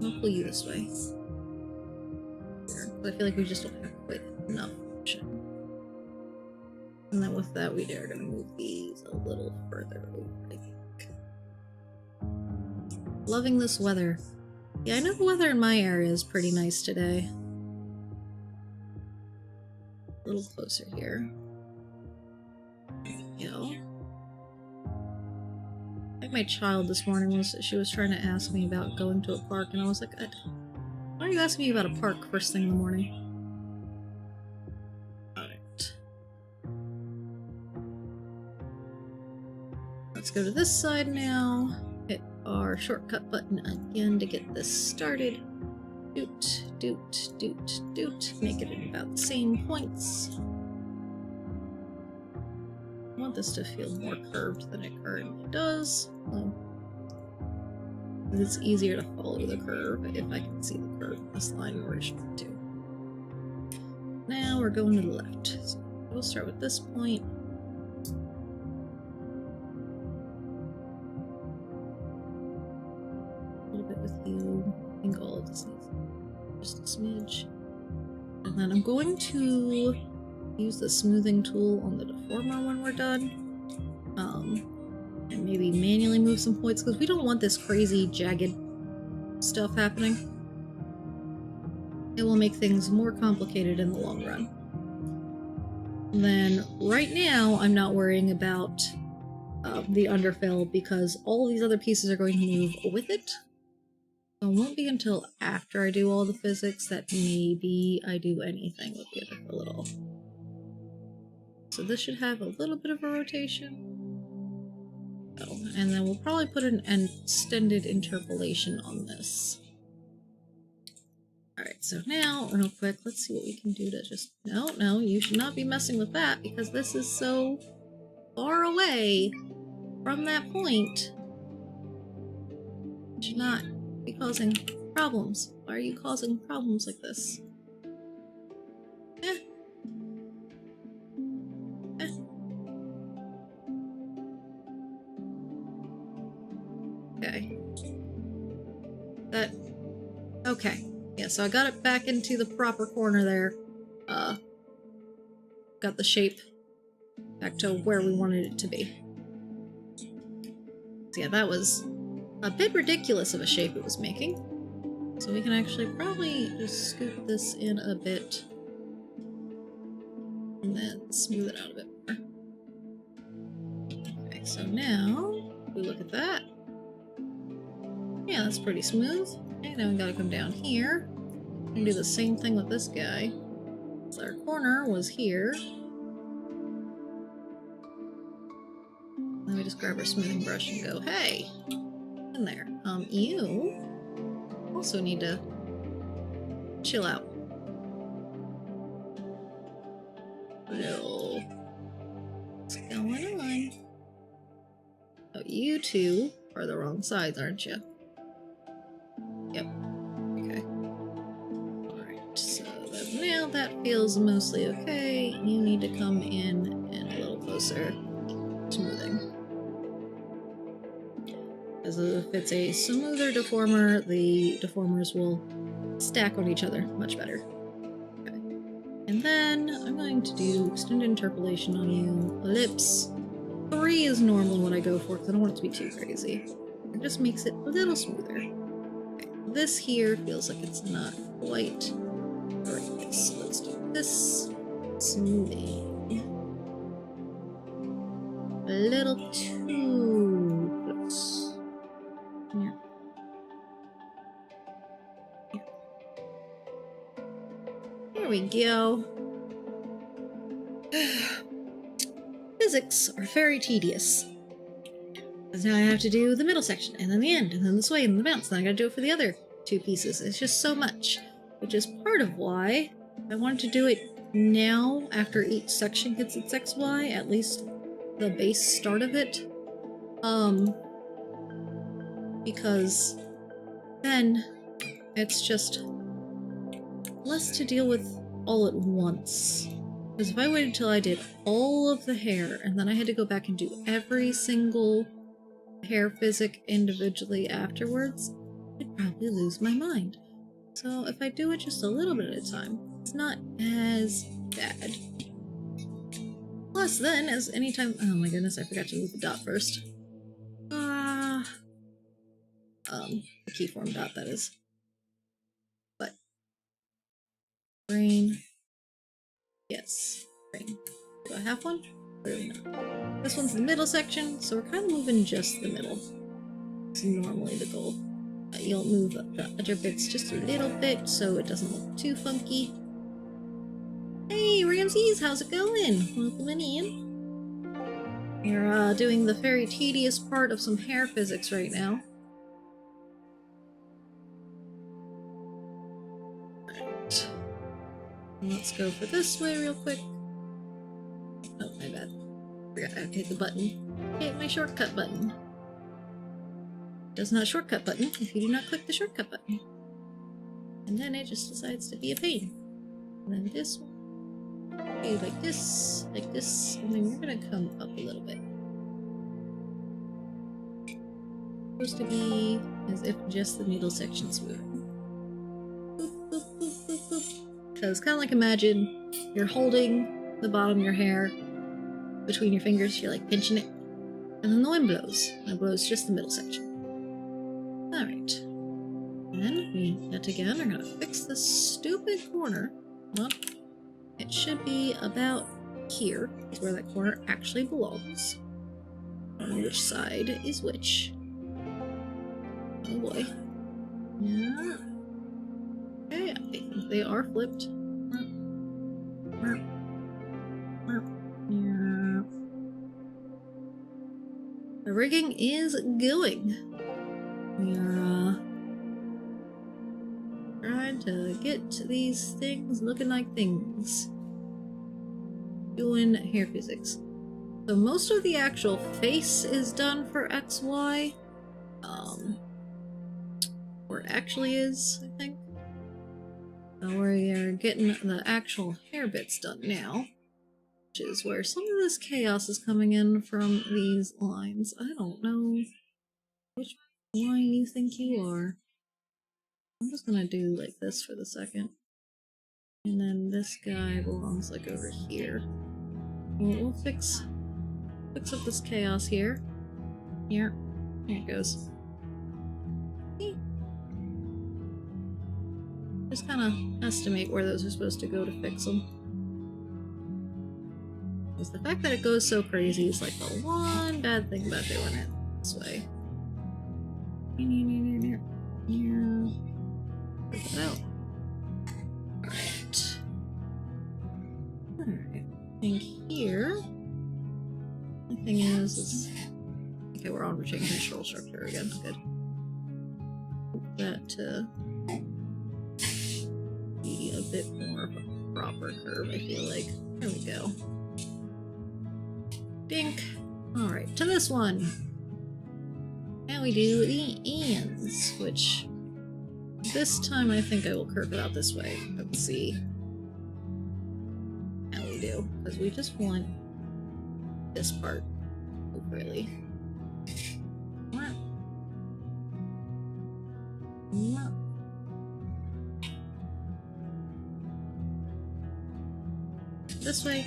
I'll pull you this way. But I feel like we just don't have quite enough motion. And then with that, we are going to move these a little further over, I think. Loving this weather. Yeah, I know the weather in my area is pretty nice today. A little closer here. There we go. Like my child this morning she was trying to ask me about going to a park, and I was like, why are you asking me about a park first thing in the morning? Alright. Let's go to this side now. Hit our shortcut button again to get this started. Doot, doot, doot, doot. Make it at about the same points. I want this to feel more curved than it currently does. Well, it's easier to follow the curve if I can see the curve in this line where it's trying to. Now we're going to the left. So we'll start with this point. A little bit with you. I think all of this needs just a smidge. And then I'm going to use the smoothing tool on the deformer when we're done. And maybe manually move some points because we don't want this crazy jagged stuff happening. It will make things more complicated in the long run. And then right now I'm not worrying about the underfill because all these other pieces are going to move with it. So it won't be until after I do all the physics that maybe I do anything with the underfill at all. So this should have a little bit of a rotation. Oh, and then we'll probably put an extended interpolation on this. Alright, so now, real quick, let's see what we can do to just... No, you should not be messing with that because this is so far away from that point. You should not be causing problems. Why are you causing problems like this? Okay. Okay. Yeah, so I got it back into the proper corner there. Got the shape back to where we wanted it to be. So yeah, that was a bit ridiculous of a shape it was making. So we can actually probably just scoop this in a bit. And then smooth it out a bit more. Okay, so now, we look at that. Yeah, that's pretty smooth. Okay, now we gotta come down here and do the same thing with this guy. So our corner was here. Then we just grab our smoothing brush and go, hey! In there. You also need to chill out. Hello. What's going on? Oh, you two are the wrong sides, aren't you? Yep. Okay. Alright, so now that feels mostly okay. You need to come in and a little closer. Smoothing. As if it's a smoother deformer, the deformers will stack on each other much better. Okay. And then I'm going to do extended interpolation on you. Ellipse. 3 is normally what I go for because I don't want it to be too crazy. It just makes it a little smoother. Okay. This here feels like it's not quite right. So let's do this. Smoothing. A little too close. Yeah. There we go. Physics are very tedious. Because now I have to do the middle section, and then the end, and then the sway, and the bounce, and then I gotta do it for the other 2 pieces. It's just so much. Which is part of why I wanted to do it now, after each section gets its XY, at least the base start of it. Because then it's just less to deal with all at once. Because if I waited till I did all of the hair and then I had to go back and do every single hair physic individually afterwards, I'd probably lose my mind. So if I do it just a little bit at a time, it's not as bad. Plus then, as anytime— oh my goodness, I forgot to move the dot first. The keyform dot, that is. But brain. Yes, brain. Do I have one? Clearly not. This one's the middle section, so we're kind of moving just the middle. It's normally the goal. You'll move the other bits just a little bit so it doesn't look too funky. Hey, Ramses, how's it going? Welcome in. We're doing the very tedious part of some hair physics right now. Right. Let's go for this way real quick. Oh, my bad. Forgot I have to hit the button. Hit my shortcut button. Does not shortcut button if you do not click the shortcut button. And then it just decides to be a pain. And then this one. Okay, like this, and then we're gonna come up a little bit. It's supposed to be as if just the middle section's moving. Boop, boop, boop, boop, boop. So it's kind of like imagine you're holding the bottom of your hair between your fingers, you're like pinching it, and then the wind blows. And it blows just the middle section. Alright. Then we, yet again, are gonna fix this stupid corner. Well, it should be about here, is where that corner actually belongs. I don't know which side is which. Oh boy. Yeah. Okay, I think they are flipped. Yeah. The rigging is going. We are trying to get these things looking like things. Doing hair physics. So most of the actual face is done for XY. Or it actually is, I think. We are getting the actual hair bits done now. Which is where some of this chaos is coming in from these lines. I don't know which line you think you are. I'm just gonna do like this for the second. And then this guy belongs like over here. We'll fix up this chaos here. Here. There it goes. Just kind of estimate where those are supposed to go to fix them. Because the fact that it goes so crazy is like the one bad thing about doing it this way. Yeah. Put that out. Alright. Alright. I think here. The thing is okay, we're on rotating control structure again. Good. That to be a bit more of a proper curve, I feel like. There we go. Dink. Alright, to this one. Now we do the ends, which this time I think I will curve it out this way. Let's see how we do. Because we just want this part, really. This way.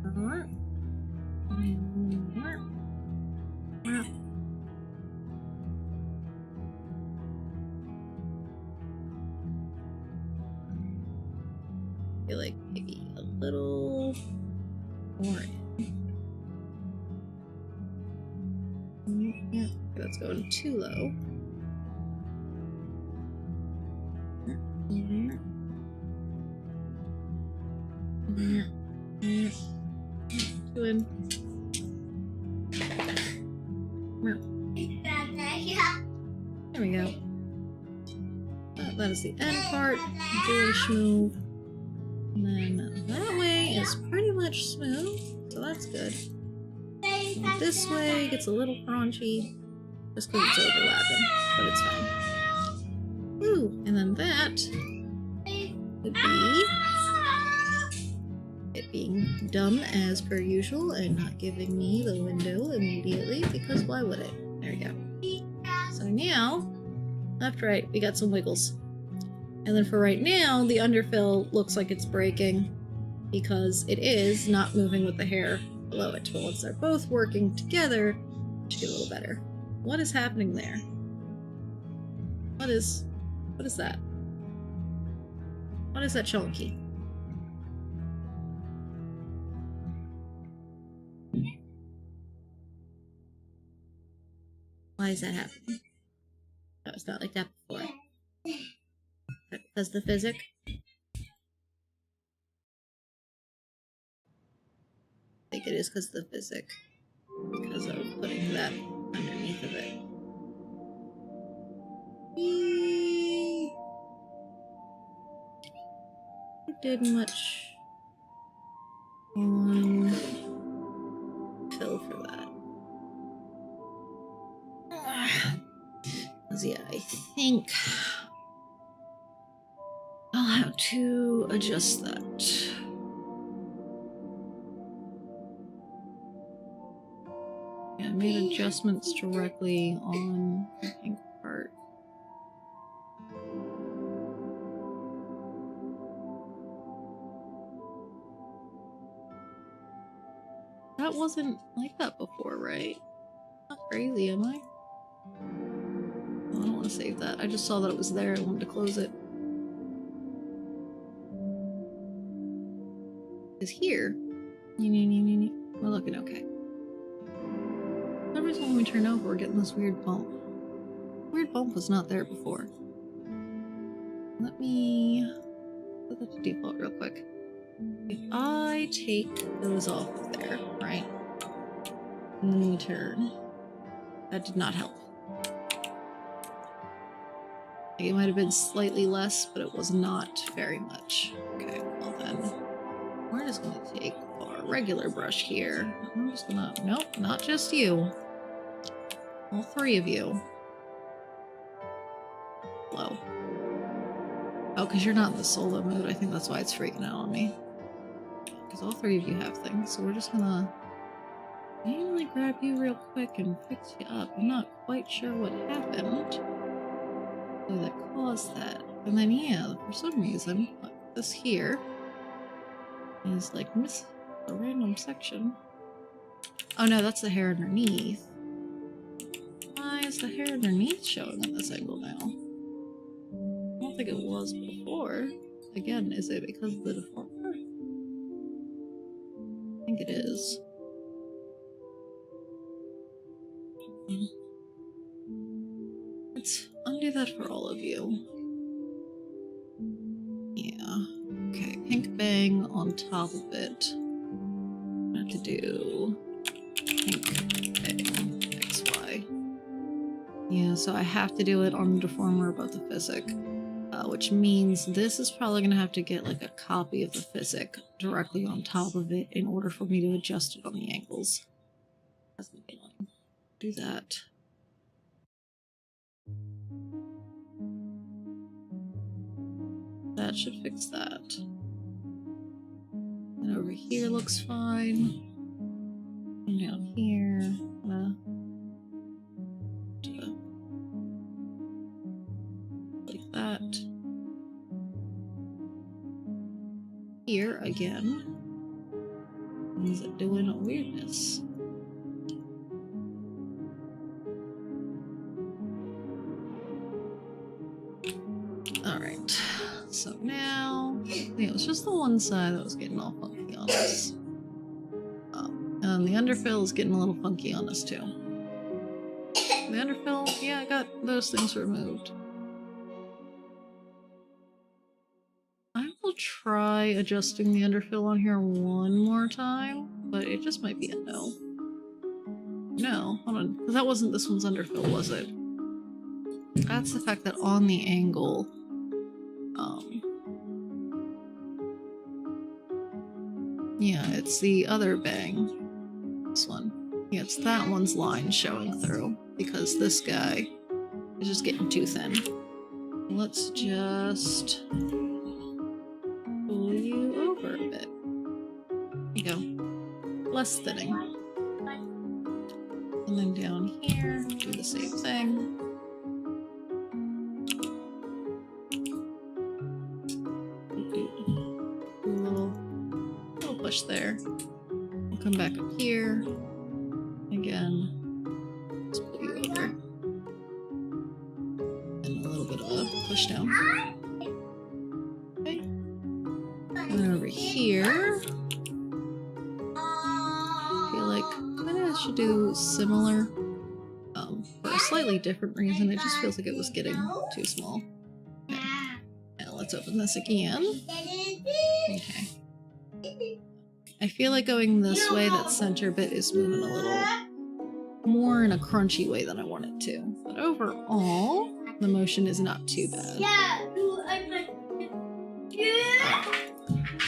Alright. I feel like maybe a little more. Yeah, that's going too low. Too in. There we go. That is the end part. Do a schmove. And then that way is pretty much smooth, so that's good. And this way gets a little crunchy, just because it's overlapping, but it's fine. Woo! And then that would be it being dumb as per usual and not giving me the window immediately, because why would it? There we go. So now, left, right, we got some wiggles. And then for right now, the underfill looks like it's breaking because it is not moving with the hair below it. But once they're both working together, it should get a little better. What is happening there? What is that? What is that chunky? Why is that happening? No, it's not like that before. Because the physic? I think it is because of the physic. Because of putting that underneath of it. I did much on fill for that. Because yeah, I think I'll have to adjust that. Yeah, I made adjustments directly on the pink part. That wasn't like that before, right? Not crazy, am I? Oh, I don't want to save that. I just saw that it was there. I wanted to close it. Because here, we're looking okay. Every time we turn over, we're getting this weird bump. Weird bump was not there before. Let me put that to default real quick. If I take those off of there, right? And then we turn. That did not help. It might have been slightly less, but it was not very much. Okay, well then, we're just going to take our regular brush here. I'm just gonna, nope, not just you. All three of you. Low. Oh, because you're not in the solo mode. I think that's why it's freaking out on me. Because all three of you have things, so we're just gonna manually grab you real quick and fix you up. I'm not quite sure what happened. So that caused that. And then, yeah, for some reason, this here is like miss a random section. Oh no, that's the hair underneath. Why is the hair underneath showing at this angle now? I don't think it was before. Again, is it because of the deformer? I think it is. Let's undo that for all of you. Yeah. Okay, pink bang on top of it. I have to do pink bang XY. Yeah, so I have to do it on the deformer above the physic. Which means this is probably going to have to get like a copy of the physic directly on top of it in order for me to adjust it on the angles. That's gonna be annoying. Do that. That should fix that. And over here looks fine. And down here, like that. Here again. Is it doing a weirdness? Alright. So now, yeah, it was just the one side that was getting all funky on us. And the underfill is getting a little funky on us too. The underfill, yeah, I got those things removed. I will try adjusting the underfill on here one more time, but it just might be a no. No, hold on, because that wasn't this one's underfill, was it? That's the fact that on the angle, yeah, it's the other bang. This one. Yeah, it's that one's line showing through, because this guy is just getting too thin. Let's just pull you over a bit. There you go. Less thinning. And then down here, do the same thing. Push there. We'll come back up here. Again. Let's pull you over. And a little bit of a push down. Okay. And then over here. I feel like I should do similar for a slightly different reason. It just feels like it was getting too small. Okay. Now let's open this again. Okay. I feel like going this way, that center bit is moving a little more in a crunchy way than I want it to. But overall, the motion is not too bad.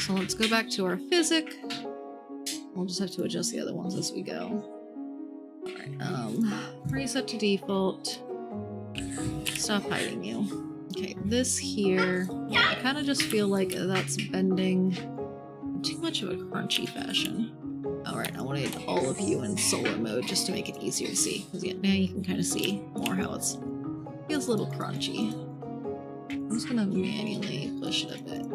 So let's go back to our physic. We'll just have to adjust the other ones as we go. Alright, reset to default. Stop hiding you. Okay, this here, yeah, I kind of just feel like that's bending in too much of a crunchy fashion. Alright, I wanted all of you in solar mode just to make it easier to see. Because yeah, now you can kind of see more how it feels a little crunchy. I'm just gonna manually push it a bit.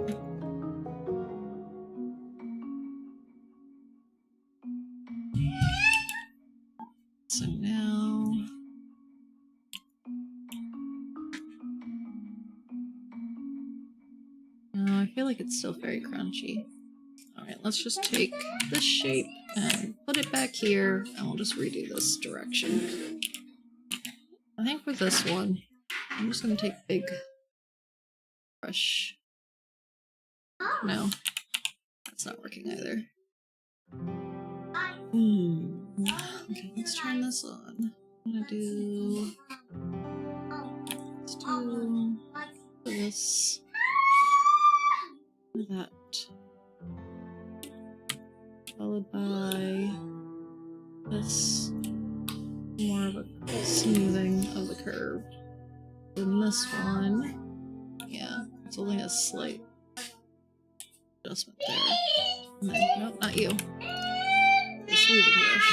So now... I feel like it's still very crunchy. Alright, let's just take this shape and put it back here, and we'll just redo this direction. I think for this one, I'm just gonna take big brush. No, that's not working either. Okay, let's turn this on. I'm gonna do... Let's do this. That. Followed by this. More of a smoothing of the curve. Then this one, yeah, it's only a slight adjustment there. And then, nope, not you. The smoothing brush.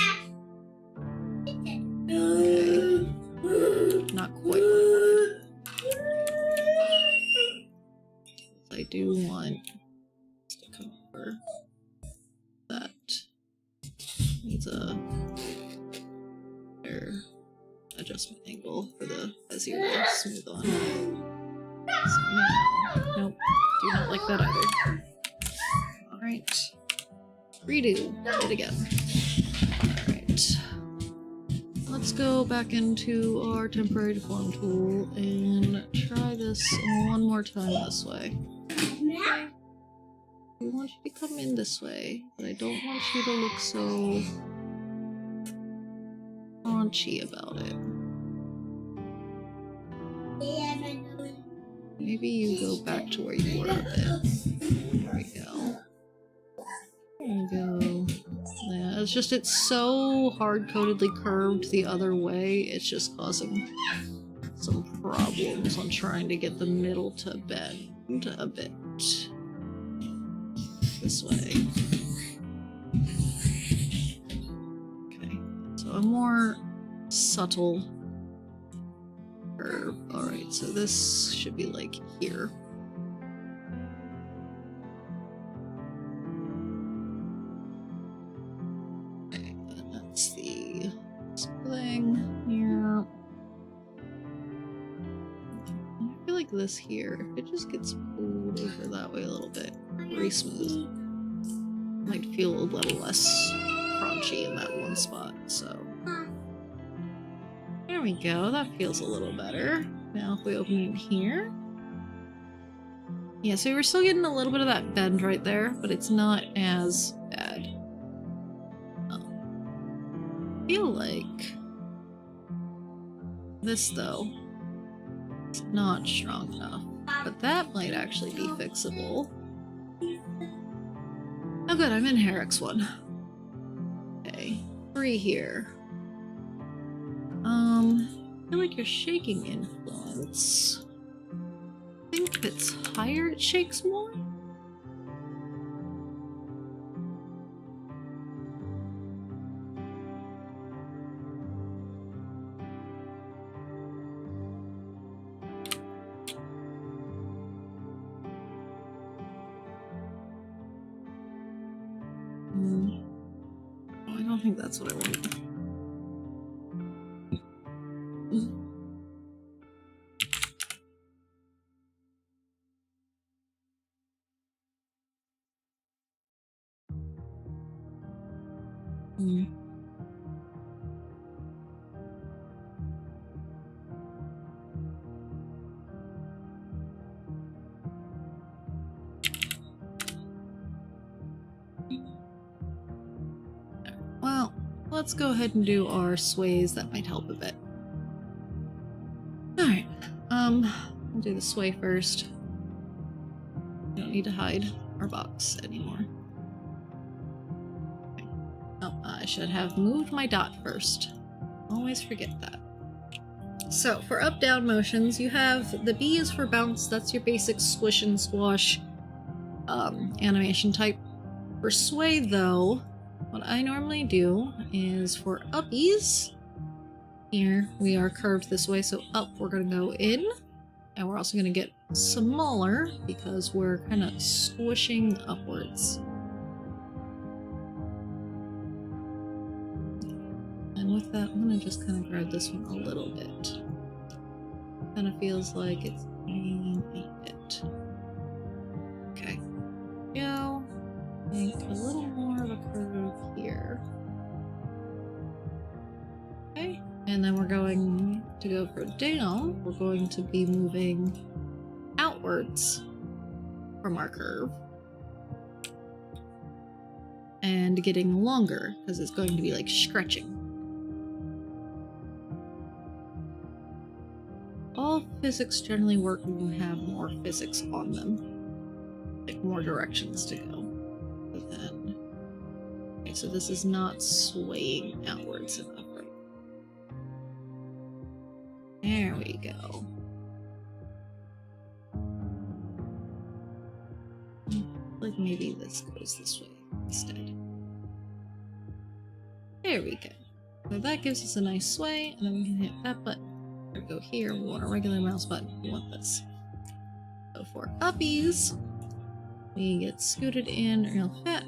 Okay. Not quite what I wanted. I do want this to come over. That needs a better adjustment angle for the Bezier to smooth on. So now, nope, do not like that either. Alright. Redo. Do it again. Alright. Let's go back into our temporary deform tool and try this one more time this way. I want you to come in this way, but I don't want you to look so raunchy about it. Maybe you go back to where you were a bit. There we go. There we go. Yeah, it's just, it's so hard-codedly curved the other way, it's just causing some problems on trying to get the middle to bend a bit. This way. Okay, so a more subtle curve. Alright, so this should be like here. Okay, and that's the thing here. I feel like this here, if it just gets pulled over that way a little bit, very smooth, might feel a little less crunchy in that one spot, so. There we go, that feels a little better. Now if we open it here. Yeah, so we're still getting a little bit of that bend right there, but it's not as bad. I feel like this, though, is not strong enough. But that might actually be fixable. Oh good, I'm in Herrick's one. Okay, 3 here. I feel like you're shaking influence. I think if it's higher, it shakes more? Oh, I don't think that's what I want. let's go ahead and do our sways. That might help a bit. Alright, we'll do the sway first. We don't need to hide our box anymore. Okay. Oh, I should have moved my dot first. Always forget that. So, for up-down motions, you have the B is for bounce. That's your basic squish and squash animation type. For sway, though, what I normally do is for uppies, here we are curved this way, so up we're going to go in, and we're also going to get smaller because we're kind of squishing upwards. And with that, I'm going to just kind of grab this one a little bit. Kind of feels like it's a bit. Okay. Go. Make a little more of a curve here. Okay. And then we're going to go for down. We're going to be moving outwards from our curve. And getting longer, because it's going to be like stretching. All physics generally work when you have more physics on them. Like more directions to go. But then... Okay, so this is not swaying outwards enough, right? There we go. Like maybe this goes this way instead. There we go. So that gives us a nice sway, and then we can hit that button. Go here, we want a regular mouse button, we want this. So for uppies, we get scooted in real fat.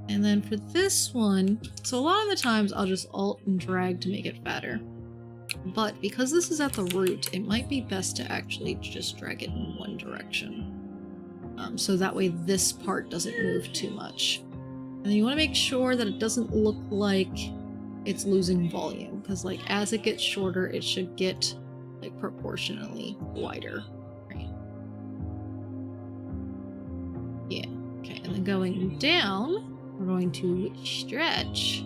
And then for this one, so a lot of the times I'll just alt and drag to make it fatter. But because this is at the root, it might be best to actually just drag it in one direction. So that way this part doesn't move too much. And then you want to make sure that it doesn't look like it's losing volume, because like as it gets shorter it should get like proportionally wider, right? Yeah. Okay, and then going down we're going to stretch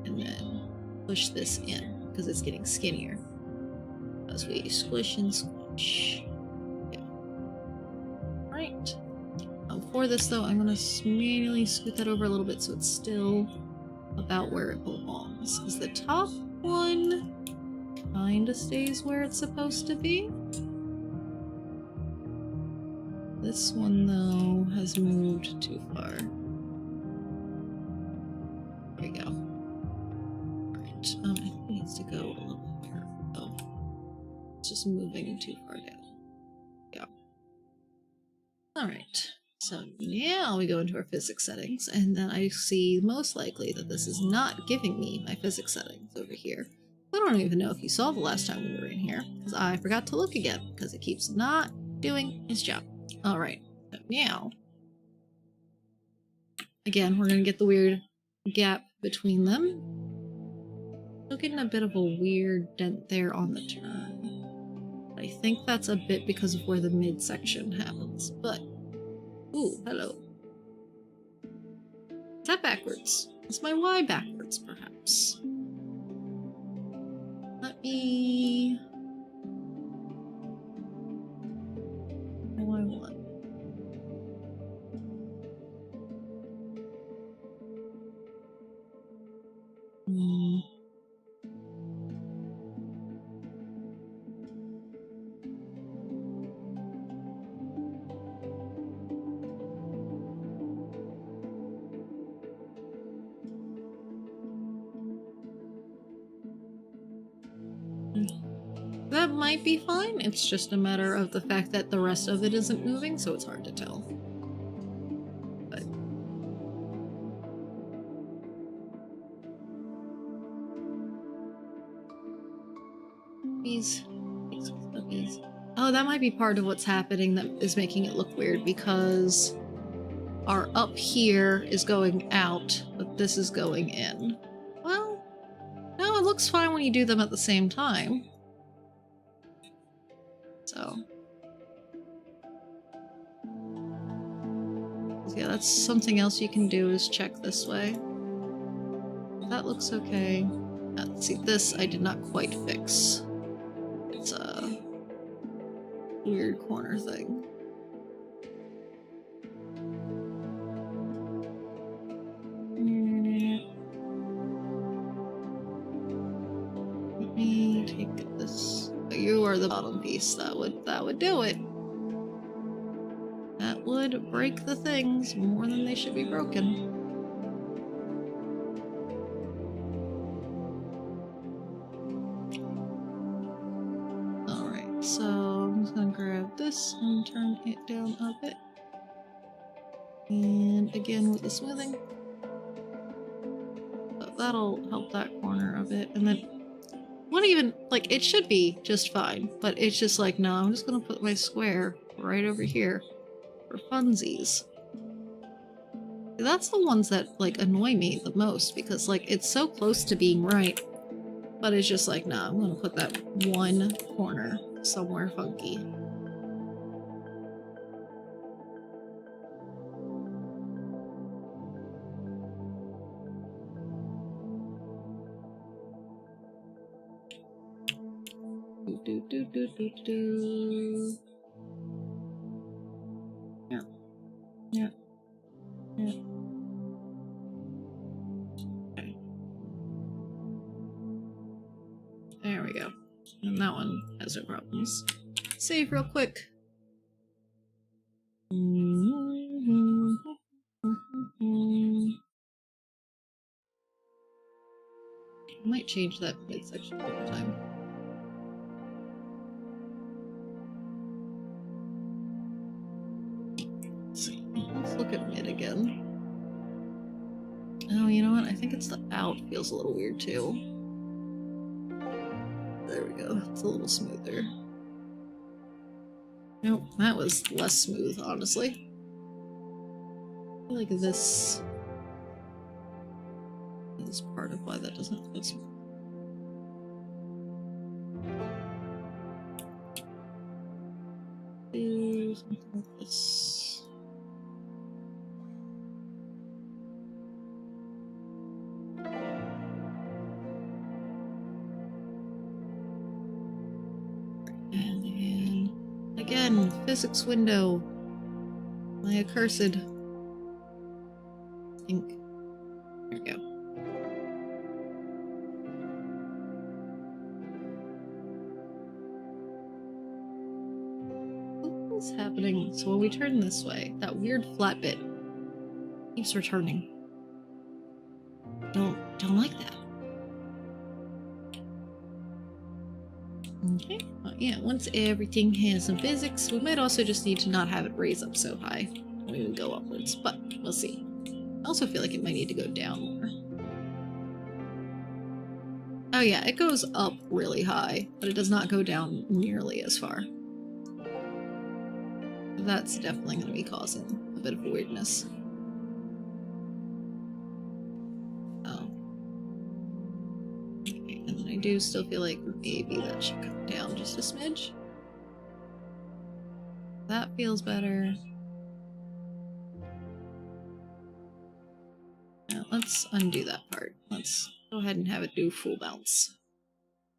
and then push this in because it's getting skinnier as we squish and squish. Yeah. Right. For this though, I'm gonna manually scoot that over a little bit so it's still about where it belongs, because the top one kinda stays where it's supposed to be. This one though has moved too far. There we go. Alright, I think it needs to go a little higher. Oh. It's just moving too far down. Yeah. Alright. So now we go into our physics settings, and then I see most likely that this is not giving me my physics settings over here. I don't even know if you saw the last time we were in here, because I forgot to look again, because it keeps not doing its job. Alright, so now, again, we're going to get the weird gap between them. Still getting a bit of a weird dent there on the turn. I think that's a bit because of where the midsection happens, but... Ooh, hello. Is that backwards? Is my Y backwards, perhaps? Let me... Y1. That might be fine, it's just a matter of the fact that the rest of it isn't moving, so it's hard to tell. But... These... Oh, that might be part of what's happening that is making it look weird, because our up here is going out, but this is going in. Well, no, it looks fine when you do them at the same time. So, yeah, that's something else you can do is check this way. that looks okay. Let's see, this I did not quite fix. It's a weird corner thing. Let me take this. You are the bottom piece. That would do it. That would break the things more than they should be broken. Alright, so I'm just gonna grab this and turn it down a bit. And again with the smoothing. So that'll help that corner a bit. And then, what even, like, it should be just fine. But it's just like, no, I'm just gonna put my square right over here. For funsies. That's the ones that, like, annoy me the most, because, like, it's so close to being right, but it's just like, nah, I'm gonna put that one corner somewhere funky. Do. Yeah. Yeah. Yeah. Okay. There we go. And that one has no problems. Save real quick. I might change that midsection over time. Let's see. Let's look at mid again. Oh, you know what? I think it's the out feels a little weird too. There we go. It's a little smoother. Nope, that was less smooth, honestly. I feel like this is part of why that doesn't feel smooth. Do something like this. And then, again, physics window. My accursed. Ink. There we go. What's happening? So when we turn this way, that weird flat bit keeps returning. Don't like that. Okay, yeah, once everything has some physics, we might also just need to not have it raise up so high when we go upwards, but we'll see. I also feel like it might need to go down more. Oh yeah, it goes up really high, but it does not go down nearly as far. That's definitely going to be causing a bit of weirdness. Oh. Okay, and then I do still feel like maybe that should come down just a smidge. That feels better. Now let's undo that part. Let's go ahead and have it do full bounce.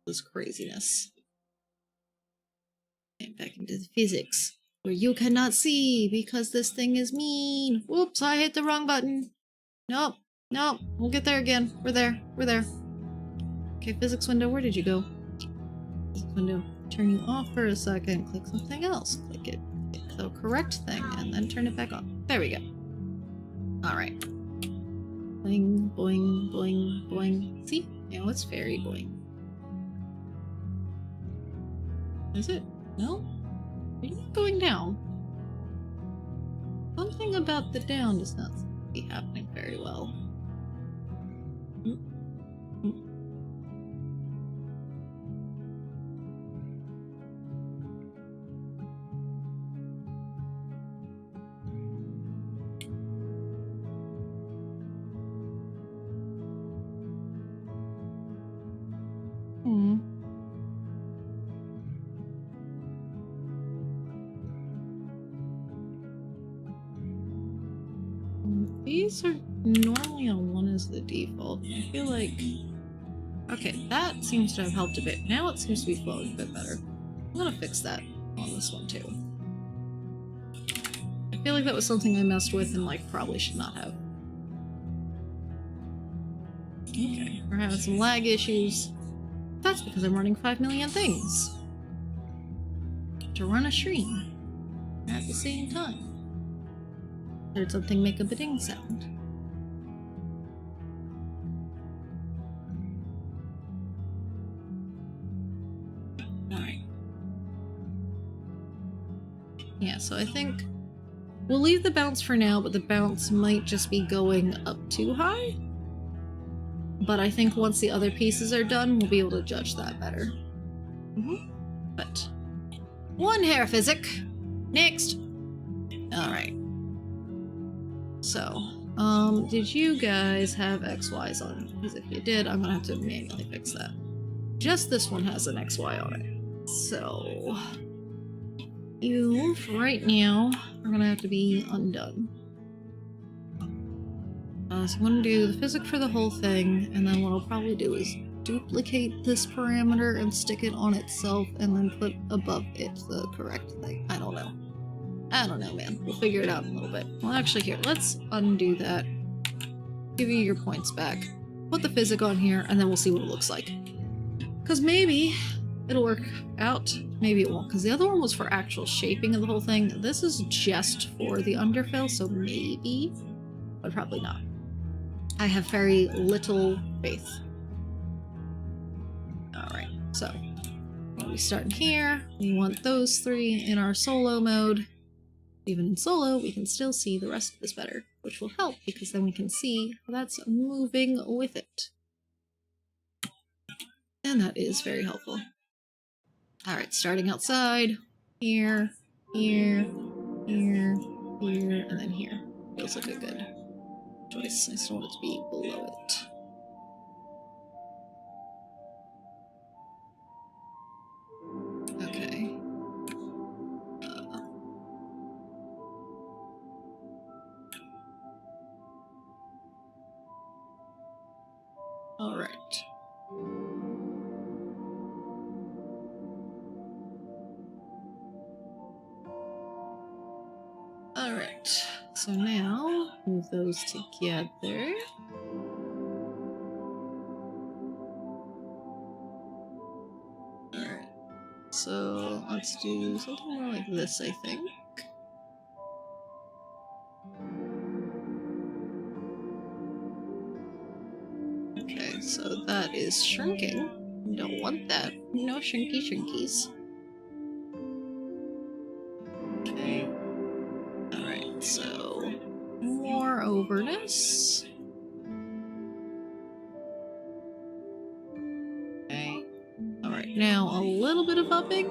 This craziness. And back into the physics. Where you cannot see because this thing is mean. Whoops, I hit the wrong button. Nope, nope, we'll get there again. We're there, we're there. Okay, physics window, where did you go? Physics window, turn you off for a second. Click something else. Click it. Click the correct thing and then turn it back on. There we go. Alright. Boing, boing, boing, boing. See? Now it's very boing. Is it? No? Are you not going down? Something about the down does not seem to be happening very well. These are normally on 1 as the default. I feel like... Okay, that seems to have helped a bit. Now it seems to be flowing a bit better. I'm gonna fix that on this one too. I feel like that was something I messed with and like probably should not have. Okay, we're having some lag issues. That's because I'm running 5 million things to run a stream at the same time. Heard something make a bidding sound. Alright. Yeah, so I think we'll leave the bounce for now, but the bounce might just be going up too high. But I think once the other pieces are done, we'll be able to judge that better. But 1 hair physic. Next. Alright. So, did you guys have XYs on it? Because if you did, I'm gonna have to manually fix that. Just this one has an XY on it. So, you, for right now, are gonna have to be undone. So I'm gonna do the physic for the whole thing, and then what I'll probably do is duplicate this parameter and stick it on itself, and then put above it the correct thing. I don't know. I don't know, man. We'll figure it out in a little bit. Well, actually, here, let's undo that. Give you your points back. Put the physic on here, and then we'll see what it looks like. Because maybe it'll work out. Maybe it won't, because the other one was for actual shaping of the whole thing. This is just for the underfill, so maybe, but probably not. I have very little faith. Alright, so we start in here. We want those 3 in our solo mode. Even in solo, we can still see the rest of this better, which will help because then we can see how that's moving with it. And that is very helpful. Alright, starting outside. Here, here, here, here, and then here. Feels like a good choice. I still want it to be below it. Okay. Alright. Alright, so now move those together. Alright, so let's do something more like this, I think. Okay, so that is shrinking. We don't want that. No shrinky shrinkies. Okay. Alright, so more overness. Okay. Alright, now a little bit of upping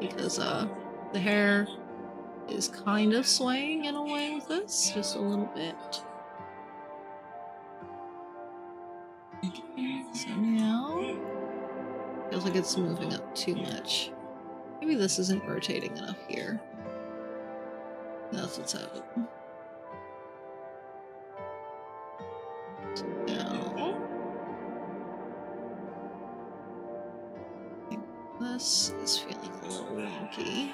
because the hair is kind of swaying in a way with this, just a little bit. Okay, so now feels like it's moving up too much. Maybe this isn't rotating enough here. That's what's happening. So now I think this is feeling a little wonky.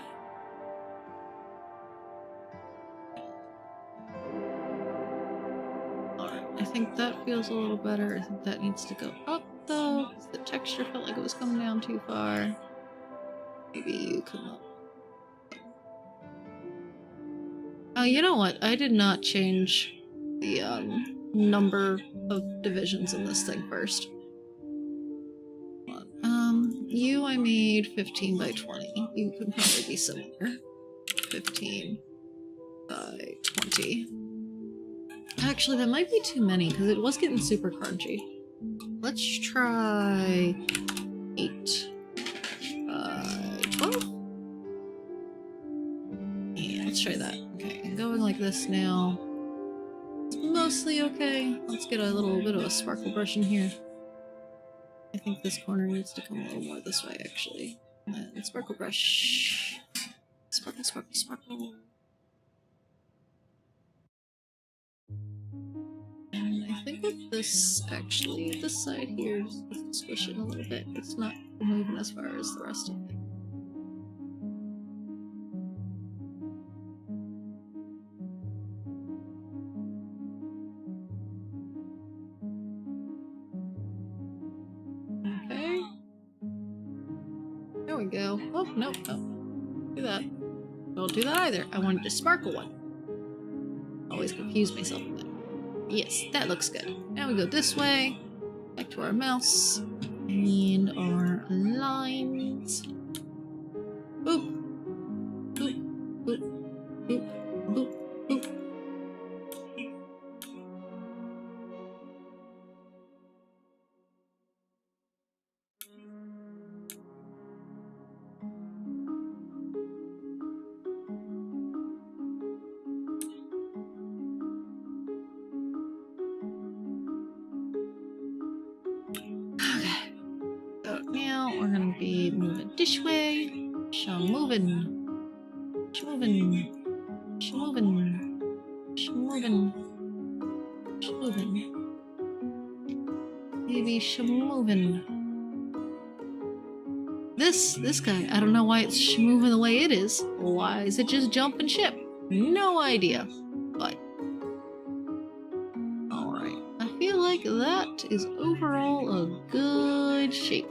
Alright, I think that feels a little better. I think that needs to go up though. The texture felt like it was coming down too far. Maybe you come up. Oh, you know what? I did not change the number of divisions in this thing first. You I made 15 by 20. You could probably be similar. 15 by 20. Actually, that might be too many because it was getting super crunchy. Let's try 8 by 12. Yeah, let's try that. Okay, I'm going like this now. It's mostly okay. Let's get a little bit of a sparkle brush in here. I think this corner needs to come a little more this way, actually. And sparkle brush. Sparkle, sparkle, sparkle. And I think with this, actually, this side here, just squish it a little bit. It's not moving as far as the rest of it. Okay. There we go. Oh, no, no. Do that. Don't do that either. I wanted to sparkle one. Always confuse myself with that. Yes, that looks good. Now we go this way. Back to our mouse. And our lines. Boop. Boop. Boop. Boop. Boop. Boop. Okay. So now we're gonna be moving this way. Moving. Moving. Moving. Moving. Moving. Maybe moving. This guy, I don't know why it's moving the way it is. Why is it just jumping ship? No idea. But alright. I feel like that is overall a good shape.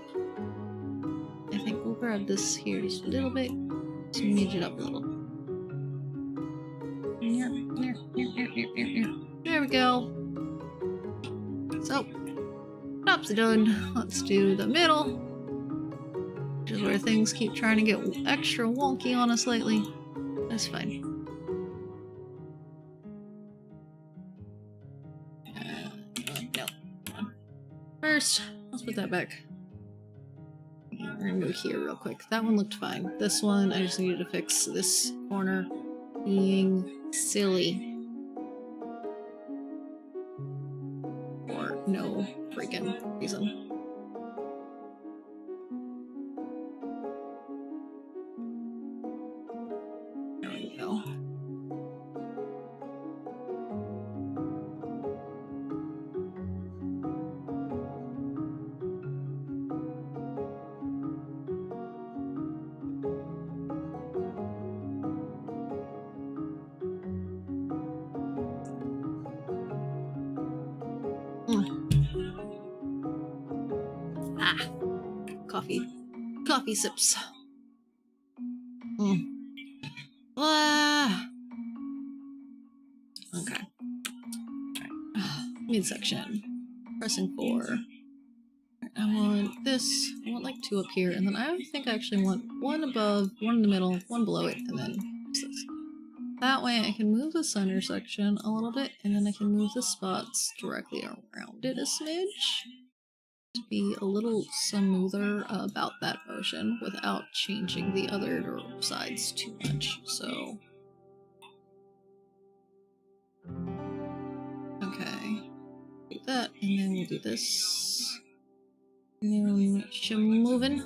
I think we'll grab this here just a little bit to smidge it up a little. There we go. So, tops are done. Let's do the middle, which is where things keep trying to get extra wonky on us lately. That's fine. No. First, let's put that back. We're gonna go here real quick. That one looked fine. This one, I just needed to fix this corner being silly. For no freaking reason. There we go. Ah, coffee sips. Ah. Okay. Midsection. Pressing 4. I want this. I want like 2 up here, and then I think I actually want 1 above, 1 in the middle, 1 below it, and then this. That way I can move the center section a little bit, and then I can move the spots directly around it a smidge to be a little smoother about that motion without changing the other sides too much. So, okay, do that, and then we'll do this. And then moving.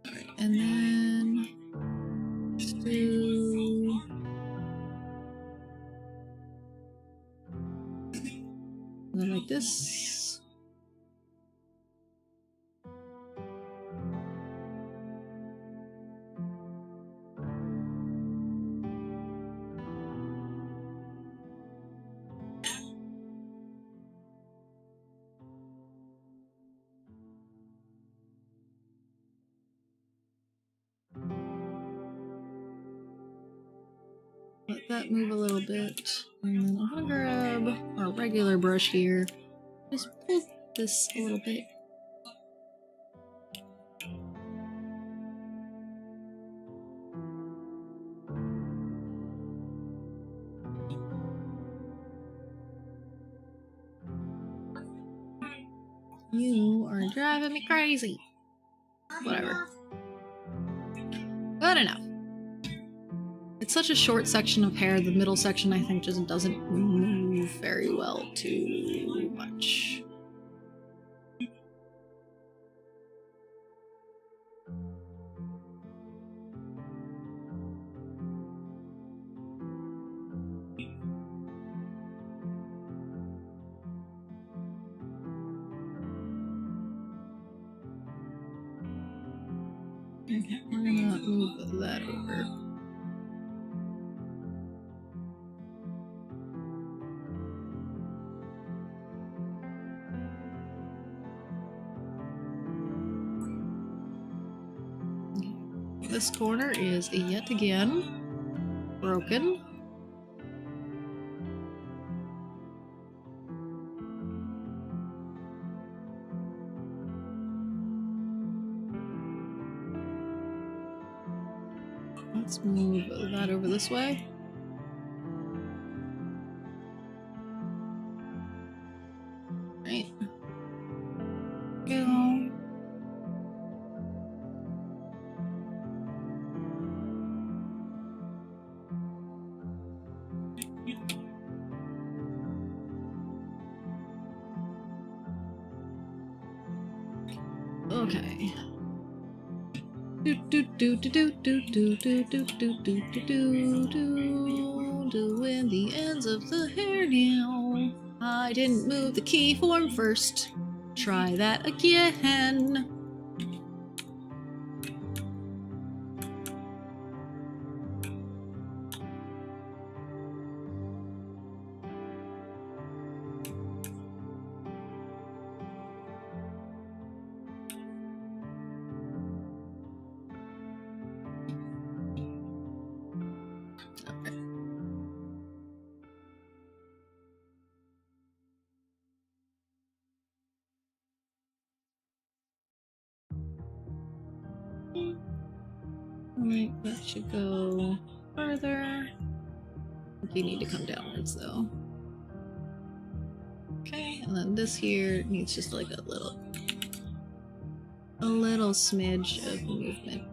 Alright, and then let's do and then like this. Let that move a little bit, and then I'm gonna grab our regular brush here. Just pull this a little bit. You are driving me crazy. Whatever. Good enough. It's such a short section of hair, the middle section I think just doesn't move very well too much. move that over. This corner is yet again broken. Let's move that over this way. Right. Go. Okay. Doing the ends of the hair now. I didn't move the keyform first. Try that again. Alright, that should go further. You need to come downwards though. Okay, and then this here needs just like a little smidge of movement.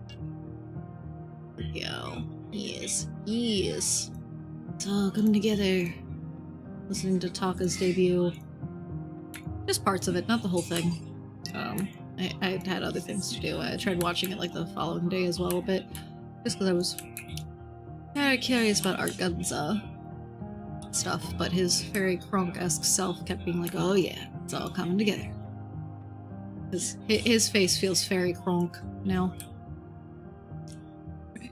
There we go. Yes, yes. It's all coming together. Listening to Taka's debut. Just parts of it, not the whole thing. I had other things to do. I tried watching it like the following day as well a bit, just because I was very curious about Argunza stuff, but his very Kronk-esque self kept being like, oh yeah, it's all coming together. His face feels very Kronk now. Okay.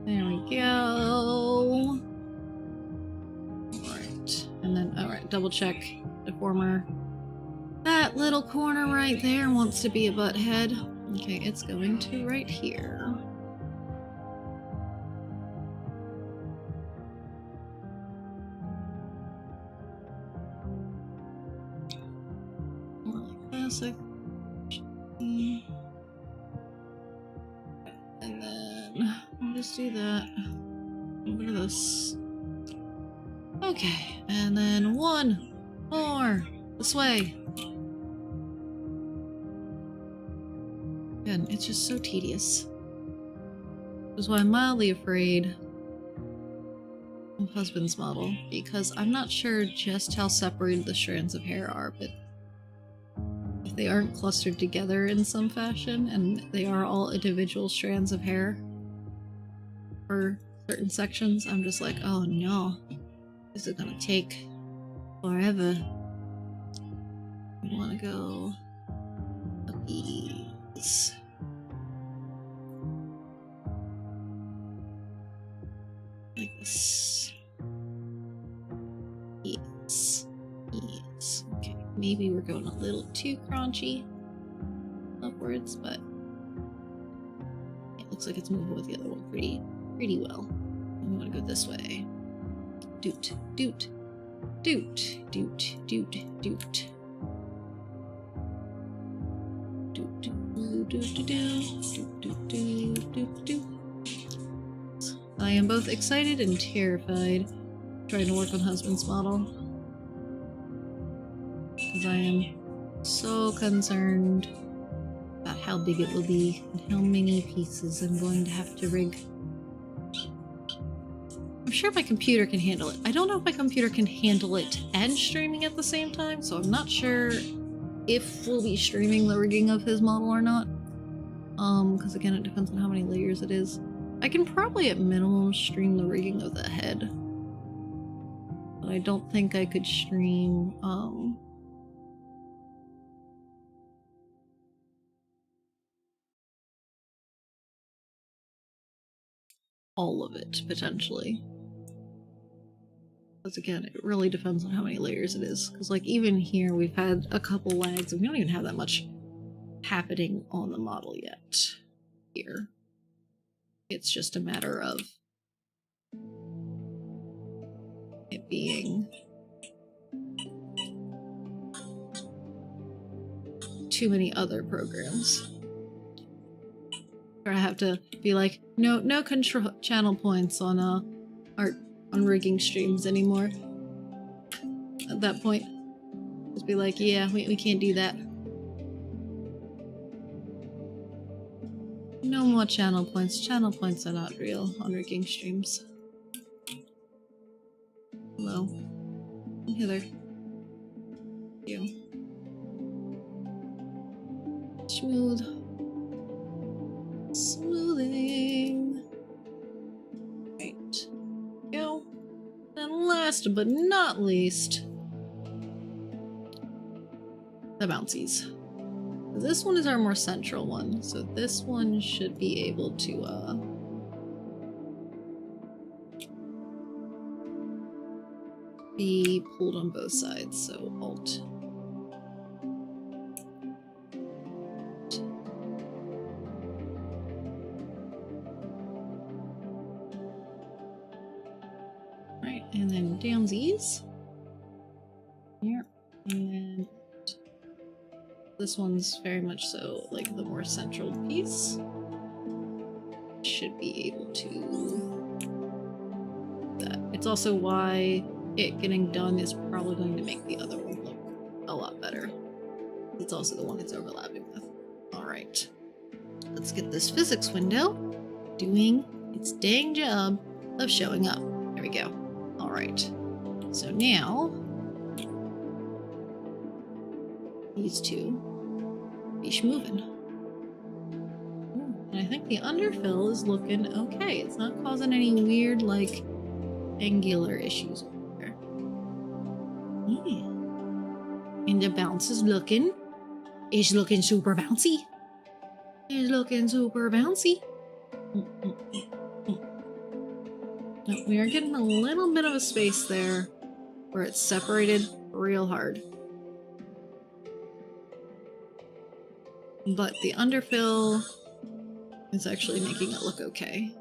There we go. Alright. And then, alright, double check deformer. That little corner right there wants to be a butt head. Okay, it's going to right here. More like classic. And then I'll just do that. Over to this. Okay, and then one more this way. Again, it's just so tedious. Which is why I'm mildly afraid of husband's model, because I'm not sure just how separated the strands of hair are, but if they aren't clustered together in some fashion, and they are all individual strands of hair for certain sections, I'm just like, oh no, this is gonna take forever. I wanna go up these. Like this. Yes. Yes. Okay. Maybe we're going a little too crunchy upwards, but it looks like it's moving with the other one pretty well. We want to go this way. Doot, doot, doot, doot, doot, doot. Doot, doot, doot, doot, doot, doot, doot, doot, doot. I am both excited and terrified trying to work on husband's model. Because I am so concerned about how big it will be and how many pieces I'm going to have to rig. I'm sure my computer can handle it. I don't know if my computer can handle it and streaming at the same time, so I'm not sure if we'll be streaming the rigging of his model or not. Because again, it depends on how many layers it is. I can probably at minimum stream the rigging of the head. But I don't think I could stream, all of it, potentially. Because again, it really depends on how many layers it is. Because like even here, we've had a couple lags and we don't even have that much happening on the model yet. Here. It's just a matter of it being too many other programs. Or I have to be like, no control channel points on on rigging streams anymore. At that point, just be like, yeah, we can't do that. No more channel points. Channel points are not real on rigging streams. Hello. Hither. You. Smooth. Smoothing. Right. Go. And last but not least, the bouncies. This one is our more central one, so this one should be able to be pulled on both sides, so Alt. Right, and then downsies. Here, and then this one's very much so like the more central piece. Should be able to do that. It's also why it getting done is probably going to make the other one look a lot better. It's also the one it's overlapping with. Alright. Let's get this physics window doing its dang job of showing up. There we go. Alright. So now these two be moving. And I think the underfill is looking okay. It's not causing any weird, like, angular issues over there. Yeah. And the bounce is looking super bouncy. It's looking super bouncy. Now, we are getting a little bit of a space there where it's separated real hard. But the underfill is actually making it look okay.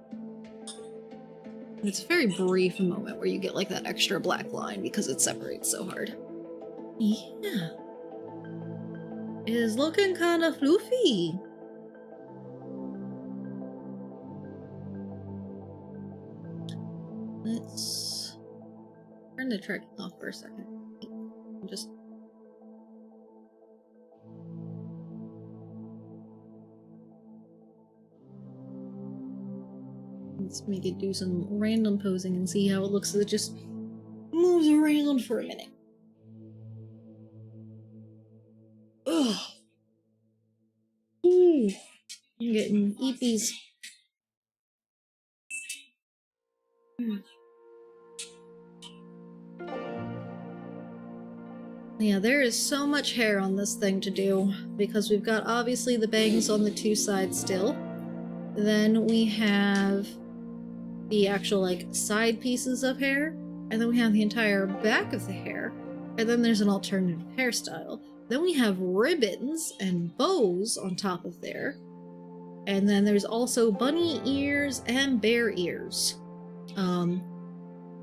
And it's a very brief moment where you get like that extra black line because it separates so hard. Yeah. It is looking kind of floofy. Let's turn the tracking off for a second. Just let's make it do some random posing and see how it looks as it just moves around for a minute. Ugh. Ooh. I'm getting eepies. Yeah, there is so much hair on this thing to do, because we've got obviously the bangs on the two sides still. Then we have the actual, like, side pieces of hair, and then we have the entire back of the hair, and then there's an alternative hairstyle. Then we have ribbons and bows on top of there, and then there's also bunny ears and bear ears.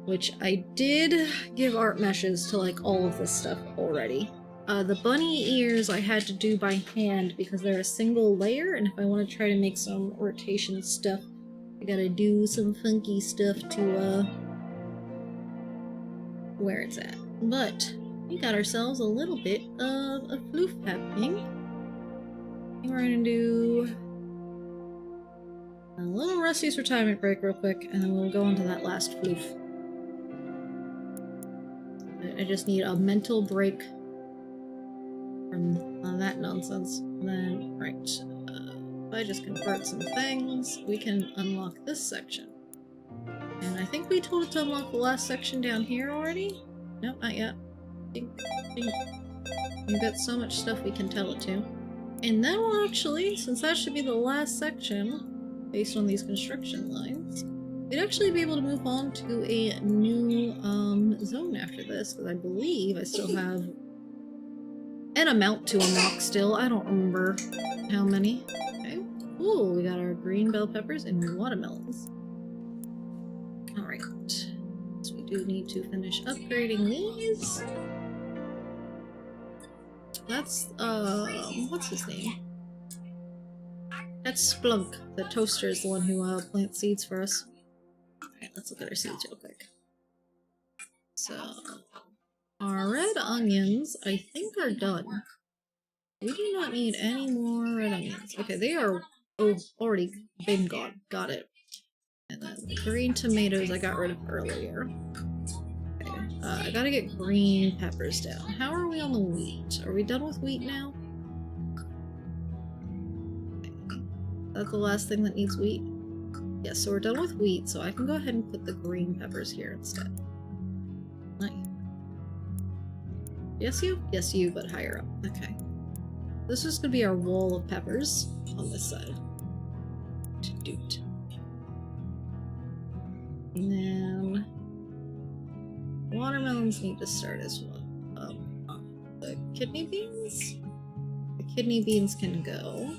Which I did give art meshes to, like, all of this stuff already. The bunny ears I had to do by hand because they're a single layer, and if I want to try to make some rotation stuff, I gotta do some funky stuff to, where it's at. But we got ourselves a little bit of a floof happening. We're gonna do a little Rusty's retirement break real quick, and then we'll go on to that last floof. I just need a mental break from that nonsense. And then, right. If I just convert some things, we can unlock this section. And I think we told it to unlock the last section down here already? Nope, not yet. Ding, ding. We've got so much stuff we can tell it to. And then we'll actually, since that should be the last section, based on these construction lines, we'd actually be able to move on to a new zone after this, because I believe I still have an amount to unlock still. I don't remember how many. Okay, cool. We got our green bell peppers and watermelons. Alright. So we do need to finish upgrading these. That's, what's his name? That's Splunk. The toaster is the one who, plants seeds for us. Alright, let's look at our seeds real quick. So, our red onions, I think, are done. We do not need any more red onions. Okay, they are already been gone. Got it. And then the green tomatoes I got rid of earlier. Okay, I gotta get green peppers down. How are we on the wheat? Are we done with wheat now? Okay. That's the last thing that needs wheat? Yes, so we're done with wheat, so I can go ahead and put the green peppers here instead. Not you. Yes, you? Yes, you, but higher up. Okay. This is gonna be our wall of peppers on this side. Doot. And then watermelons need to start as well. The kidney beans? The kidney beans can go.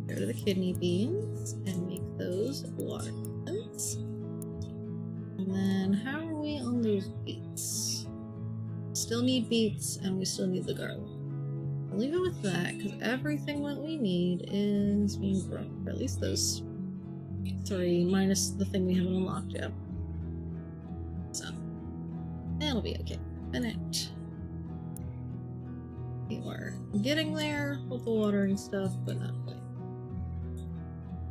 Go to the kidney beans and make those watermelons. And then how are we on those beets? Still need beets and we still need the garlic. I'll leave it with that, because everything that we need is being grown. Or at least those 3, minus the thing we haven't unlocked yet. So, that'll be okay. Finish. We are getting there with the watering stuff, but not quite.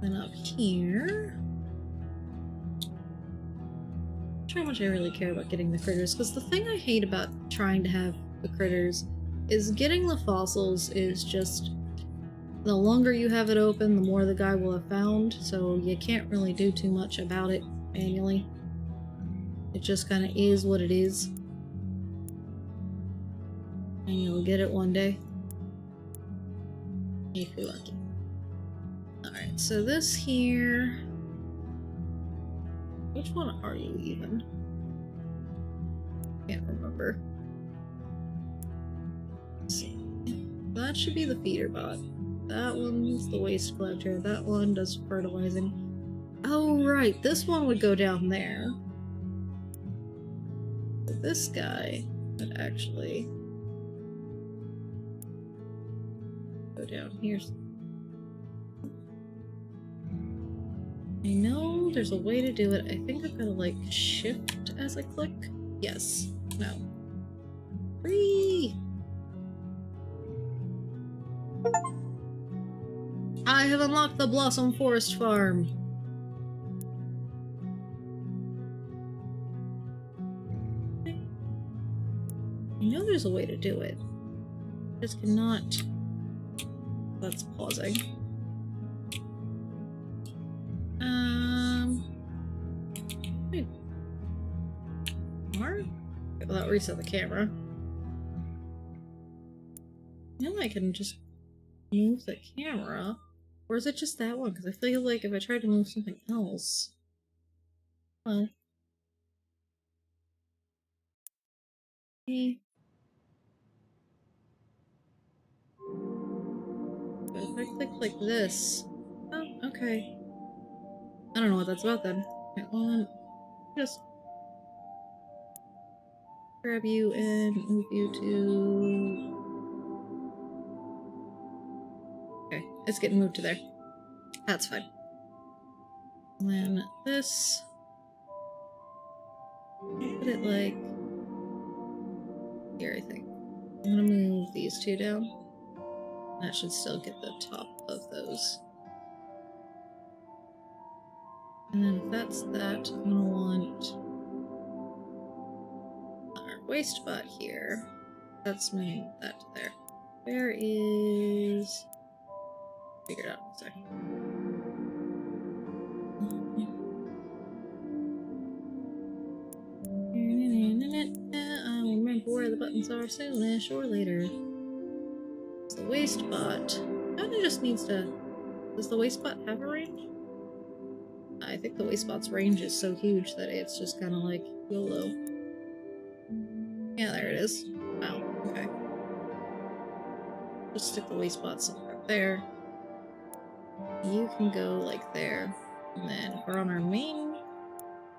Then up here... I'm not sure how much I really care about getting the critters, because the thing I hate about trying to have the critters is getting the fossils is just the longer you have it open, the more the guy will have found, so you can't really do too much about it manually. It just kind of is what it is. And you'll get it one day. If you're lucky. Alright, so this here... Which one are you even? Can't remember. Let's see. That should be the feeder bot. That one's the waste collector. That one does fertilizing. Oh, right. This one would go down there. But this guy would actually go down here. I know there's a way to do it. I think I've got to, like, shift as I click. Yes. No. Free! I have unlocked the Blossom Forest Farm. I know there's a way to do it. Just cannot. That's pausing. Wait. More? Okay, well, that reset the camera. Now I can just move the camera. Or is it just that one? Because I feel like if I tried to move something else... Well... If I click like this... Oh, okay. I don't know what that's about then. Okay, well, just... grab you and move you to... Okay, it's getting moved to there. That's fine. And then this... Put it like... here, I think. I'm gonna move these two down. That should still get the top of those. And then if that's that, I'm gonna want our waste spot here. That's moving that to there. Where is... Figure it out in a second. I'll remember where the buttons are soonish or later. It's the waste bot. Kinda just needs to... Does the waste bot have a range? I think the waste bot's range is so huge that it's just kind of like YOLO. Yeah, there it is. Wow, okay. Just stick the waste bot somewhere up there. You can go like there. And then if we're on our main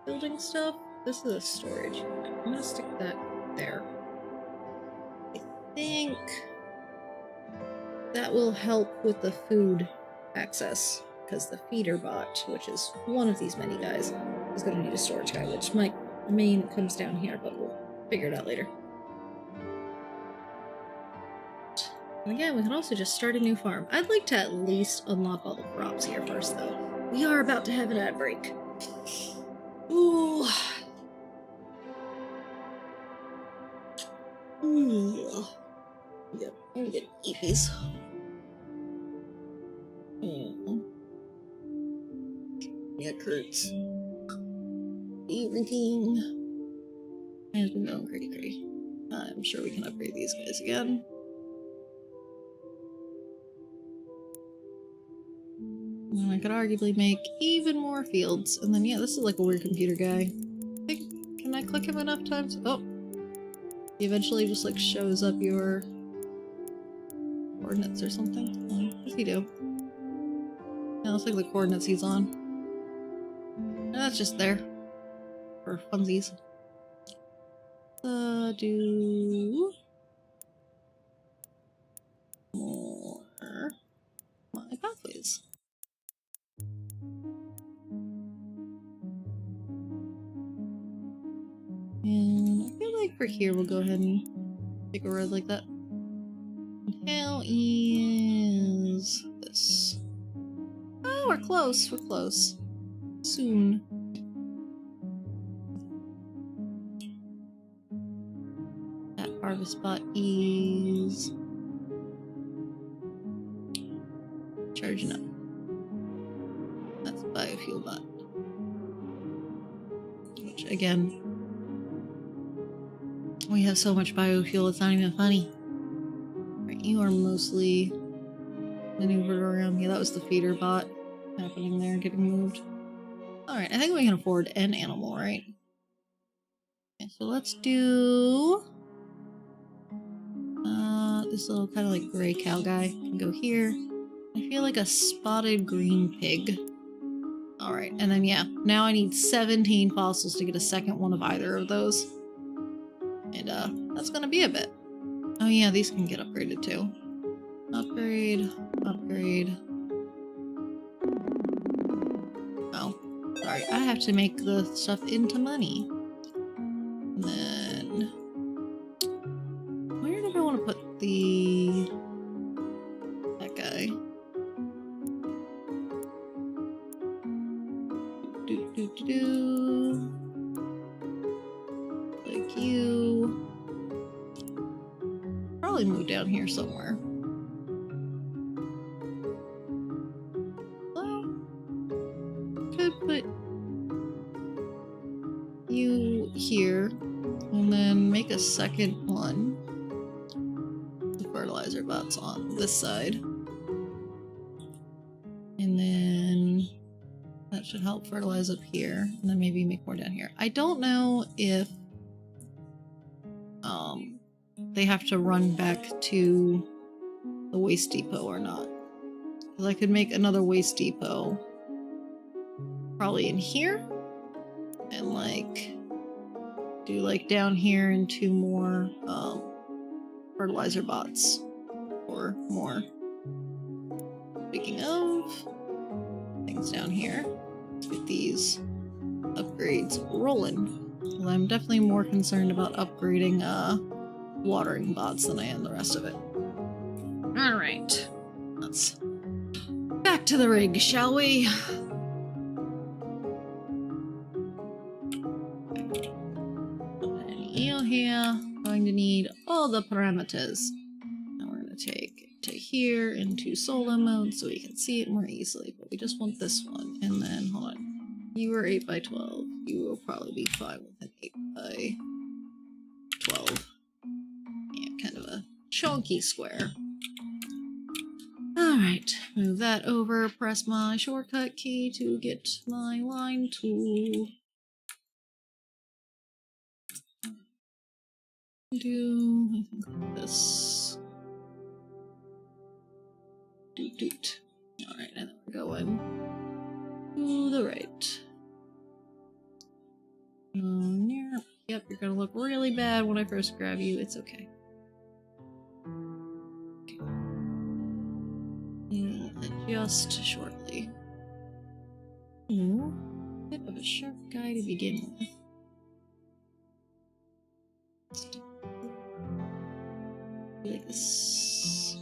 building stuff, this is a storage unit. I'm gonna stick that there. I think that will help with the food access, because the feeder bot, which is one of these many guys, is going to need a storage guy, which might mean it comes down here, but we'll figure it out later. And again, we can also just start a new farm. I'd like to at least unlock all the crops here first, though. We are about to have an ad break. Ooh. Ooh. Yep, I'm gonna eat these. Yeah, Kurt's everything has been going pretty great. I'm sure we can upgrade these guys again. And I could arguably make even more fields. And then, yeah, this is like a weird computer guy. Can I click him enough times? Oh! He eventually just like shows up your coordinates or something. What does he do? Yeah, looks like the coordinates he's on. That's just there. For funsies. Do more my pathways. And I feel like for here we'll go ahead and take a road like that. And how is this? Oh, we're close. We're close. Soon. That harvest bot is charging up. That's a biofuel bot. Which, again, we have so much biofuel, it's not even funny. Right, you are mostly maneuvered around. Yeah, that was the feeder bot happening there, getting moved. Alright, I think we can afford an animal, right? Okay, so let's do... this little kind of like gray cow guy can go here. I feel like a spotted green pig. Alright, and then yeah, now I need 17 fossils to get a second one of either of those. And that's gonna be a bit. Oh yeah, these can get upgraded too. Upgrade, upgrade. Oh, sorry, I have to make the stuff into money. And then... where did I want to put the... that guy? Like you. Probably move down here somewhere. Well, could put you here, and then make a second one. The fertilizer bots on this side. And then that should help fertilize up here, and then maybe make more down here. I don't know if they have to run back to the waste depot or not. Because I could make another waste depot probably in here, and like do like down here and 2 more fertilizer bots or more. Speaking of things down here, let's get these upgrades rolling. Well, I'm definitely more concerned about upgrading watering bots than I am the rest of it. Alright, let's back to the rig, shall we? And eel here, going to need all the parameters. And we're going to take to here into solo mode so we can see it more easily, but we just want this one. And then, hold on, you are 8 by 12. You will probably be fine with an 8 by 12. Yeah, kind of a chunky square. Alright, move that over, press my shortcut key to get my line tool. Do, I think like this. Doot doot. Alright, and then we're going to the right. Yep, you're gonna look really bad when I first grab you. It's okay. Okay. We'll adjust shortly. Ooh, bit of a sharp guy to begin with. Like this.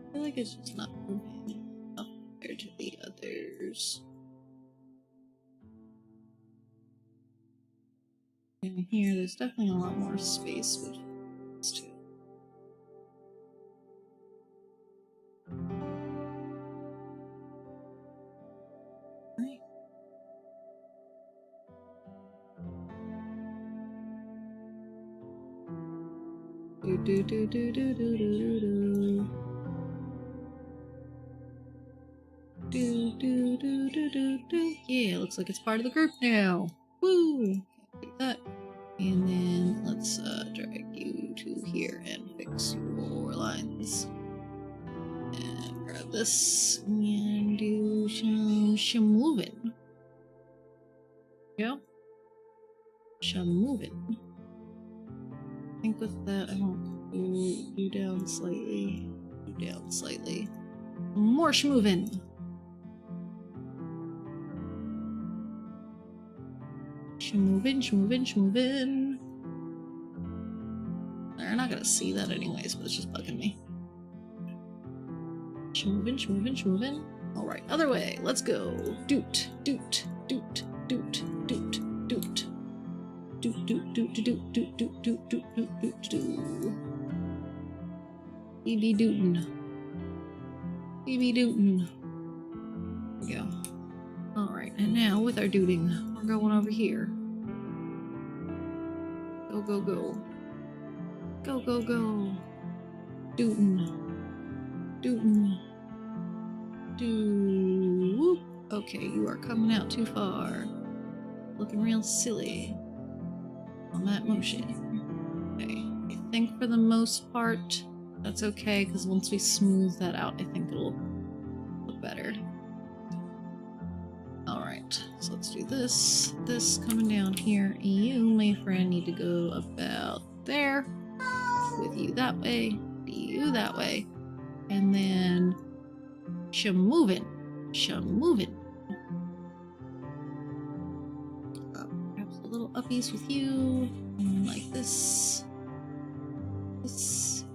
I feel like it's just not moving up compared to the others. And here, there's definitely a lot more space between these two. Right. Do do do do do do do do. Do do do do do do. Yeah, looks like it's part of the group now. Woo! Do that. And then let's drag you to here and fix your lines. And grab this and do some moving. Yeah? Some moving. I think with that I want to do down slightly. Do down slightly. More schmovin'. Schmovin', schmovin', schmovin'. They're not gonna see that anyways, but it's just bugging me. Schmovin', schmovin', schmovin'. Alright, other way. Let's go. Doot, doot, doot, doot, doot, doot. Doot, doot, doot, doot, doot, doot, doot, doot, doot, doot, doot. Be dootin'. Be dootin'. There we go. Alright, and now with our dooting, we're going over here. Go, go, go. Go, go, go. Dootin'. Dootin'. Doo. Whoop. Okay, you are coming out too far. Looking real silly on that motion. Okay, I think for the most part, that's okay, because once we smooth that out, I think it'll look better. Alright, so let's do this. This coming down here. You, my friend, need to go about there. With you that way. You that way. And then shamovin'. Shamovin'. Perhaps a little uppies with you. And like this. This.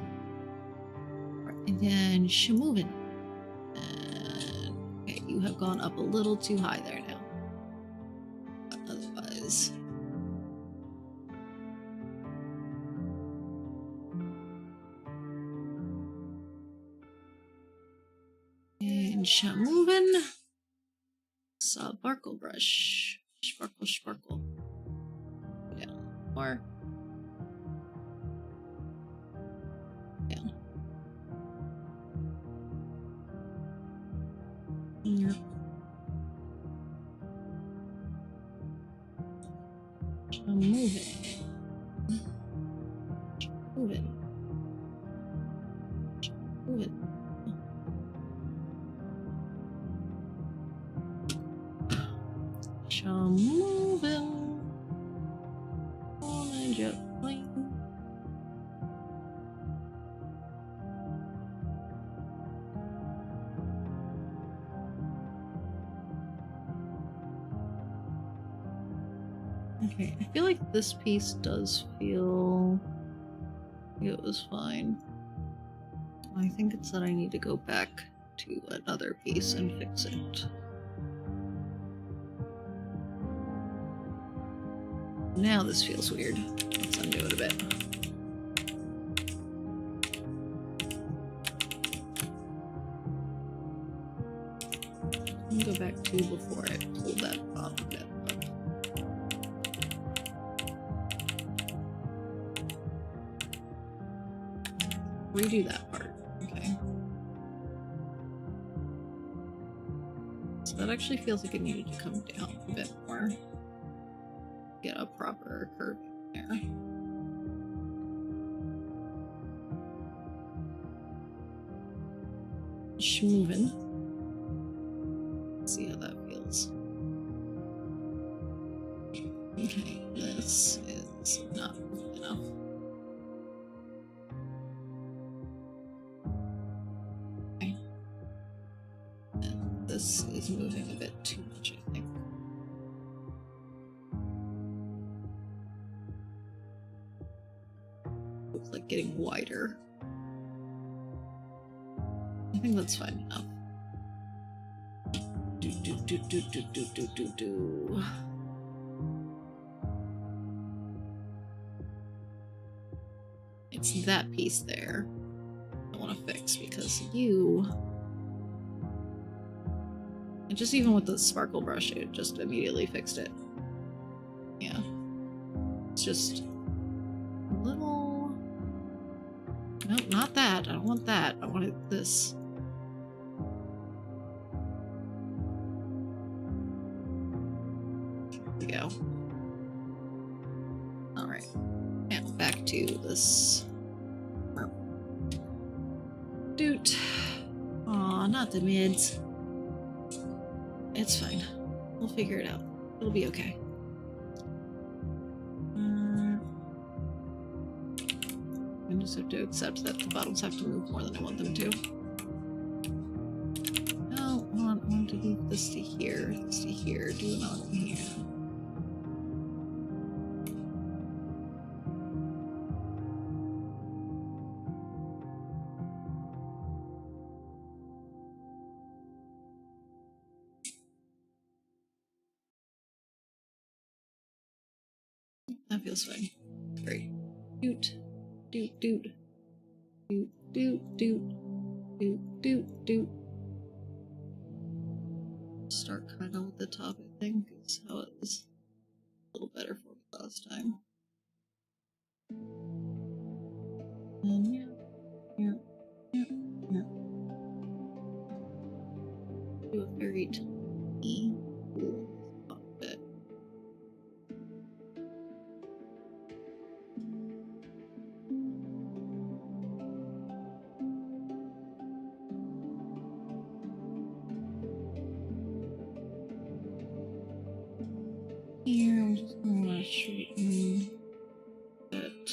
And then shamovin'. Okay, you have gone up a little too high there now. But otherwise... And shamovin'. Sparkle brush. Sparkle, sparkle. Down more. Down. Yep. Moving. Moving. Moving. Moving on a jet plane. Okay, I feel like this piece does feel like it was fine. I think it's that I need to go back to another piece and fix it. Now this feels weird. Let's undo it a bit. to before I pulled that bottom bit up. Redo that part. Okay. So that actually feels like it needed to come down a bit more. Get a proper curve there. Schmovin'. See how that feels. Okay, this is not enough. Okay. And this is moving a bit too much, I think. Looks like getting wider. I think that's fine enough. Do. It's that piece there I want to fix because you... And just even with the sparkle brush, it just immediately fixed it. Yeah. It's just a little... Nope, not that. I don't want that. I wanted this. There we go. Alright. Now back to this. Doot. Aw, not the mids. It's fine. We'll figure it out. It'll be okay. I just have to accept that the bottoms have to move more than I want them to. No, I want to move this to here, this to here, do another one here. That feels fine. Great. Doot. Doot, doot. Doot, doot, doot. Doot, doot, doot. Start kind of with the top, I think, is how it was a little better for me last time. And yeah. Do a very tiny little bit. Here, I'm just gonna straighten that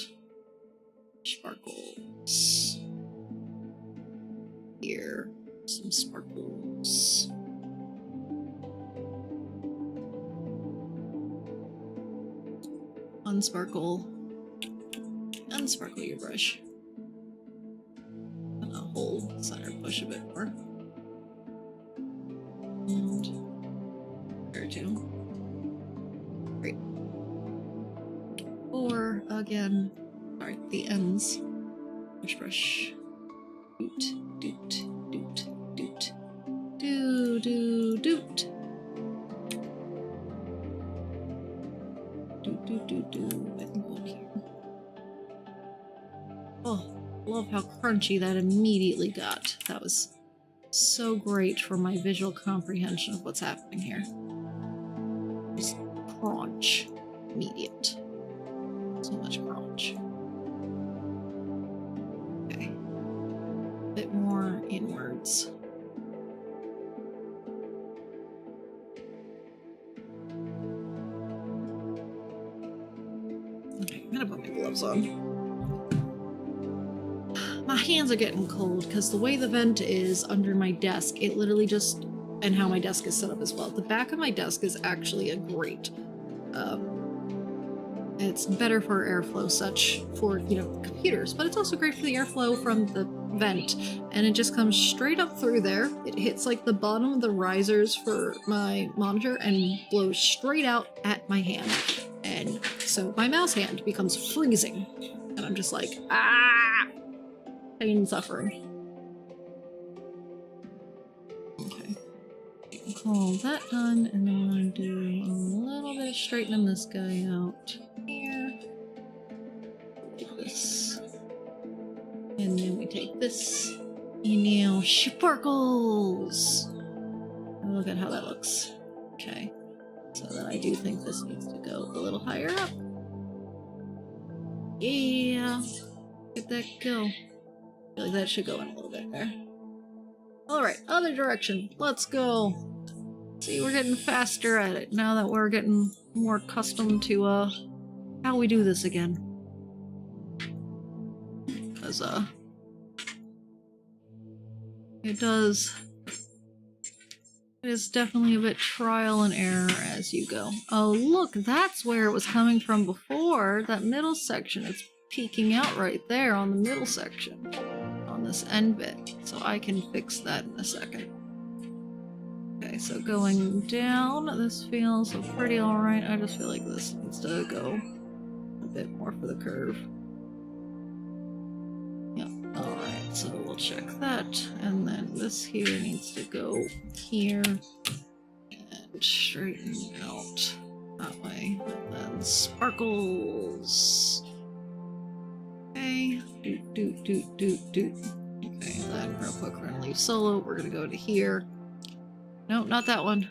sparkles. Here, some sparkles. Unsparkle. Unsparkle your brush. And I'll hold center push a bit more. And there too. Great. Or again, sorry, the ends. Push brush. Doot, doot, doot, doot. Do, do, doot. Do, do, do, do. I think one here. Oh, love how crunchy that immediately got. That was so great for my visual comprehension of what's happening here. Just crunch. Immediate. So much crunch. Okay. A bit more inwards. Okay, I'm gonna put my gloves on. My hands are getting cold because the way the vent is under my desk, it literally just, and how my desk is set up as well. The back of my desk is actually a grate. It's better for airflow, such for, you know, computers, but it's also great for the airflow from the vent, and it just comes straight up through there. It hits like the bottom of the risers for my monitor and blows straight out at my hand, and so my mouse hand becomes freezing, and I'm just like, ah, pain and suffering. Okay, call that done, and then I'm doing a little bit of straightening this guy out here. Do this. And then we take this, and now sparkles! Look at how that looks. Okay. So then I do think this needs to go a little higher up. Yeah. Get that go. I feel like that should go in a little bit there. Alright, other direction. Let's go. See, we're getting faster at it now that we're getting more accustomed to how we do this again. Because it is definitely a bit trial and error as you go. Oh look, that's where it was coming from before. That middle section, it's peeking out right there on the middle section. On this end bit. So I can fix that in a second. Okay, so going down, this feels pretty alright. I just feel like this needs to go a bit more for the curve. Yep, alright, so we'll check that. And then this here needs to go here. And straighten out that way. And then sparkles. Okay, Okay, then real quick, we're gonna leave solo. We're gonna go to here. No, not that one.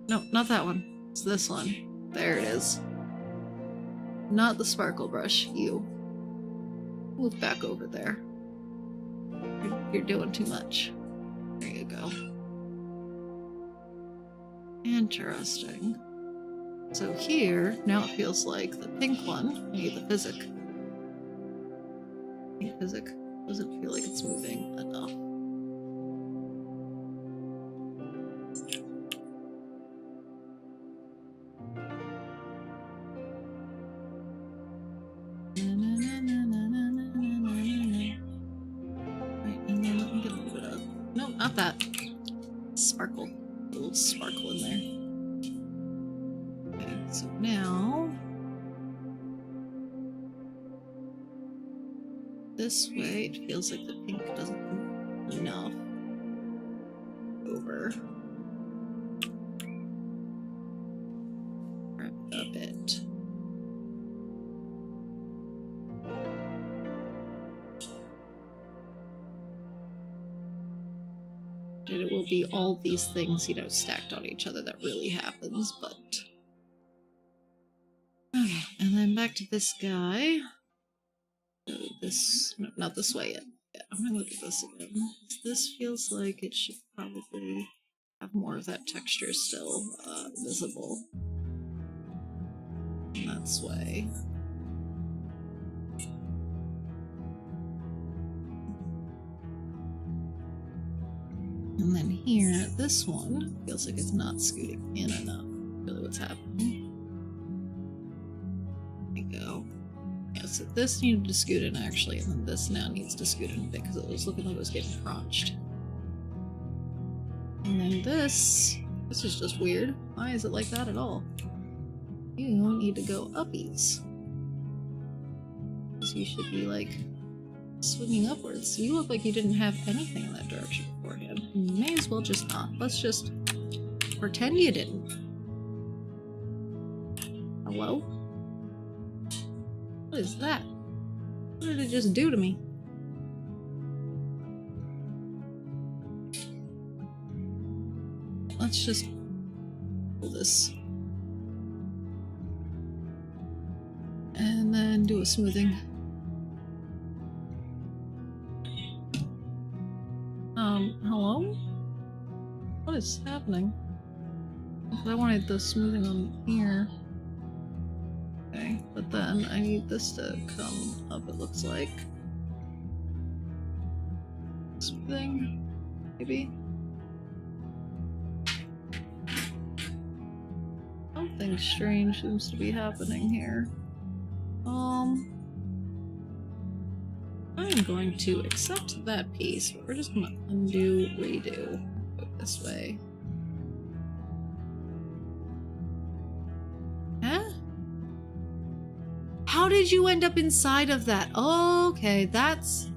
No, not that one. It's this one. There it is. Not the sparkle brush. You. Move back over there. You're doing too much. There you go. Interesting. So here, now it feels like the pink one. I need the physic. Pink physic doesn't feel like it's moving enough. Right, and then let me get a little bit of... No, not that. Sparkle. A little sparkle in there. So now, this way it feels like the pink doesn't move enough over a bit. And it will be all these things, you know, stacked on each other that really happens, but... Okay, and then back to this guy. This, no, not this way yet. Yeah, I'm gonna look at this again. This feels like it should probably have more of that texture still visible. That's way. And then here, this one feels like it's not scooting in enough. Really what's happening. Go. Yeah, so this needed to scoot in actually, and then this now needs to scoot in a bit because it was looking like it was getting crunched. And then this is just weird. Why is it like that at all? You need to go uppies. So you should be like swinging upwards. You look like you didn't have anything in that direction beforehand. You may as well just not. Let's just pretend you didn't. Hello? What is that? What did it just do to me? Let's just pull this. And then do a smoothing. Hello? What is happening? I wanted the smoothing on here. Okay, but then I need this to come up, it looks like. Smoothing, maybe? Something strange seems to be happening here. I'm going to accept that piece, but we're just gonna undo, redo, go this way. Huh? How did you end up inside of that? Okay, that's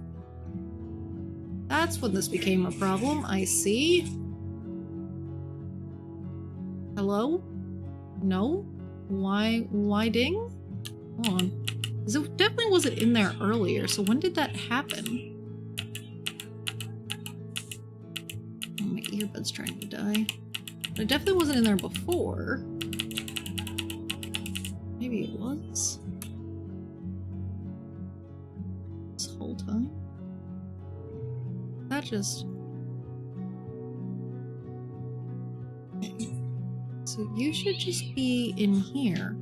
that's when this became a problem. I see. Hello? No? Why ding? Hold on. 'Cause it definitely wasn't in there earlier, so when did that happen? Oh, my earbud's trying to die. But it definitely wasn't in there before. Maybe it was? This whole time? That just... Okay. So you should just be in here,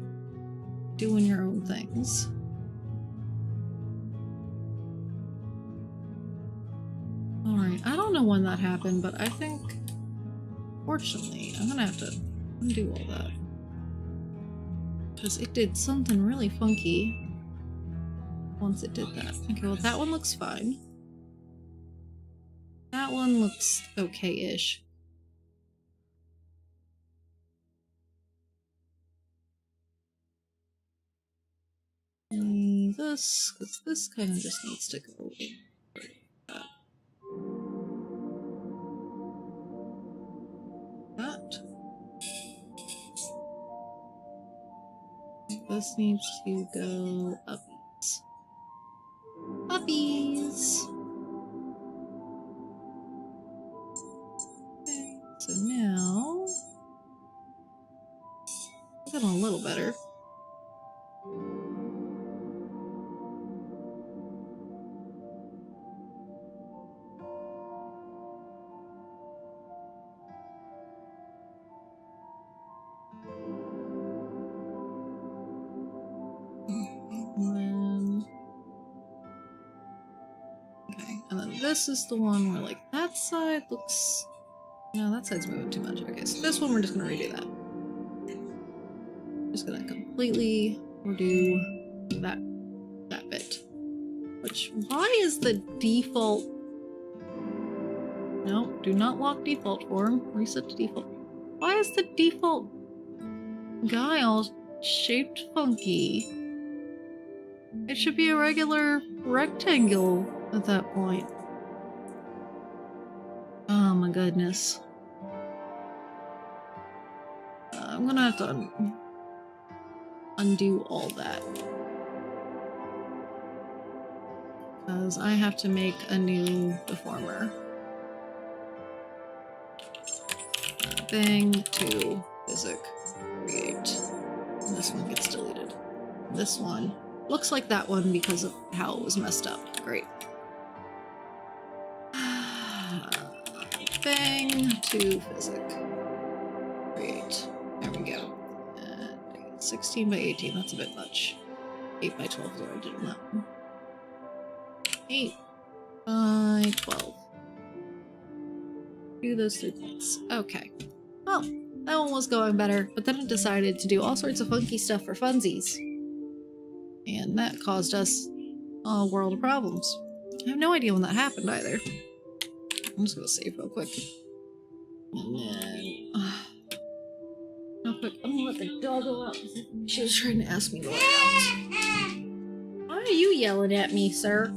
doing your own things. Alright, I don't know when that happened, but I think, fortunately, I'm gonna have to undo all that. Because it did something really funky once it did that. Okay, well that one looks fine. That one looks okay-ish. This, because this kind of just needs to go in. That. This needs to go uppies. Uppies! Okay, so now... we're getting a little better. And then this is the one where, like, that side looks... no, that side's moving too much. Okay, so this one we're just gonna redo that. Just gonna completely redo that bit. Which, why is the default... no, do not lock default form. Reset to default. Why is the default guy all shaped funky? It should be a regular rectangle at that point. Oh my goodness. I'm gonna have to undo all that. Because I have to make a new deformer. Thing to physic create. And this one gets deleted. This one looks like that one because of how it was messed up. Great. Thing to physic create. There we go. 16 by 18, that's a bit much. 8 by 12 is what I did on that one. 8 by 12. Do those 3 points. Okay. Well, that one was going better, but then it decided to do all sorts of funky stuff for funsies. And that caused us a world of problems. I have no idea when that happened either. I'm just gonna save real quick. And then... real quick, I'm gonna let the dog go out. She was trying to ask me to let her out. Why are you yelling at me, sir?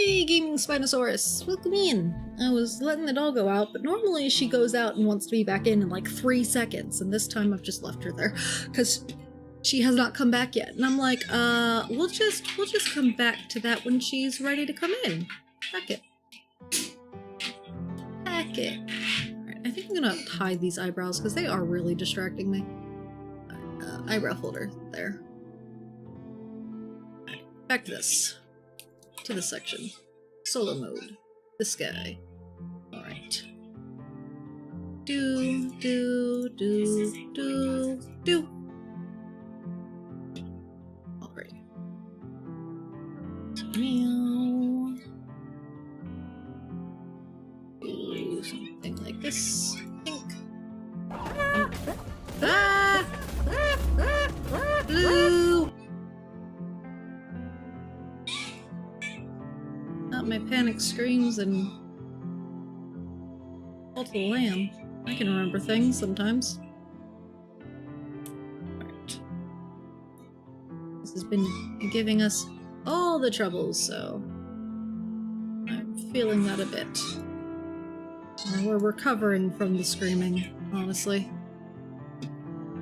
Hey, Gaming Spinosaurus, welcome in. I was letting the doll go out, but normally she goes out and wants to be back in like 3 seconds, and this time I've just left her there because she has not come back yet. And I'm like, we'll just come back to that when she's ready to come in. Heck it. Heck it. Alright, I think I'm gonna hide these eyebrows because they are really distracting me. Eyebrow folder there. Alright, back to this. To this section. Solo mode. This guy. Alright. Do. Alright. Meow. Do something like this. Pink. Ah! Blue! Not my panic screams and call to the lamb. I can remember things sometimes. Alright. This has been giving us all the troubles, so I'm feeling that a bit. We're recovering from the screaming, honestly.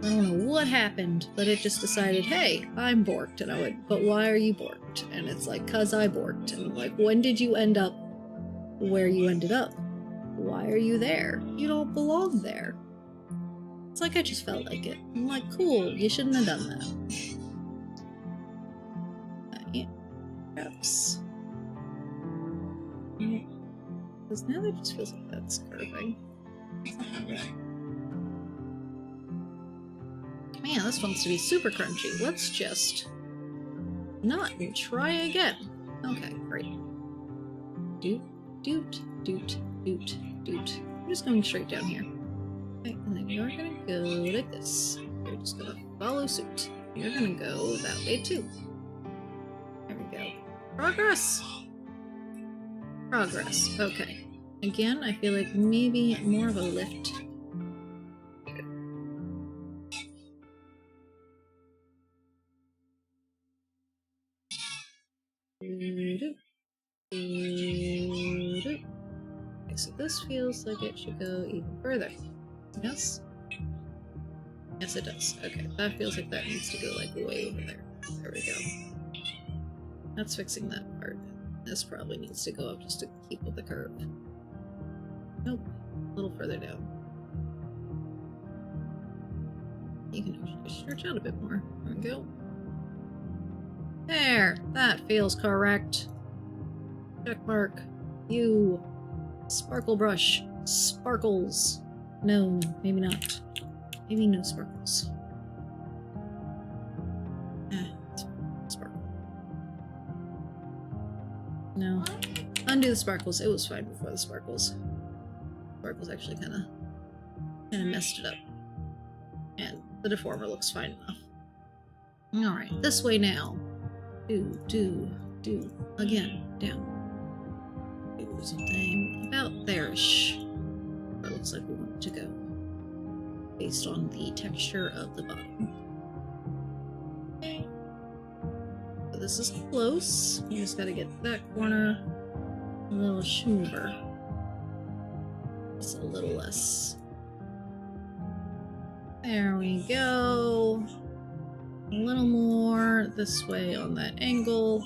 I don't know what happened, but it just decided, hey, I'm borked. And I went, but why are you borked? And it's like, cause I borked. And I'm like, when did you end up where you ended up? Why are you there? You don't belong there. It's like I just felt like it. I'm like, cool, you shouldn't have done that. Yeah. Perhaps. Because now that just feels like that's curving. Man, this wants to be super crunchy. Let's just not and try again. Okay, great. Doot, doot, doot, doot, doot. I'm just going straight down here. Okay, and then you're gonna go like this. You're just gonna follow suit. You're gonna go that way too. There we go. Progress! Progress. Okay. Again, I feel like maybe more of a lift. Okay, so this feels like it should go even further. Yes? Yes, it does. Okay, that feels like that needs to go like way over there. There we go. That's fixing that part. This probably needs to go up just to keep with the curve. Nope. A little further down. You can actually stretch out a bit more. There we go. There! That feels correct. Check mark. You. Sparkle brush. Sparkles. No, maybe not. Maybe no sparkles. Sparkle. No. Undo the sparkles. It was fine before the sparkles. Sparkles actually kinda messed it up. And the deformer looks fine enough. Alright, this way now. Do. Again, down. Do something about there-ish. That looks like we want to go. Based on the texture of the bottom. Okay. So this is close. You just gotta get that corner a little smoother. Just a little less. There we go. A little more this way on that angle.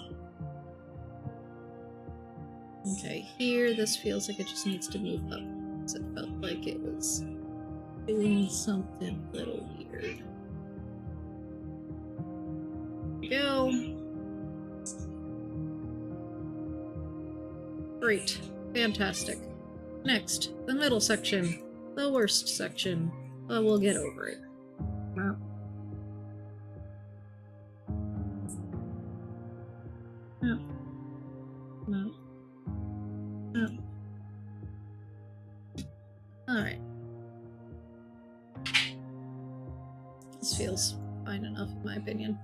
Okay, here, this feels like it just needs to move up. So it felt like it was doing something a little weird. Go. Great. Fantastic. Next, the middle section. The worst section. But we'll get over it. No. Alright. This feels fine enough, in my opinion.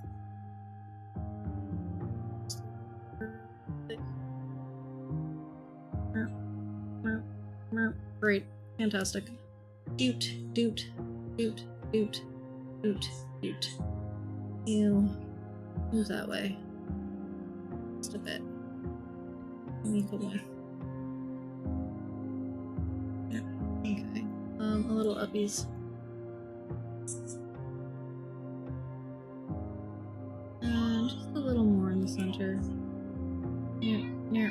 Great. Fantastic. Doot. You move that way. Just a bit. me go with. Yeah, okay. A little uppies. And just a little more in the center. Near.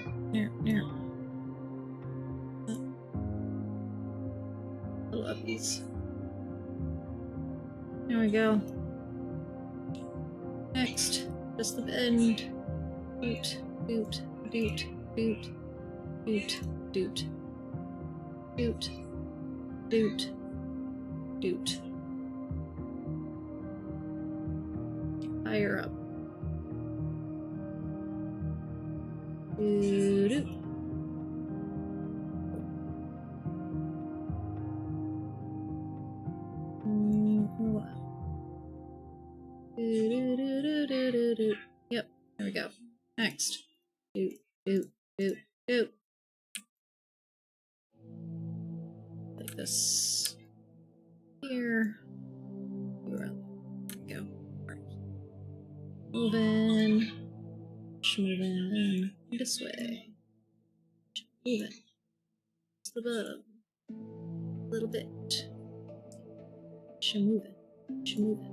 Little uppies. There we go. Next, just the bend. Doot, doot, doot, doot, doot, doot, doot, doot, doot. Higher up. Doot, doot. Yep, there we go. Next. Doot, doot, doot, doot. Like this. Here. Around. There we go. Right. Moving. Moving this way. Moving. It's the bottom. A little bit. Moving. Moving.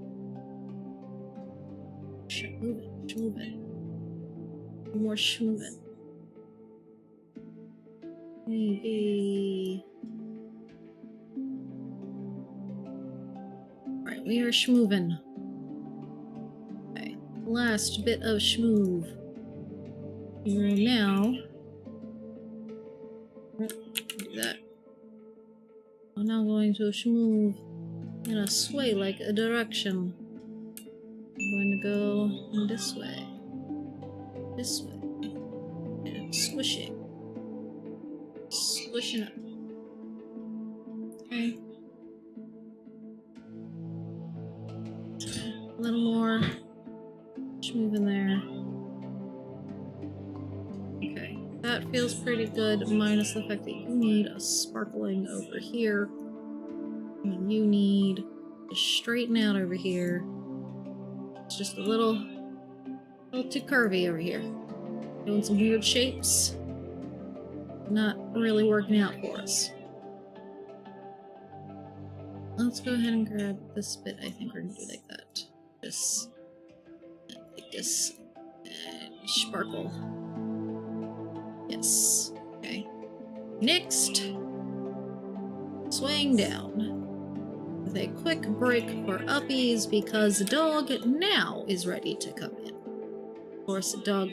Moving. More schmovin'. Maybe. Right, we are schmovin'. Okay, last bit of schmoove. We will now do that. We're now going to schmoove in a sway-like a direction. I'm going to go this way. This way. And squishing. Squishing up. Okay. A little more. Just move in there. Okay. That feels pretty good, minus the fact that you need a sparkling over here. And you need to straighten out over here. It's just a little too curvy over here. Doing some weird shapes. Not really working out for us. Let's go ahead and grab this bit. I think we're gonna do like that. This. Like this. And sparkle. Yes. Okay. Next. Swaying down. With a quick break for uppies because the dog now is ready to come in. Of course, the dog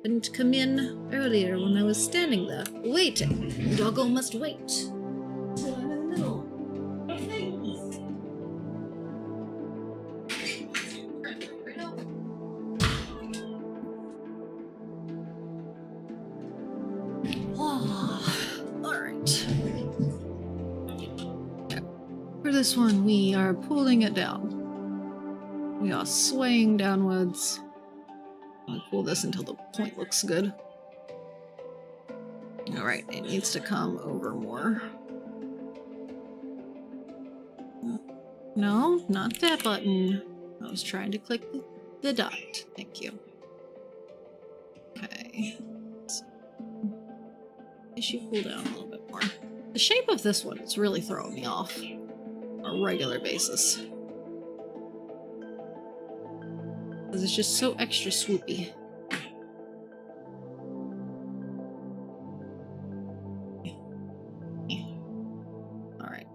couldn't come in earlier when I was standing there waiting. The doggo must wait till I'm in the middle of things. Alright. For this one, we are pulling it down. We are swaying downwards. I'll pull this until the point looks good. Alright, it needs to come over more. No, not that button. I was trying to click the dot. Thank you. Okay. I should pull down a little bit more. The shape of this one is really throwing me off on a regular basis. Because it's just so extra swoopy. Alright.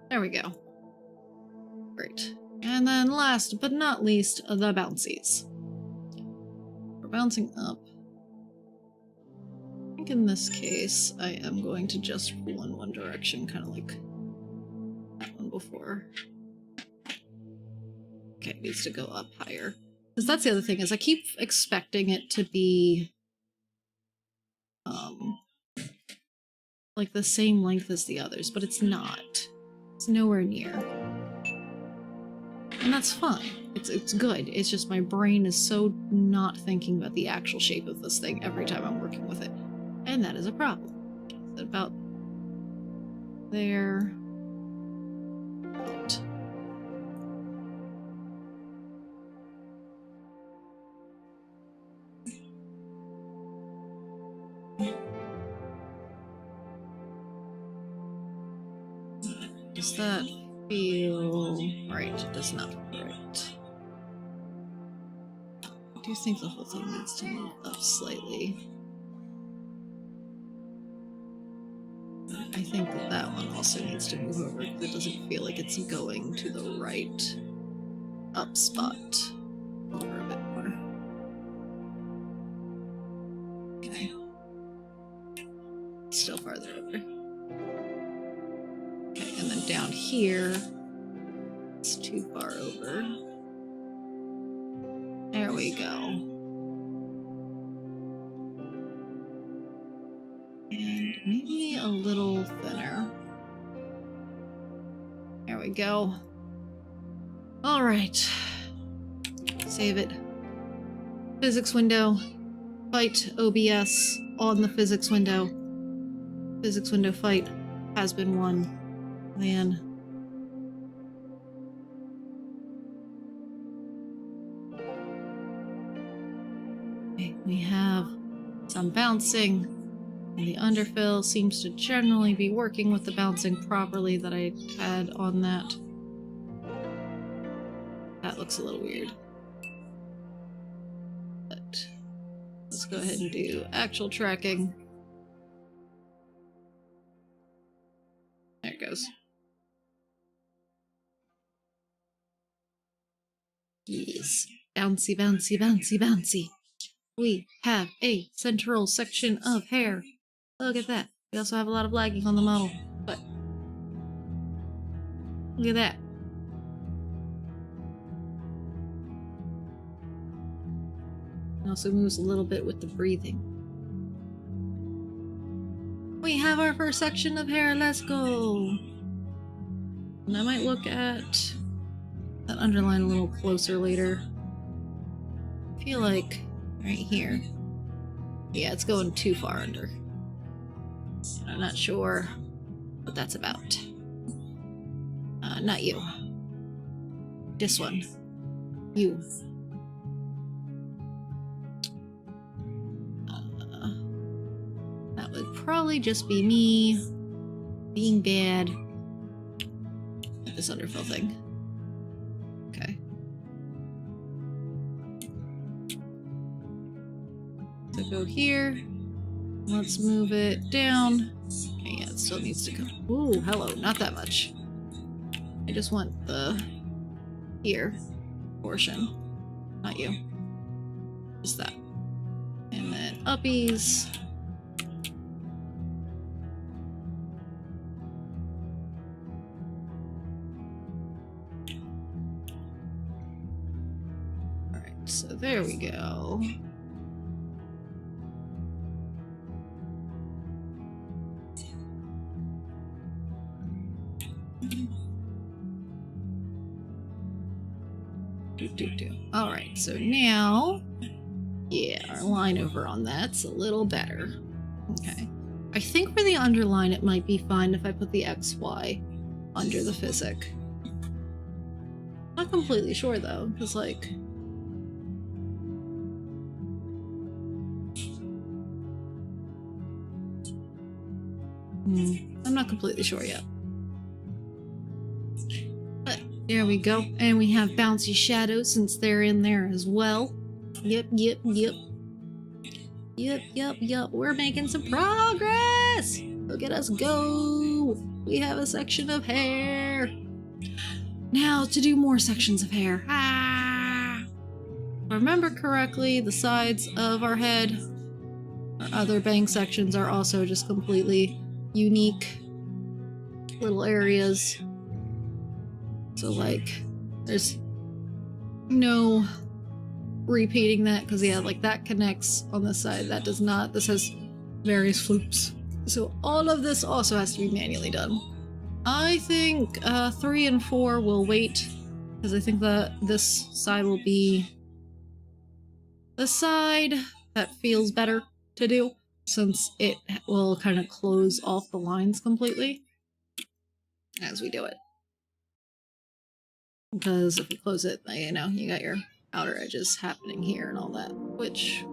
There we go. Great. And then last but not least, the bouncies. We're bouncing up. I think in this case, I am going to just pull in one direction, kind of like that one before. Okay, it needs to go up higher. Because that's the other thing, is I keep expecting it to be like the same length as the others, but it's not. It's nowhere near. And that's fine. It's good. It's just my brain is so not thinking about the actual shape of this thing every time I'm working with it. And that is a problem. It's about there. Right. Does that feel right? It does not feel right. I do think the whole thing needs to move up slightly. I think that that one also needs to move over because it doesn't feel like it's going to the right up spot. Over a bit more. Okay. Still farther over. Okay, and then down here, it's too far over. There we go. And maybe a little thinner. There we go. Alright. Save it. Physics window. Fight OBS on the physics window. Physics window fight has been won. Man. Okay, we have some bouncing. And the underfill seems to generally be working with the bouncing properly that I had on that. That looks a little weird. But let's go ahead and do actual tracking. There it goes. Yes. Bouncy, bouncy, bouncy, bouncy. We have a central section of hair. Look at that. We also have a lot of lagging on the model, but look at that. It also moves a little bit with the breathing. We have our first section of hair. Let's go. And I might look at that underline a little closer later. I feel like right here. Yeah, it's going too far under. I'm not sure what that's about. Not you. This one. You. That would probably just be me being bad at this underfill thing. Okay. So go here. Let's move it down. Okay, yeah, it still needs to come. Ooh, hello, not that much. I just want the here portion, not you. Just that. And then uppies. Alright, so there we go. Alright, so now, yeah, our line over on that's a little better. Okay. I think for the underline it might be fine if I put the XY under the physic. Not completely sure though, because like... I'm not completely sure yet. There we go. And we have bouncy shadows since they're in there as well. Yep, yep, yep. Yep, yep, yep. We're making some progress! Look at us go! We have a section of hair! Now to do more sections of hair. Ah! If I remember correctly, the sides of our head, our other bang sections are also just completely unique little areas. So like, there's no repeating that because yeah, like that connects on this side, that does not. This has various floops. So all of this also has to be manually done. I think 3 and 4 will wait because I think that this side will be the side that feels better to do since it will kind of close off the lines completely as we do it. Because if you close it, you know, you got your outer edges happening here and all that, which...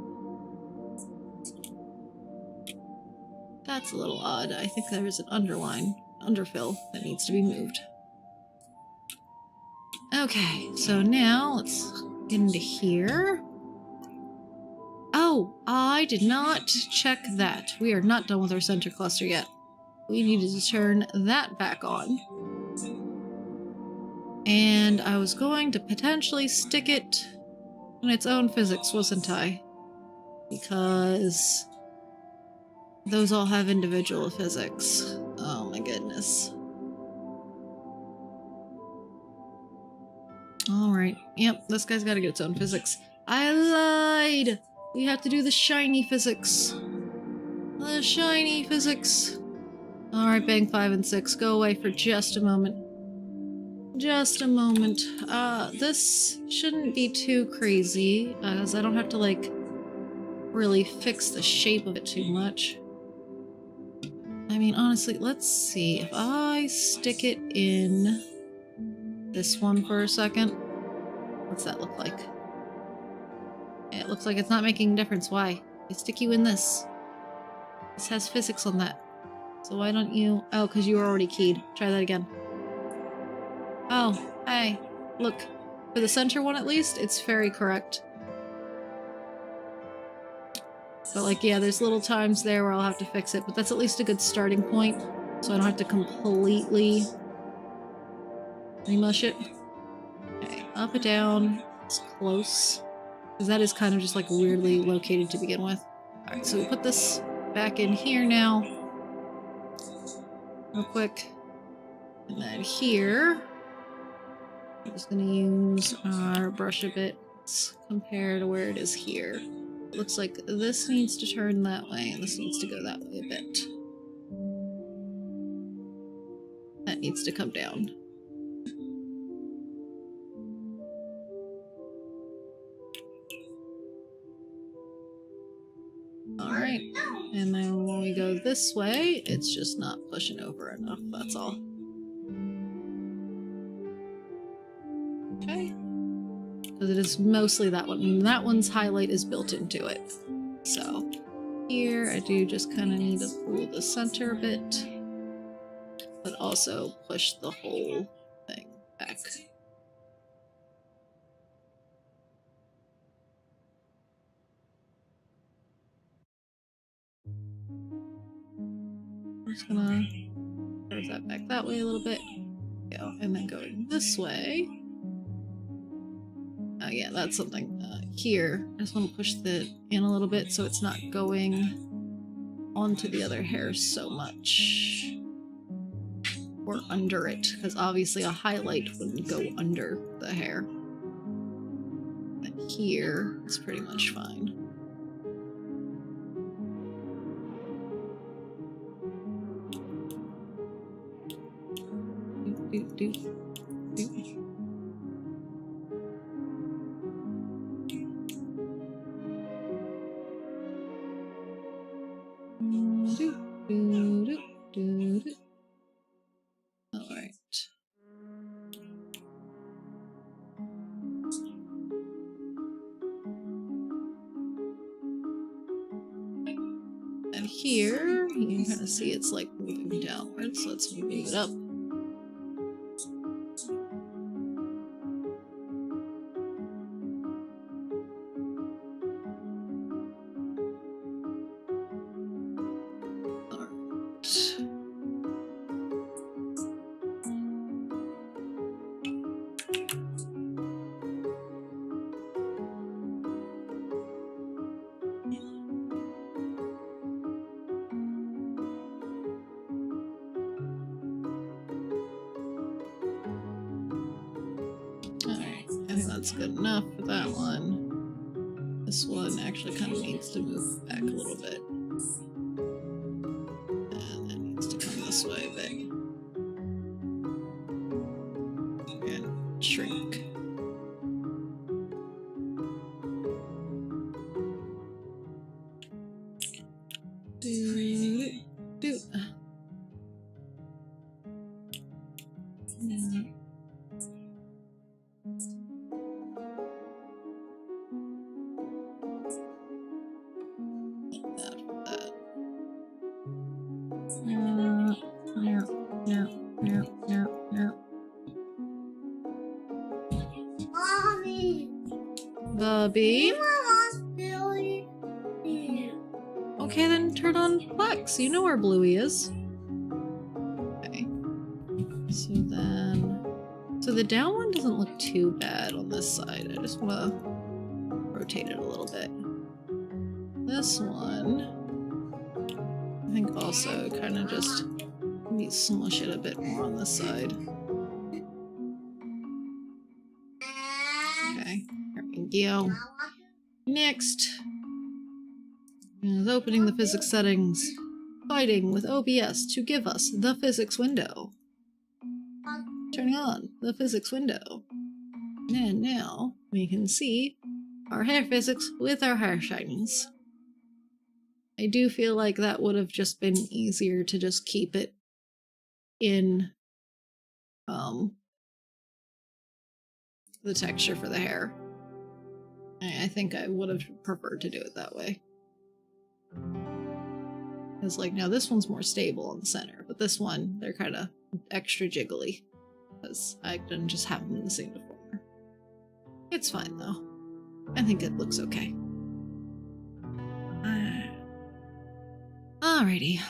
that's a little odd. I think there is an underline underfill that needs to be moved. Okay, so now let's get into here. Oh, I did not check that. We are not done with our center cluster yet. We needed to turn that back on. And I was going to potentially stick it in its own physics, wasn't I? Because those all have individual physics. Oh my goodness. Alright, yep, this guy's gotta get its own physics. I lied! We have to do the shiny physics. The shiny physics. Alright, Bang 5 and 6, go away for just a moment. Just a moment. This shouldn't be too crazy, as I don't have to, like, really fix the shape of it too much. I mean, honestly, let's see. If I stick it in this one for a second, what's that look like? It looks like it's not making a difference. Why? I stick you in this. This has physics on that. So why don't you... Oh, because you were already keyed. Try that again. Oh, hey. Look. For the center one, at least, it's very correct. But, like, yeah, there's little times there where I'll have to fix it, but that's at least a good starting point, so I don't have to completely remush it. Okay, up and down. It's close. Because that is kind of just, like, weirdly located to begin with. Alright, so we put this back in here now. Real quick. And then here, I'm just gonna use our brush a bit compared to where it is here. It looks like this needs to turn that way, and this needs to go that way a bit. That needs to come down. Alright, and then when we go this way, it's just not pushing over enough, that's all. Okay. Because it is mostly that one, and that one's highlight is built into it. So, here I do just kind of need to pull the center a bit, but also push the whole thing back. I'm just gonna curve that back that way a little bit. Go, and then going this way. Oh yeah, that's something. Here, I just want to push the in a little bit so it's not going onto the other hair so much. Or under it, because obviously a highlight wouldn't go under the hair. But here, it's pretty much fine. Doot, doot, doot, doot. Alright. And here, you can kind of see it's like moving downwards, so let's move it up. Alright, I think that's good enough for that one. This one actually kind of needs to move back a little bit. And it needs to come this way a bit. And shrink. Do, do. Bee. Mama's Billy. Yeah. Okay, then turn on Flex. You know where Bluey is. Okay. So the down one doesn't look too bad on this side. I just want to rotate it a little bit. This one, I think also kind of just maybe smush it a bit more on this side. Okay, there we go. Next is opening the physics settings, fighting with OBS to give us the physics window. Turning on the physics window. And now we can see our hair physics with our hair shinies. I do feel like that would have just been easier to just keep it in the texture for the hair. I think I would have preferred to do it that way. Because like now this one's more stable in the center, but this one, they're kind of extra jiggly. Because I didn't just have them in the same deformer. It's fine though. I think it looks okay. Alrighty.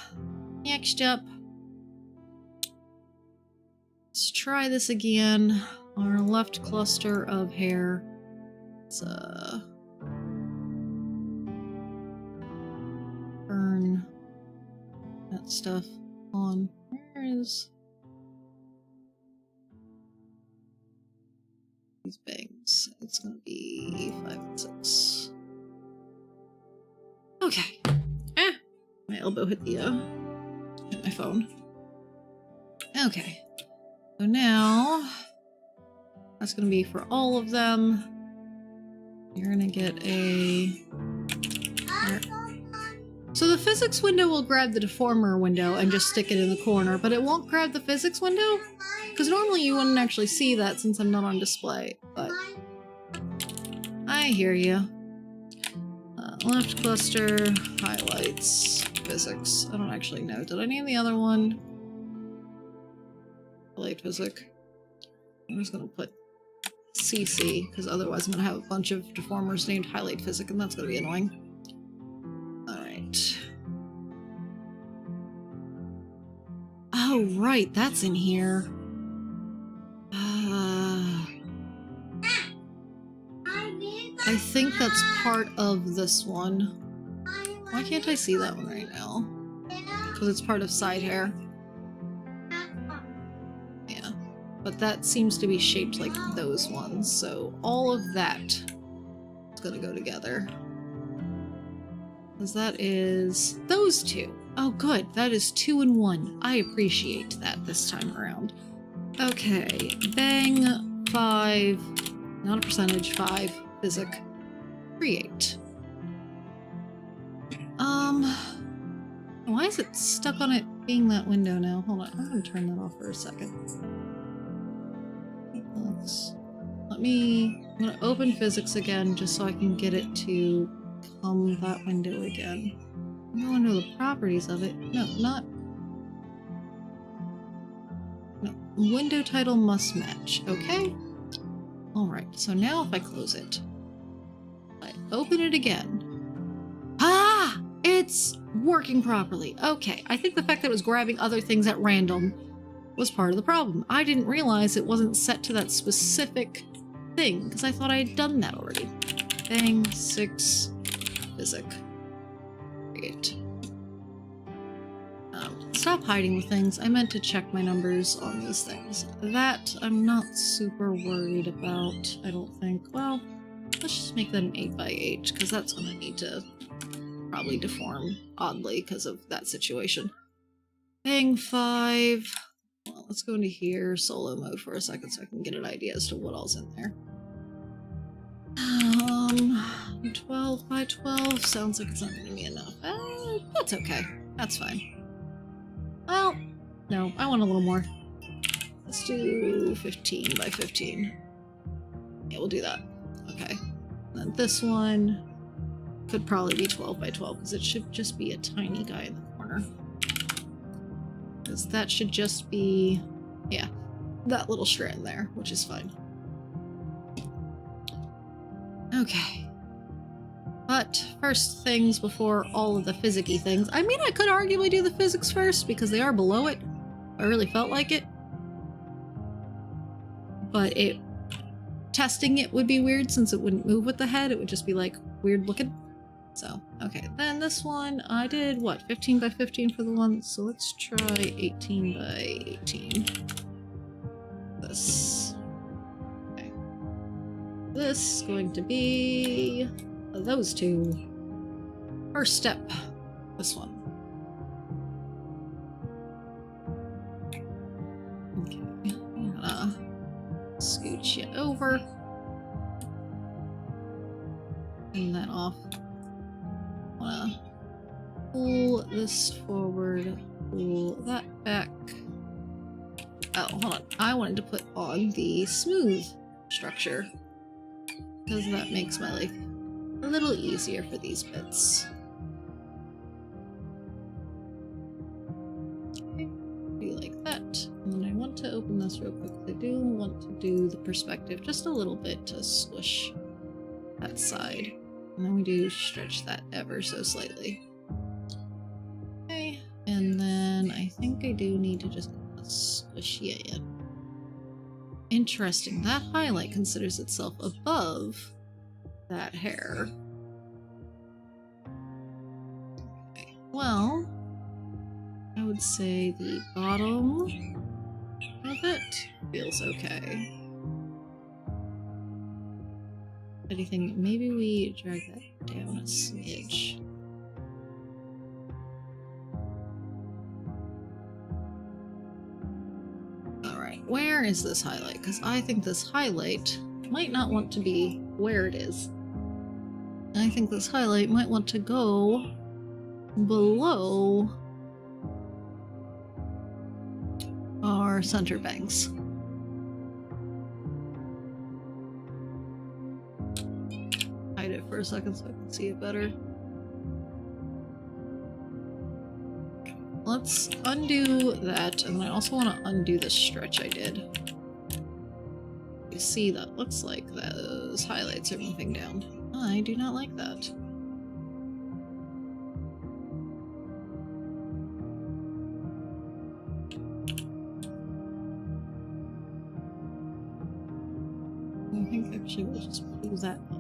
Next up. Let's try this again. Our left cluster of hair. Let's turn that stuff on. Where is these bangs? It's gonna be 5 and 6. Okay. My elbow hit my phone. Okay. So now that's gonna be for all of them. You're gonna get a. So the physics window will grab the deformer window and just stick it in the corner, but it won't grab the physics window? Because normally you wouldn't actually see that since I'm not on display, but I hear you. Left cluster, highlights, physics. I don't actually know. Did I name the other one? Highlight physics. I'm just gonna put CC, because otherwise I'm gonna have a bunch of deformers named highlight physics, and that's gonna be annoying. Alright. Oh, right, that's in here. I think that's part of this one. Why can't I see that one right now? Because it's part of side hair. Yeah. But that seems to be shaped like those ones, so all of that is gonna go together. Because that is those two. Oh good, that is 2 in 1. I appreciate that this time around. Okay, bang, 5, not a percentage, 5, physics, create. Why is it stuck on it being that window now? Hold on, I'm gonna turn that off for a second. I'm gonna open physics again just so I can get it to come that window again. I want to know the properties of it. No, not. No, window title must match, okay? Alright, so now if I close it, I open it again. Ah! It's working properly. Okay, I think the fact that it was grabbing other things at random was part of the problem. I didn't realize it wasn't set to that specific thing, because I thought I had done that already. Bang, 6, physics. Create. Stop hiding the things. I meant to check my numbers on these things. That I'm not super worried about, I don't think. Well, let's just make that an 8 by 8, because that's going to need to probably deform oddly because of that situation. Bang, 5. Well, let's go into here, solo mode for a second so I can get an idea as to what all's in there. 12 by 12 sounds like it's not going to be enough. That's okay. That's fine. Well, no, I want a little more. Let's do 15 by 15. Yeah, we'll do that. Okay. And then this one could probably be 12 by 12 because it should just be a tiny guy in the corner. Because that should just be, yeah, that little strand there, which is fine. Okay. But first things before all of the physics-y things. I mean, I could arguably do the physics first because they are below it. I really felt like it. But testing it would be weird since it wouldn't move with the head. It would just be like weird looking. So, okay. Then this one, I did what? 15 by 15 for the one. So let's try 18 by 18. This. Okay. This is going to be those two. First step. This one. Okay. I'm gonna scooch you over. Turn that off. I'm gonna pull this forward. Pull that back. Oh, hold on. I wanted to put on the smooth structure because that makes my life a little easier for these bits. Okay, be like that. And then I want to open this real quick. I do want to do the perspective just a little bit to squish that side. And then we do stretch that ever so slightly. Okay, and then I think I do need to just squish you in. Interesting. That highlight considers itself above that hair. Okay. Well, I would say the bottom of it feels okay. Anything? Maybe we drag that down a smidge. Where is this highlight? Because I think this highlight might not want to be where it is. I think this highlight might want to go below our center bangs. Hide it for a second so I can see it better. Let's undo that, and I also want to undo the stretch I did. You see, that looks like those highlights are moving down. I do not like that. I think actually we'll just pull that up.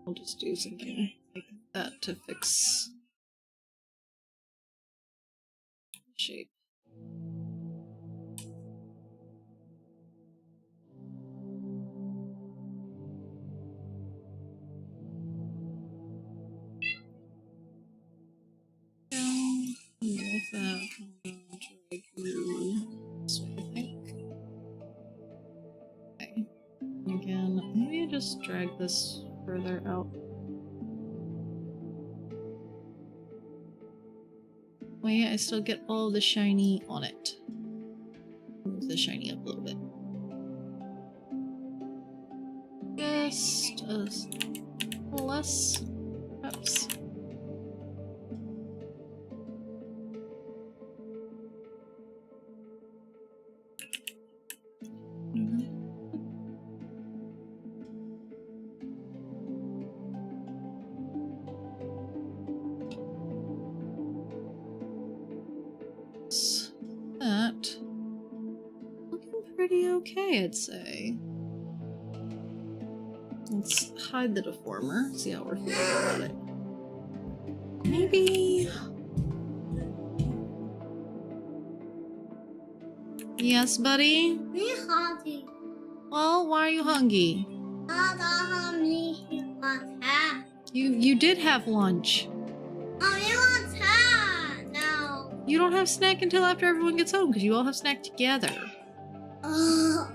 I'll just do something like that to fix shape. Down, move that, drag you this way, I think. Okay. Again, maybe I just drag this further out. Oh yeah, I still get all the shiny on it. Move the shiny up a little bit. Just less, perhaps. That looking pretty okay, I'd say. Let's hide the deformer, see how we're feeling about it. Maybe. Yes, buddy? Me hungry. Well, why are you hungry? Not hungry. Want hat. You did have lunch. I want hat now. You don't have snack until after everyone gets home because you all have snack together. Oh.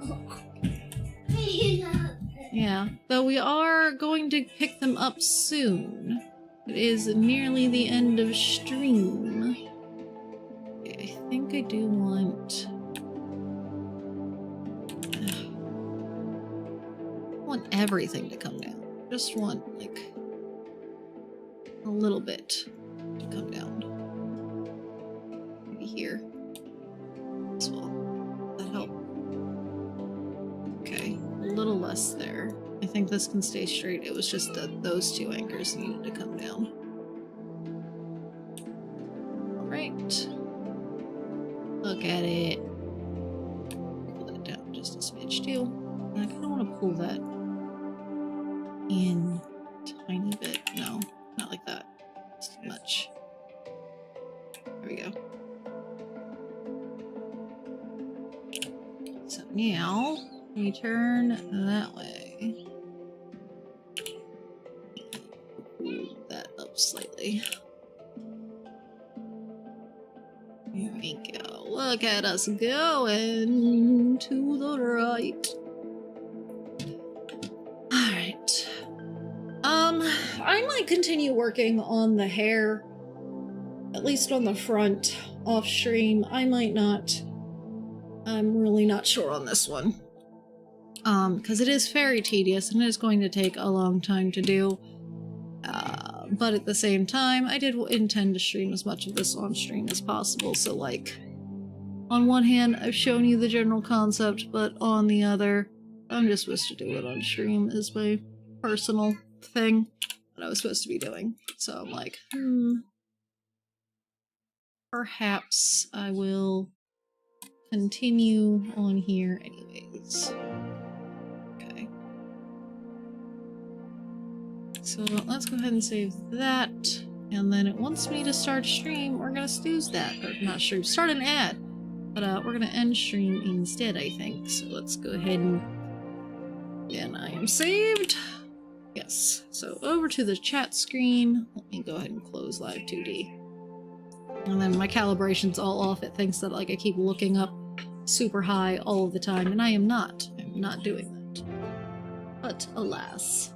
Yeah, though we are going to pick them up soon. It is nearly the end of stream. Okay, I think I do want... I want everything to come down. Just want, like, a little bit to come down. Maybe here as well. That help? less there. I think this can stay straight. It was just that those two anchors needed to come down. Alright. Look at it. Pull that down just a smidge too. And I kind of want to pull that in a tiny bit. No, not like that. It's too much. There we go. So now we turn that way. Move that up slightly. Here we go. Look at us going to the right. Alright. I might continue working on the hair, at least on the front, off stream. I might not. I'm really not sure on this one. Because it is very tedious and it is going to take a long time to do. But at the same time, I did intend to stream as much of this on stream as possible, so like, on one hand, I've shown you the general concept, but on the other, I'm just supposed to do it on stream is my personal thing that I was supposed to be doing. So I'm like, perhaps I will continue on here anyways. Okay. So let's go ahead and save that, and then it wants me to start stream. We're gonna snooze that, or not stream, start an ad, but we're gonna end stream instead, I think. So let's go ahead and I am saved. Yes. So over to the chat screen. Let me go ahead and close Live 2D. And then my calibration's all off. It thinks that like I keep looking up super high all of the time, and I am not. I'm not doing that. But alas.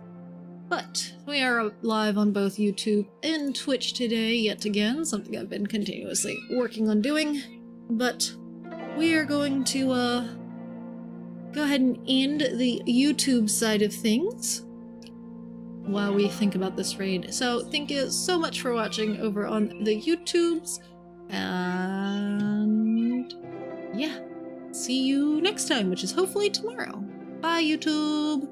But we are live on both YouTube and Twitch today, yet again, something I've been continuously working on doing. But we are going to go ahead and end the YouTube side of things while we think about this raid. So thank you so much for watching over on the YouTubes, and yeah, see you next time, which is hopefully tomorrow. Bye, YouTube!